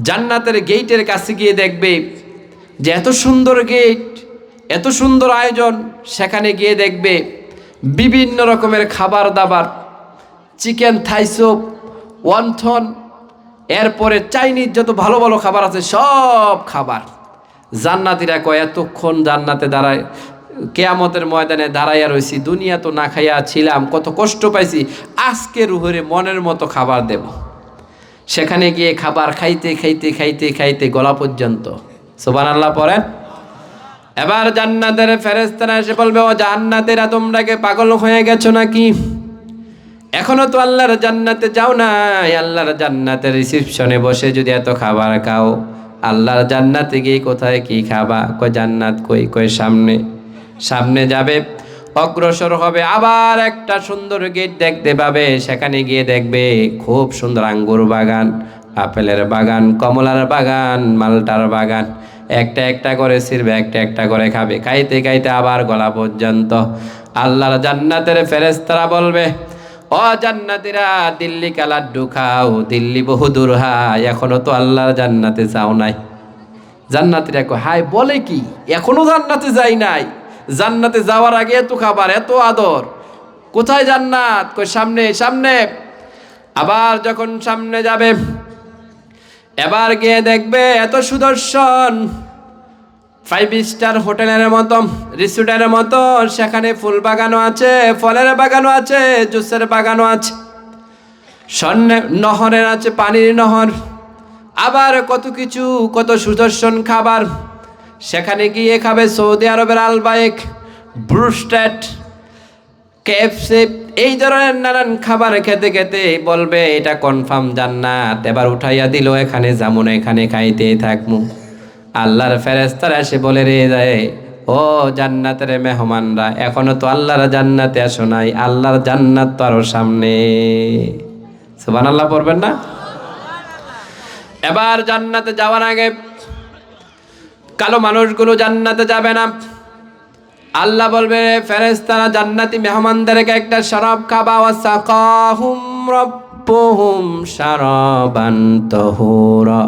জান্নাতের গেইটের কাছে গিয়ে দেখবে যে এত সুন্দর গেট, এত সুন্দর আয়োজন। সেখানে গিয়ে দেখবে বিভিন্ন রকমের খাবার দাবার, চিকেন থাই স্যুপ, ওয়ানথন, এরপরে চাইনিজ যত ভালো ভালো খাবার আছে সব খাবার। জান্নাতীরা কয় এতক্ষণ জান্নাতে দাঁড়ায়, কেয়ামতের ময়দানে দাঁড়াইয়া রয়েছি, দুনিয়া তো না খাইয়া ছিলাম, কত কষ্ট পাইছি, আজকে রুহের মনের মতো খাবার দেব। সেখানে গিয়ে খাবার খাইতে খাইতে খাইতে খাইতে গলা পর্যন্ত। সুবহানাল্লাহ পড়েন। এবার জান্নাতের ফেরেশতারা এসে বলবে, ও জান্নাতেরা তোমরা কি পাগল হয়ে গেছো নাকি? এখনো তো আল্লাহর জান্নাতে যাও নাই। আল্লাহর জান্নাতের রিসিপশনে বসে যদি এত খাবার খাও, আল্লাহর জান্নাতে গিয়ে কোথায় কি খাবা? কই জান্নাত কই? কই সামনে। সামনে যাবে, অগ্রসর হবে, আবার একটা সুন্দর গেট দেখতে পাবে। সেখানে গিয়ে দেখবে খুব সুন্দর আঙ্গুর বাগান, আপেলের বাগান, কমলার বাগান, মালটার বাগান। একটা একটা করে ছিঁড়বে, একটা একটা করে খাবে, খাইতে খাইতে আবার গলা পর্যন্ত। আল্লাহর জান্নাতের ফেরেশতারা বলবে, ও জান্নাতীরা দিল্লি কা লাড্ডু খাও, দিল্লি বহুদূর হায়, এখনো তো আল্লাহর জান্নাতে যাও নাই। জান্নাতীরা কয় হায় বলে কি, এখনো জান্নাতে যাই নাই? জান্নাতে যাওয়ার আগে এত খাবার, এত আদর, কোথায় জান্নাত? কই সামনে সামনে। আবার যখন সামনে যাবে, এবার গিয়ে দেখবে এত সুদর্শন 5 স্টার হোটেলের মতো, রিসোর্টের মতো। সেখানে ফুল বাগানও আছে, ফলের বাগানও আছে, জুসের বাগানও আছে, স্বর্ণের নহরের আছে, পানির নহর, আবার কত কিছু, কত সুদর্শন খাবার। সেখানে গিয়ে খাবে সৌদি আরবের আলবায়েক, ব্রুস্টেট, কেএফসি, এই ধরনের নানান খাবার খেতে খেতে বলবে এটা কনফার্ম জান্নাত। এবার উঠাইয়া দিল, এখানে যাবো না, এখানে খাইতে থাকমু। আল্লাহর ফেরেশতারা এসে বলে রে যায়, ও জান্নাতের মেহমানরা, এখনো তো আল্লাহর জান্নাতে আসো নাই, আল্লাহর জান্নাত তো আরো সামনে। সুবহানাল্লাহ পড়বেন না? এবার জান্নাতে যাওয়ার আগে কালো মানুষগুলো জান্নাতে যাবে না। আল্লাহ বলবে ফেরেশতারা জান্নাতি মেহমানদেরকে একটা শরাব খাবা, ওয়াসাকাহুম রাব্বুহুম শারাবান তাহুরা,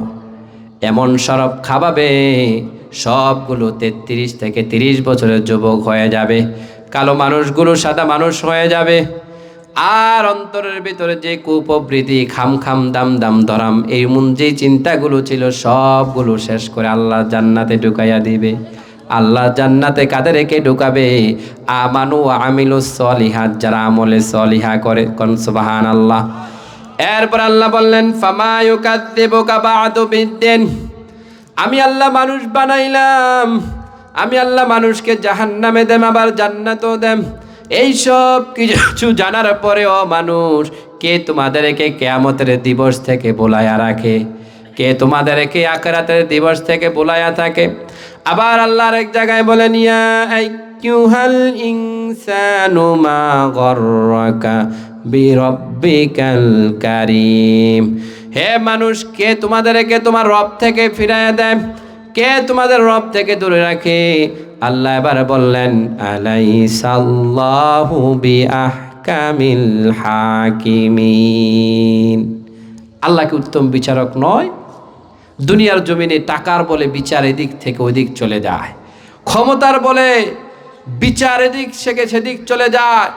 এমন শরাব খাওয়াবে সবগুলো 33 থেকে 30 বছরের যুবক হয়ে যাবে। কালো মানুষগুলো সাদা মানুষ হয়ে যাবে। আর অন্তরের ভিতরে যে কুপ্রবৃত্তি, খাম খাম দাম দাম ধরাম, এই মন যে চিন্তাগুলো ছিল সবগুলো শেষ করে আল্লাহ জান্নাতে ঢুকাইয়া দিবে। আল্লাহ জান্নাতে কাদেরকে ঢুকাবে? আমানু ওয়া আমিলুস সলিহাত, যারা আমলে সলিহা করে। কোন সুবহানাল্লাহ। এরপর আল্লাহ বললেন ফামা ইউকাযযিবুকা বা'দু বিদ্দিন, আমি আল্লাহ মানুষ বানাইলাম, আমি আল্লাহ মানুষকে জাহান্নামে দেম আবার জান্নাতও দেম। এইসব কিছু জানার পরেও মানুষ, কে তোমাদেরকে কিয়ামতের দিবস থেকে ভুলাইয়া রাখে? কে তোমাদেরকে আখিরাতের দিবস থেকে ভুলাইয়া থাকে? আবার আল্লাহর এক জায়গায় বলেন ইয়া আইয়ুহাল ইনসানু মা গররাকা বিরব্বিকাল কারীম, হে মানুষ, কে তোমাদেরকে তোমার রব থেকে ফিরাইয়া দেয়? কে তোমাদের রব থেকে দূরে রাখে? আল্লাহ এবার বললেন আলাইসাল্লাহু বিআহকামিল হাকিমিন, আল্লাহ কি উত্তম বিচারক নয়? দুনিয়ার জমিনে টাকার বলে বিচার এদিক থেকে ওদিক চলে যায়, ক্ষমতার বলে বিচার এদিক থেকে সেদিক চলে যায়।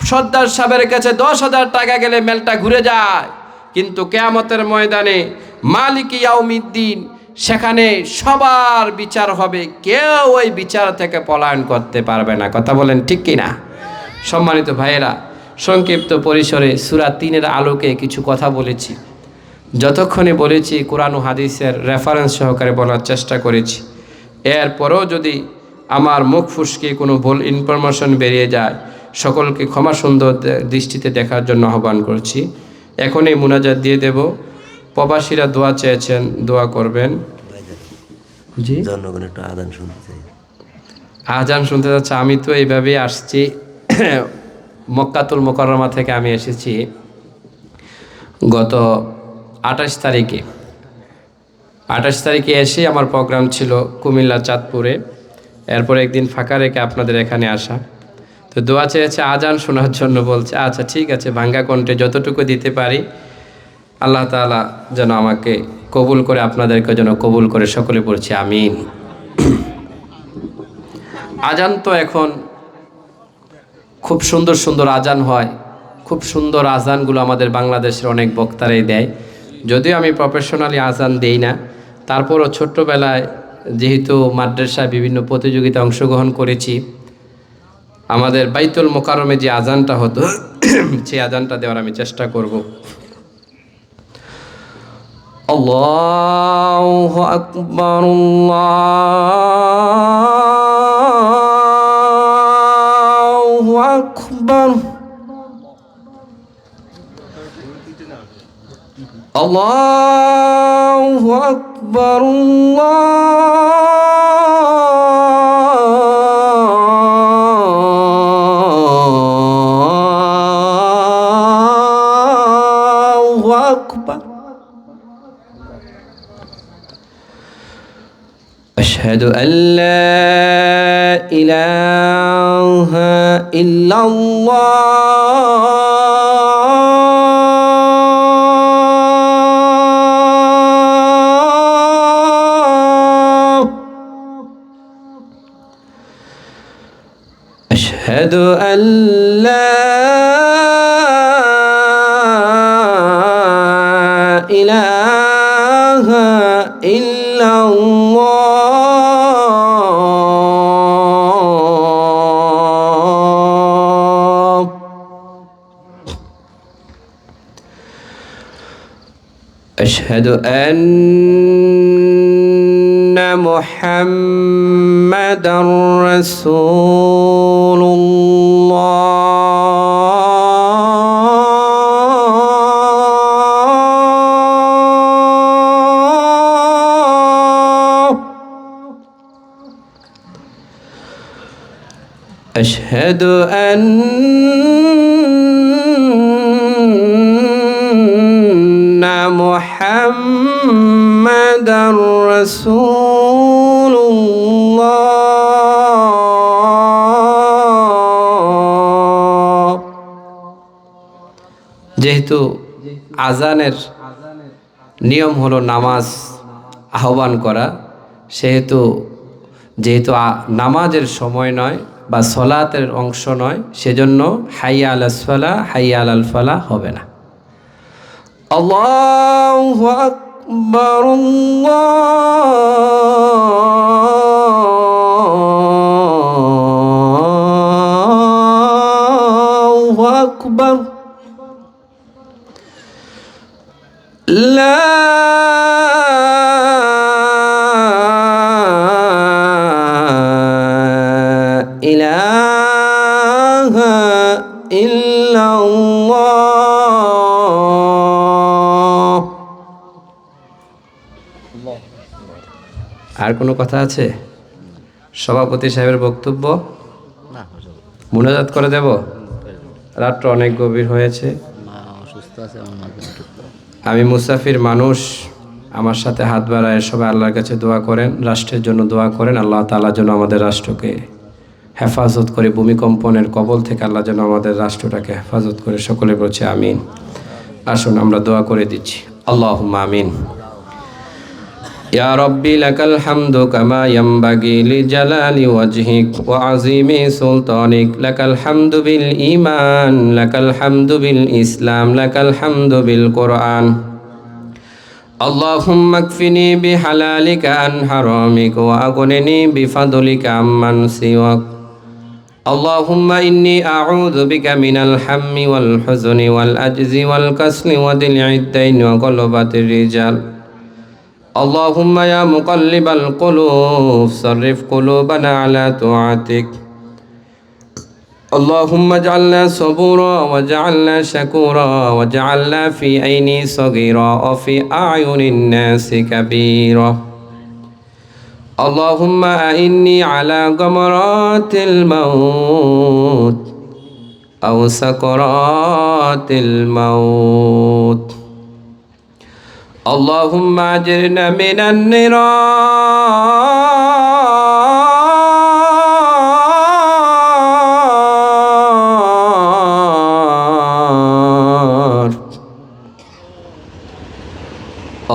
সর্দার সাহেবের কাছে 10,000 টাকা গেলে মেলটা ঘুরে যায়, কিন্তু কিয়ামতের ময়দানে মালিক ইয়াউমিদ্দিন, সেখানে সবার বিচার হবে, কেউ ওই বিচার থেকে পলায়ন করতে পারবে না। কথা বলেন ঠিক কিনা? সম্মানিত ভাইয়েরা, সংক্ষিপ্ত পরিসরে সূরা 3-এর আলোকে কিছু কথা বলেছি। যতক্ষণে বলেছি কোরআন ও হাদিসের রেফারেন্স সহকারে বলার চেষ্টা করেছি। এরপরেও যদি আমার মুখ ফুসকে কোনো ভুল ইনফরমেশন বেরিয়ে যায়, সকলকে ক্ষমা সুন্দর দৃষ্টিতে দেখার জন্য আহ্বান করছি। এখনই মুনাজাত দিয়ে দেব। প্রবাসীরা দোয়া চেয়েছেন, দোয়া করবেন। জি, জনগণ একটু আজান শুনতে চাই। আজান শুনতে যাচ্ছে। আমি তো এইভাবেই আসছি, মক্কাতুল মুকাররমা থেকে আমি এসেছি গত 28 তারিখে। 28 তারিখে এসে আমার প্রোগ্রাম ছিল কুমিল্লা চাঁদপুরে, এরপর একদিন ফাঁকা রেখে আপনাদের এখানে আসা। তো দোয়া চেয়েছে আজান শোনার জন্য, বলছে আচ্ছা ঠিক আছে, ভাঙ্গা কণ্ঠে যতটুকু দিতে পারি আল্লাহ তাআলা যেন আমাকে কবুল করে, আপনাদেরকে যেন কবুল করে, সকলে পড়ছি আমিন। আজান তো এখন খুব সুন্দর সুন্দর আজান হয়, খুব সুন্দর আজানগুলো আমাদের বাংলাদেশের অনেক বক্তারাই দেয়। যদিও আমি প্রফেশনালি আজান দেই না, তারপরও ছোট্টবেলায় যেহেতু মাদ্রাসায় বিভিন্ন প্রতিযোগিতায় অংশগ্রহণ করেছি, আমাদের বাইতুল মোকাররমে যে আজানটা হতো সেই আজানটা দেওয়ার আমি চেষ্টা করব। আল্লাহু আকবার, আল্লাহু আকবার, আল্লাহু আকবার, আল্লাহু আকবার। আশহাদু আল্লা ইলাহা ইল্লাল্লাহ, আশহাদু আল্লা ইলাহা ইল্লাল্লাহ, আশহাদু আন্না মুহাম্মাদার রাসূলুল্লাহ, আশহাদু আন্না মুহাম্মাদার রাসূলুল্লাহ। যেহেতু আজানের নিয়ম হলো নামাজ আহ্বান করা, যেহেতু নামাজের সময় নয় বা সলাতের অংশ নয়, সেজন্য হাইয়া আলাস সালাহ হাইয়া আলাল ফালাহ হবে না। আল্লাহু আকবার, আল্লাহু আল্লাহু আকবার লা ইলাহা ইল্লাল্লাহ। আর কোনো কথা আছে? সভাপতি সাহেবের বক্তব্য মুনাজাত করে দেব। রাত্র অনেক গভীর হয়েছে, আমি মুসাফির মানুষ, আমার সাথে হাত বাড়ায় সবাই আল্লাহর কাছে দোয়া করেন, রাষ্ট্রের জন্য দোয়া করেন। আল্লাহ তাআলা যেন আমাদের রাষ্ট্রকে হেফাজত করে, ভূমিকম্পনের কবল থেকে আল্লাহ যেন আমাদের রাষ্ট্রটাকে হেফাজত করে, সকলে বলছে আমিন। আসুন আমরা দোয়া করে দিচ্ছি, আল্লাহুম্মা আমিন। ইয়া রব্বি লাকাল হামদু কামা ইয়ানবাগি লিজালালি ওয়াজহিক ওয়া আযীমি সুলতানিক। লাকাল হামদু বিল ঈমান, লাকাল হামদু বিল ইসলাম, লাকাল হামদু বিল কুরআন। আল্লাহুম্মা কফিনি বিহালালিকা আন হারামিক ওয়া আগনিনি বিফাদলিকা আম্মান সিওয়াক। আল্লাহুম্মা ইন্নী আউযু বিকা মিনাল হাম্মি ওয়াল হুজনি ওয়াল আজজি ওয়াল কাসলি ওয়া দিল'id দাইন ওয়া গলবাতির রিজাল। اللهم يا مقلب القلوب صرف قلوبنا على طاعتك. اللهم اجعلنا صبورا واجعلنا شكورا واجعلنا في عيني صغيرا وفي أعين الناس كبيرا. اللهم أعني على غمرات الموت أو سكرات الموت. اللهم أجرنا من النار.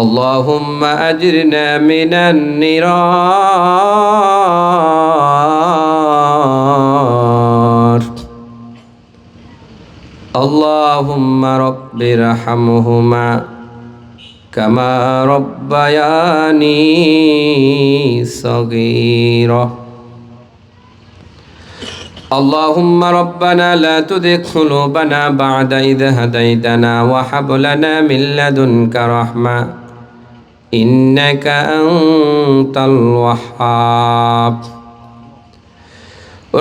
اللهم أجرنا من النار. اللهم رب ارحمهما كما ربياني صغيرا. اللهم ربنا لا تزغ قلوبنا بعد إذ هديتنا وهب لنا من لدنك رحمة إنك أنت الوهاب.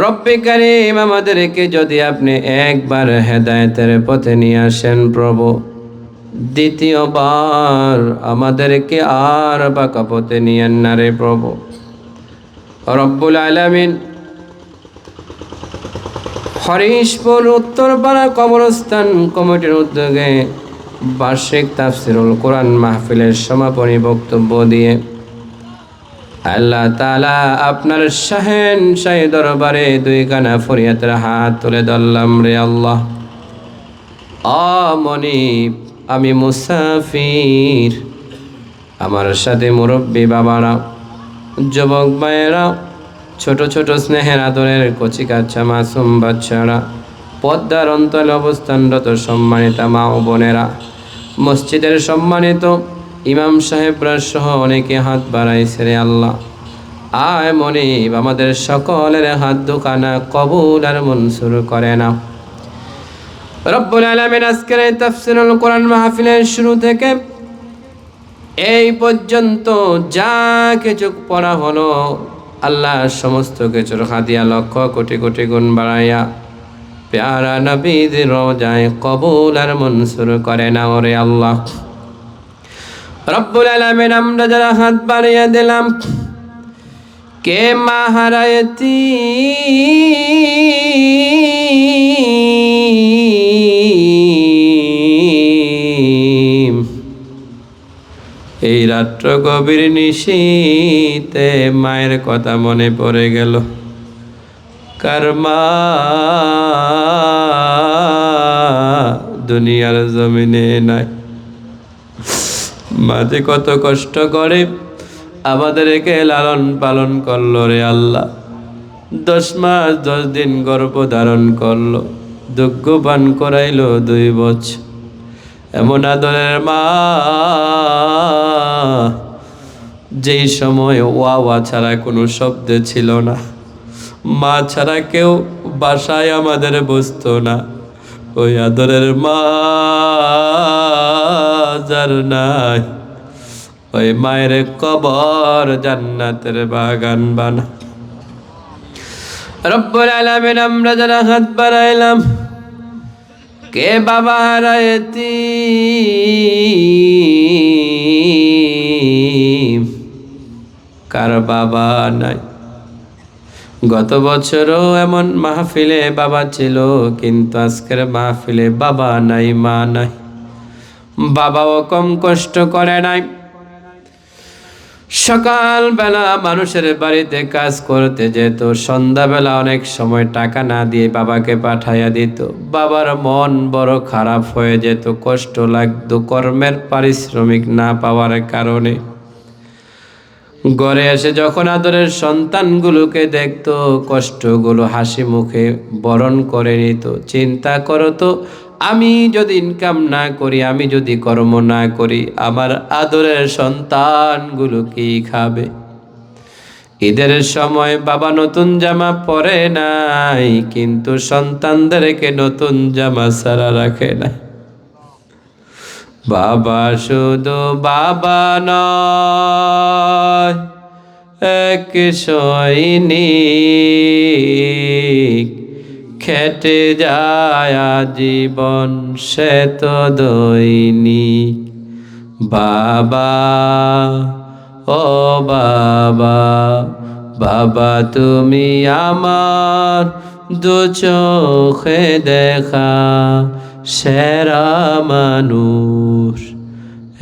রব্বে কারীম, আমাদেরকে যদি আপনি একবার হেদায়েতের পথে নিয়ে আসেন প্রভু, দ্বিতীয়বার আমাদেরকে আর বাঁকা পথে নিয়েন না রে প্রভু। রব্বুল আলামিন, হরিশপুর উত্তরপাড়া কবরস্থান কমিটির উদ্যোগে বার্ষিক তাফসিরুল কোরআন মাহফিলের সমাপনী বক্তব্য দিয়ে আল্লাহ তাআলা আপনার শাহেনশাহী দরবারে দুই কানা ফরিয়াদের হাত তুলে ধরলাম রে আল্লাহ। মনিব, আমি মুসাফির, আমার সাথে মুরব্বী বাবারা, যুবক ভাইয়েরা, ছোট ছোট স্নেহের আদরের কচি কাচ্চা মাসুম বাচ্চারা, পদ্মার অন্তলে অবস্থানরত সম্মানিতা মা ও বোনেরা, মসজিদের সম্মানিত ইমাম সাহেবরা সহ অনেকে হাত বাড়াইছে রে আল্লাহ। আয় মনিব, আমাদের সকলের হাত দুখানা কবুল আর মনসুর করে না। রব্বুল আলামিন, আজকের এই তাফসীরুল কোরআন মাহফিলের শুরু থেকে এই পর্যন্ত যা কিছু পড়া হলো, আল্লাহ সমস্ত কিছুর হাদিয়া লক্ষ কোটি কোটি গুণ বাড়াইয়া প্যারা নবীর রওজায় কবুল আর মনসুর করে না ওরে আল্লাহ। রব্বুল আলামিন, আমরা যারা হাত বাড়িয়ে দিলাম, কে মা হারায়তি এই রাত্র গভীর নিশীতে মায়ের কথা মনে পড়ে গেল। কার মা দুনিয়ার জমিনে নাই, মাঝে কত কষ্ট করে আমাদেরকে লালন পালন করলো রে আল্লাহ। 10 মাস 10 দিন গর্ভ ধারণ করলো, দুগ্ধ পান করাইলো 2 বছর। এমন আদরের মা যেই সময় ওয়া ওয়া ছাড়া কোনো শব্দ ছিল না, মা ছাড়া কেউ বাসায় আমাদের বসতো না, ওই আদরের মা যার নাই, ওই মায়ের কবর জান্নাতের বাগান বানা। রব্বুল আলামিন আমরা যারা হাত বাড়াইলাম, কে বাবা হারাইতি, কার বাবা নাই। গত বছরও এমন মাহফিলে বাবা ছিল, কিন্তু আজকের মাহফিলে বাবা নাই, মা নাই। বাবাও কম কষ্ট করে নাই। সকালবেলা মানুষের বাড়িতে কাজ করতে যেত, সন্ধ্যাবেলা অনেক সময় টাকা না দিয়ে বাবাকে পাঠাইয়া দিত। বাবার মন বড় খারাপ হয়ে যেত, কষ্ট লাগতো কর্মের পারিশ্রমিক না পাওয়ার কারণে। ঘরে এসে যখন আদরের সন্তানগুলোকে দেখতো, কষ্টগুলো হাসি মুখে বরণ করে নিত। চিন্তা করতো, আমি যদি ইনকাম না করি, আমি যদি কর্ম না করি, আমার আদরের সন্তানগুলো কি খাবে। ঈদের সময় বাবা নতুন জামা পরে নাই, কিন্তু সন্তানদেরকে নতুন জামা ছাড়া রাখে না। বাবা শুধু বাবা নয়, এক সৈনিক, খেটে যায় জীবন সে তো দৈনিক। বাবা ও বাবা, বাবা তুমি আমার দু চোখে দেখা সেরা মানুষ।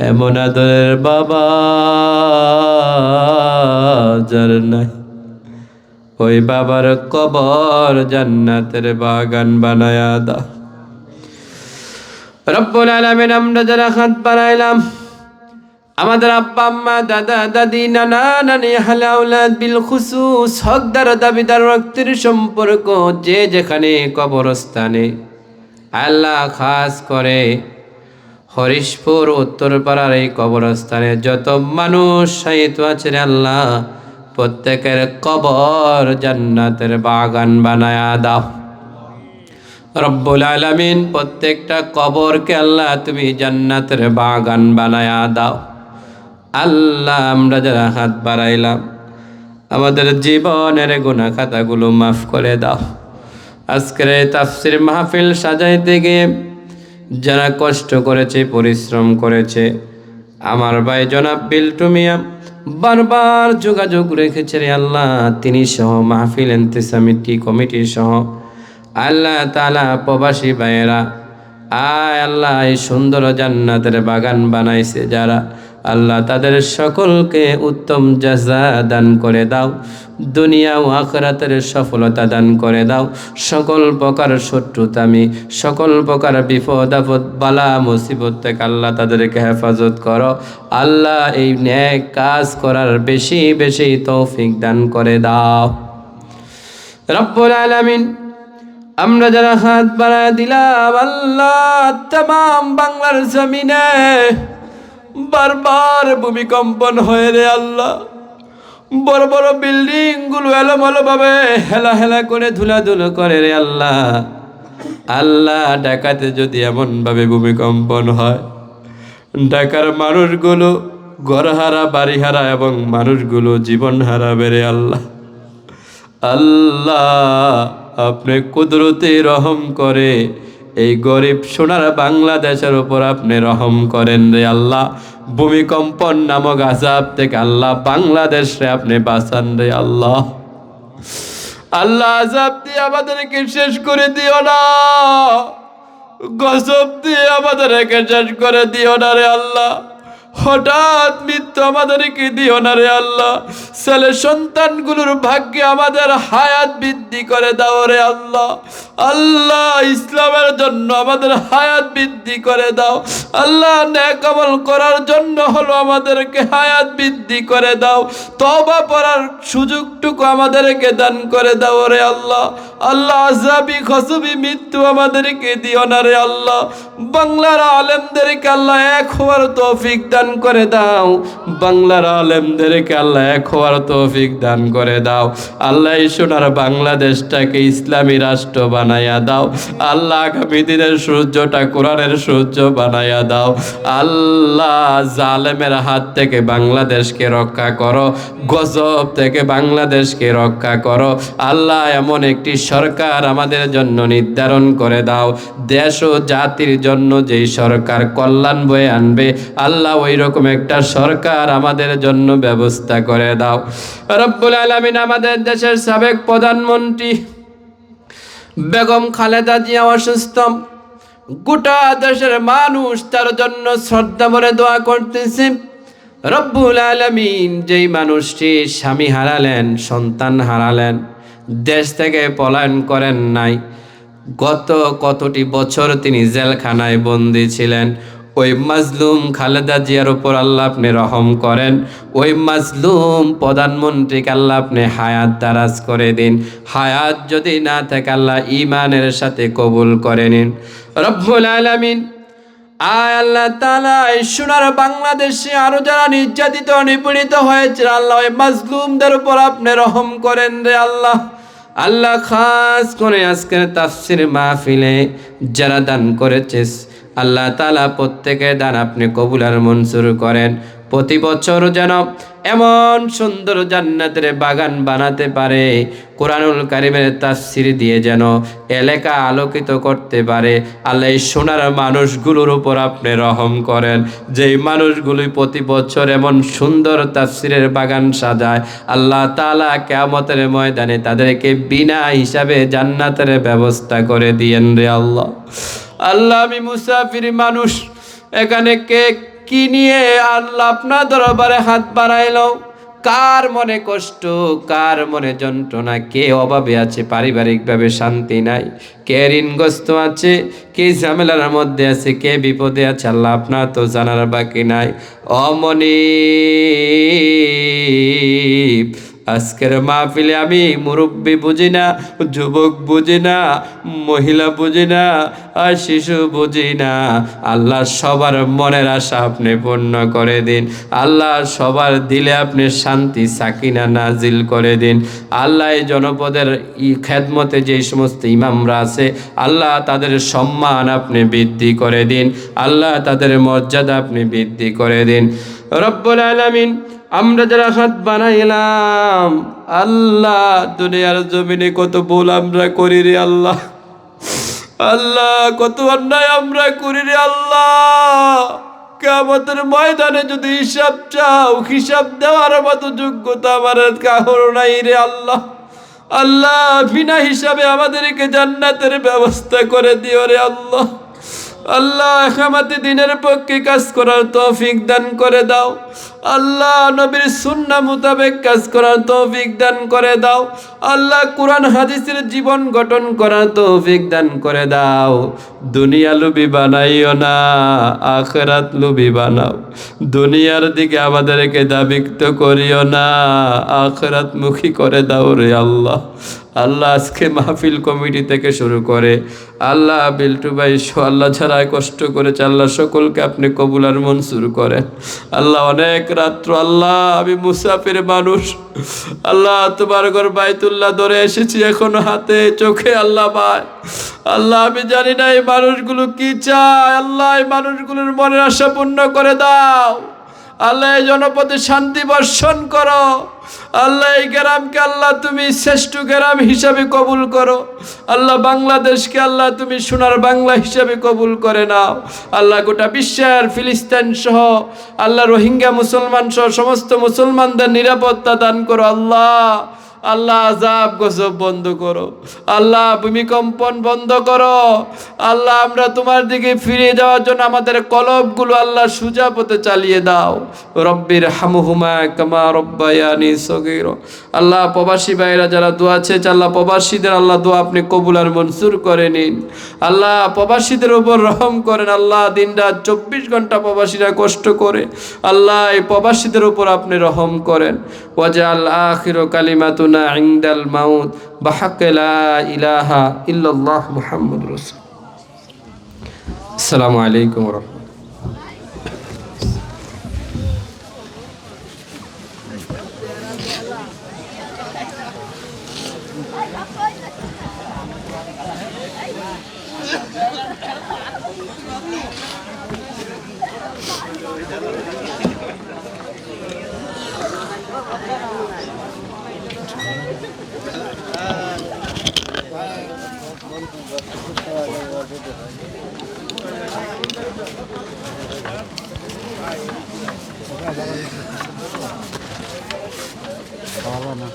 এমন আদরের বাবা যার নাই, ওই বাবার কবর জান্নাতের বাগান বানায়া দাও। রব্বুল আলামিন আমরা যারা হাত বাড়াইলাম, আমাদের আব্বা আম্মা, দাদা দাদি, নানা নানি, আহলে আওলাদ বিল খুসুস, হকদার দাবিদার রক্তের সম্পর্ক যে যেখানে কবরস্থানে, আল্লাহ খাস করে হরিশপুর উত্তরপাড়ার এই কবরস্থানে যত মানুষ শায়িত আছে আল্লাহ, প্রত্যেকের কবর জান্নাতের বাগান বানায়া দাও। রব্বুল আলামিন প্রত্যেকটা কবরকে আল্লাহ তুমি জান্নাতের বাগান বানায়া দাও। আল্লাহ আমরা যারা হাত বাড়াইলাম, আমাদের জীবনের গুনাহ খাতাগুলো মাফ করে দাও। আজকের এই তাফসীর মাহফিল সাজাইতে গিয়ে যারা কষ্ট করেছে, পরিশ্রম করেছে, আমার ভাই জনাব বিল্টু মিয়া বারবার যোগাযোগ রেখেছে রে আল্লাহ, তিনি সহ মাহফিল ইন্তেসামি কমিটি সহ আল্লাহ তাআলা প্রবাসী ভাইয়েরা, আয় আল্লাহ এই সুন্দর জান্নাতের বাগান বানাইছে যারা, আল্লাহ তাদের সকলকে উত্তম জাযা দান করে দাও, দুনিয়া ও আখিরাতের সফলতা দান করে দাও। সকল প্রকার শত্রুতামি, সকল প্রকার বিপদ আপদ বালা মুসিবত থেকে আল্লাহ তাদেরকে হেফাজত করো। আল্লাহ এই নেক কাজ করার বেশি বেশি তৌফিক দান করে দাও। রব্বুল আলামিন আমরা যারা হাত বাড়ায় দিলাম, আল্লাহ তামাম বাংলার জমিনে বারবার ভূমিকম্পন হয়ে রে আল্লাহ, বড় বড় বিল্ডিং গুলো এলোমেলো ভাবে হেলা হেলা করে ধুলাধুলো করে রে আল্লাহ। আল্লাহ ঢাকাতে যদি এমন ভাবে ভূমিকম্পন হয়, ঢাকার মানুষগুলো ঘরহারা, বাড়িহারা এবং মানুষগুলো জীবন হারাবে রে আল্লাহ। আল্লাহ আপনি কুদরতে রহম করে এই গরিব সোনার বাংলাদেশের উপর আপনি রহম করেন রে আল্লাহ। ভূমিকম্পন নামক আযাব থেকে আল্লাহ বাংলাদেশে আপনি বাঁচান রে আল্লাহ। আল্লাহ আযাব দিয়ে আমাদেরকে শেষ করে দিও না, গজব দিয়ে আমাদেরকে শেষ করে দিও না রে আল্লাহ। হঠাৎ মৃত্যু আমাদেরকে দিও না রে আল্লাহ। ছেলে সন্তানগুলোর ভাগ্যে আমাদের হায়াত বৃদ্ধি করে দাও রে আল্লাহ। আল্লাহ ইসলামের জন্য আমাদের হায়াত বৃদ্ধি করে দাও। আল্লাহ নেক আমল করার জন্য হলো আমাদেরকে হায়াত বৃদ্ধি করে দাও। তওবা করার সুযোগটুকু আমাদেরকে দান করে দাও রে আল্লাহ। আল্লাহ আযাবি গজবি মৃত্যু আমাদেরকে দিও না রে আল্লাহ। বাংলার আলেমদেরকে আল্লাহ এক হওয়ার তৌফিক দান দান করে দাও, বাংলার আলেমদেরকে আল্লাহ এক হওয়ার তৌফিক দান করে দাও। আল্লাহ এই সোনার বাংলাদেশটাকে ইসলামী রাষ্ট্র বানাইয়া দাও। আল্লাহ আগামী দিনের সূর্যটা কোরআনের সূর্য বানাইয়া দাও। আল্লাহ জালেমের হাত থেকে বাংলাদেশকে রক্ষা করো, গজব থেকে বাংলাদেশকে রক্ষা করো। আল্লাহ এমন একটি সরকার আমাদের জন্য নির্ধারণ করে দাও, দেশ ও জাতির জন্য যেই সরকার কল্যাণ বয়ে আনবে, আল্লাহ ওই রকম একটা সরকার আমাদের জন্য ব্যবস্থা করে দাও। রব্বুল আলামিন আমাদের দেশের সাবেক প্রধানমন্ত্রী বেগম খালেদা জিয়া অসুস্থ, গোটা দেশের মানুষ তার জন্য শ্রদ্ধা ভরে দোয়া করতেছে। রব্বুল আলামিন যেই মানুষটি স্বামী হারালেন, সন্তান হারালেন, দেশ থেকে পলায়ন করেন নাই, গত কতটি বছর তিনি জেলখানায় বন্দী ছিলেন, ওই মাজলুম খালেদা জিয়ার উপর আল্লাহ আপনি রহম করেন। ওই মাজলুম প্রধানমন্ত্রীকে আল্লাহ আপনি হায়াত দারাজ করে দিন। হায়াত যদি না থাকে আল্লাহ ইমানের সাথে কবুল করে নিন। রব্বুল আলামিন আয় আল্লাহ তাআলা এই সোনার বাংলাদেশে আরো যারা নির্যাতিত নিপীড়িত হয়েছে আল্লাহ ওই মাজলুমদের উপর আপনি রহম করেন রে আল্লাহ। আল্লাহ খাস করে আজকের তাফসীর মাহফিলে যারা দান করেছে আল্লাহ তাআলা প্রত্যেকের দান আপনি কবুল আর মঞ্জুর করেন। প্রতি বছর যেন এমন সুন্দর জান্নাতের বাগান বানাতে পারে, কোরআনুল কারীমের তাফসীর দিয়ে যেন এলাকা আলোকিত করতে পারে। আল্লাহ এই সোনার মানুষগুলোর উপর আপনি রহম করেন, যেই মানুষগুলি প্রতি বছর এমন সুন্দর তাফসীরের বাগান সাজায়। আল্লাহ তাআলা কিয়ামতের ময়দানে তাদেরকে বিনা হিসাবে জান্নাতের ব্যবস্থা করে দিয়েন রে আল্লাহ। আল্লাহ আমি মুসাফির মানুষ, এখানে কে কি নিয়ে আল্লাহ আপনার দরবারে হাত বাড়াইল, কার মনে কষ্ট, কার মনে যন্ত্রণা, কে অভাবে আছে, পারিবারিকভাবে শান্তি নাই, কে ঋণগ্রস্ত আছে, কে ঝামেলার মধ্যে আছে, কে বিপদে আছে, আল্লাহ আপনার তো জানার বাকি নাই। অমনি আজকের মাহফিলে আমি মুরব্বী বুঝি না, যুবক বুঝি না, মহিলা বুঝি না, আর শিশু বুঝি না। আল্লাহ সবার মনের আশা আপনি পূর্ণ করে দিন। আল্লাহ সবার দিলে আপনি শান্তি সাকিনা নাজিল করে দিন। আল্লাহ এই জনপদের খেদমতে যে সমস্ত ইমামরা আছে আল্লাহ তাদের সম্মান আপনি বৃদ্ধি করে দিন। আল্লাহ তাদের মর্যাদা আপনি বৃদ্ধি করে দিন। রব্বুল আলামিন আমরা যারা হাত বানাইলাম আল্লাহ দুনিয়ার জমিনে কত ভুল আমরা করি রে আল্লাহ, আল্লাহ কত অন্যায় আমরা করি রে আল্লাহ। কিয়ামতের ময়দানে যদি হিসাব চাও, হিসাব দেওয়ার মতো যোগ্যতা আমার কারো নাই রে আল্লাহ। আল্লাহ বিনা হিসাবে আমাদেরকে জান্নাতের ব্যবস্থা করে দিও রে আল্লাহ। আল্লাহ ইকামতে দিনের পক্ষে কাজ করার তৌফিক দান করে দাও। আল্লাহ নবীর সুন্নাহ মোতাবেক কাজ করার তৌফিক দান করে দাও। আল্লাহ কোরআন হাদিসের জীবন গঠন করার তৌফিক দান করে দাও। দুনিয়া লোভী বানাইও না, আখিরাত লোভী বানাও। দুনিয়ার দিকে আমাদেরকে দাবিত করিও না, আখিরাত মুখী করে দাও রে আল্লাহ। আল্লাহ আজকে মাহফিল কমিটি থেকে শুরু করে আল্লাহ বিল্টু ভাই আল্লাহ যারা কষ্ট করেছে আল্লাহ সকলকে আপনি কবুল আর মঞ্জুর করেন। আল্লাহ অনেক রাত্র আল্লাহ আমি মুসাফির মানুষ, আল্লাহ তোমার ঘর বাইতুল্লাহ ধরে এসেছি এখনো হাতে চোখে আল্লাহ ভাই। আল্লাহ আমি জানি না এই মানুষগুলো কি চায়, আল্লাহ এই মানুষগুলোর মনের আশা পূর্ণ করে দাও। আল্লাহ এই জনপদে শান্তি বর্ষণ করো। আল্লাহ এই গ্রামকে আল্লাহ তুমি শ্রেষ্ঠ গ্রাম হিসাবে কবুল করো। আল্লাহ বাংলাদেশকে আল্লাহ তুমি সোনার বাংলা হিসাবে কবুল করে নাও। আল্লাহ গোটা বিশ্বের ফিলিস্তিন সহ আল্লাহ রোহিঙ্গা মুসলমান সহ সমস্ত মুসলমানদের নিরাপত্তা দান করো আল্লাহ। আল্লাহ আযাব গজব বন্ধ করো, আল্লাহ ভূমিকম্পন বন্ধ করো। আল্লাহ আমরা তোমার দিকে ফিরে যাওয়ার জন্য আমাদের কলবগুলো আল্লাহ সোজা পথে চালিয়ে দাও। রব্বির হামহুমা কামা রব্বায়ানি সগীরা। আল্লাহ প্রবাসী ভাইরা যারা দোয়া চেয়েছে আল্লাহ প্রবাসীদের আল্লাহ দোয়া আপনি কবুল আর মঞ্জুর করে নিন। আল্লাহ প্রবাসীদের উপর রহম করেন। আল্লাহ দিনরাত 24 ঘন্টা প্রবাসীরা কষ্ট করে, আল্লাহ এই প্রবাসীদের উপর আপনি রহম করেন। ওয়াজআল আখিরু কালিমাতুনা ইনদাল মাউত বিহাক্কি লা ইলাহা ইল্লাল্লাহ মুহাম্মাদুর রাসূল। আসসালামু আলাইকুম ওয়া রাহমাতুল্লাহ। খাওয়া না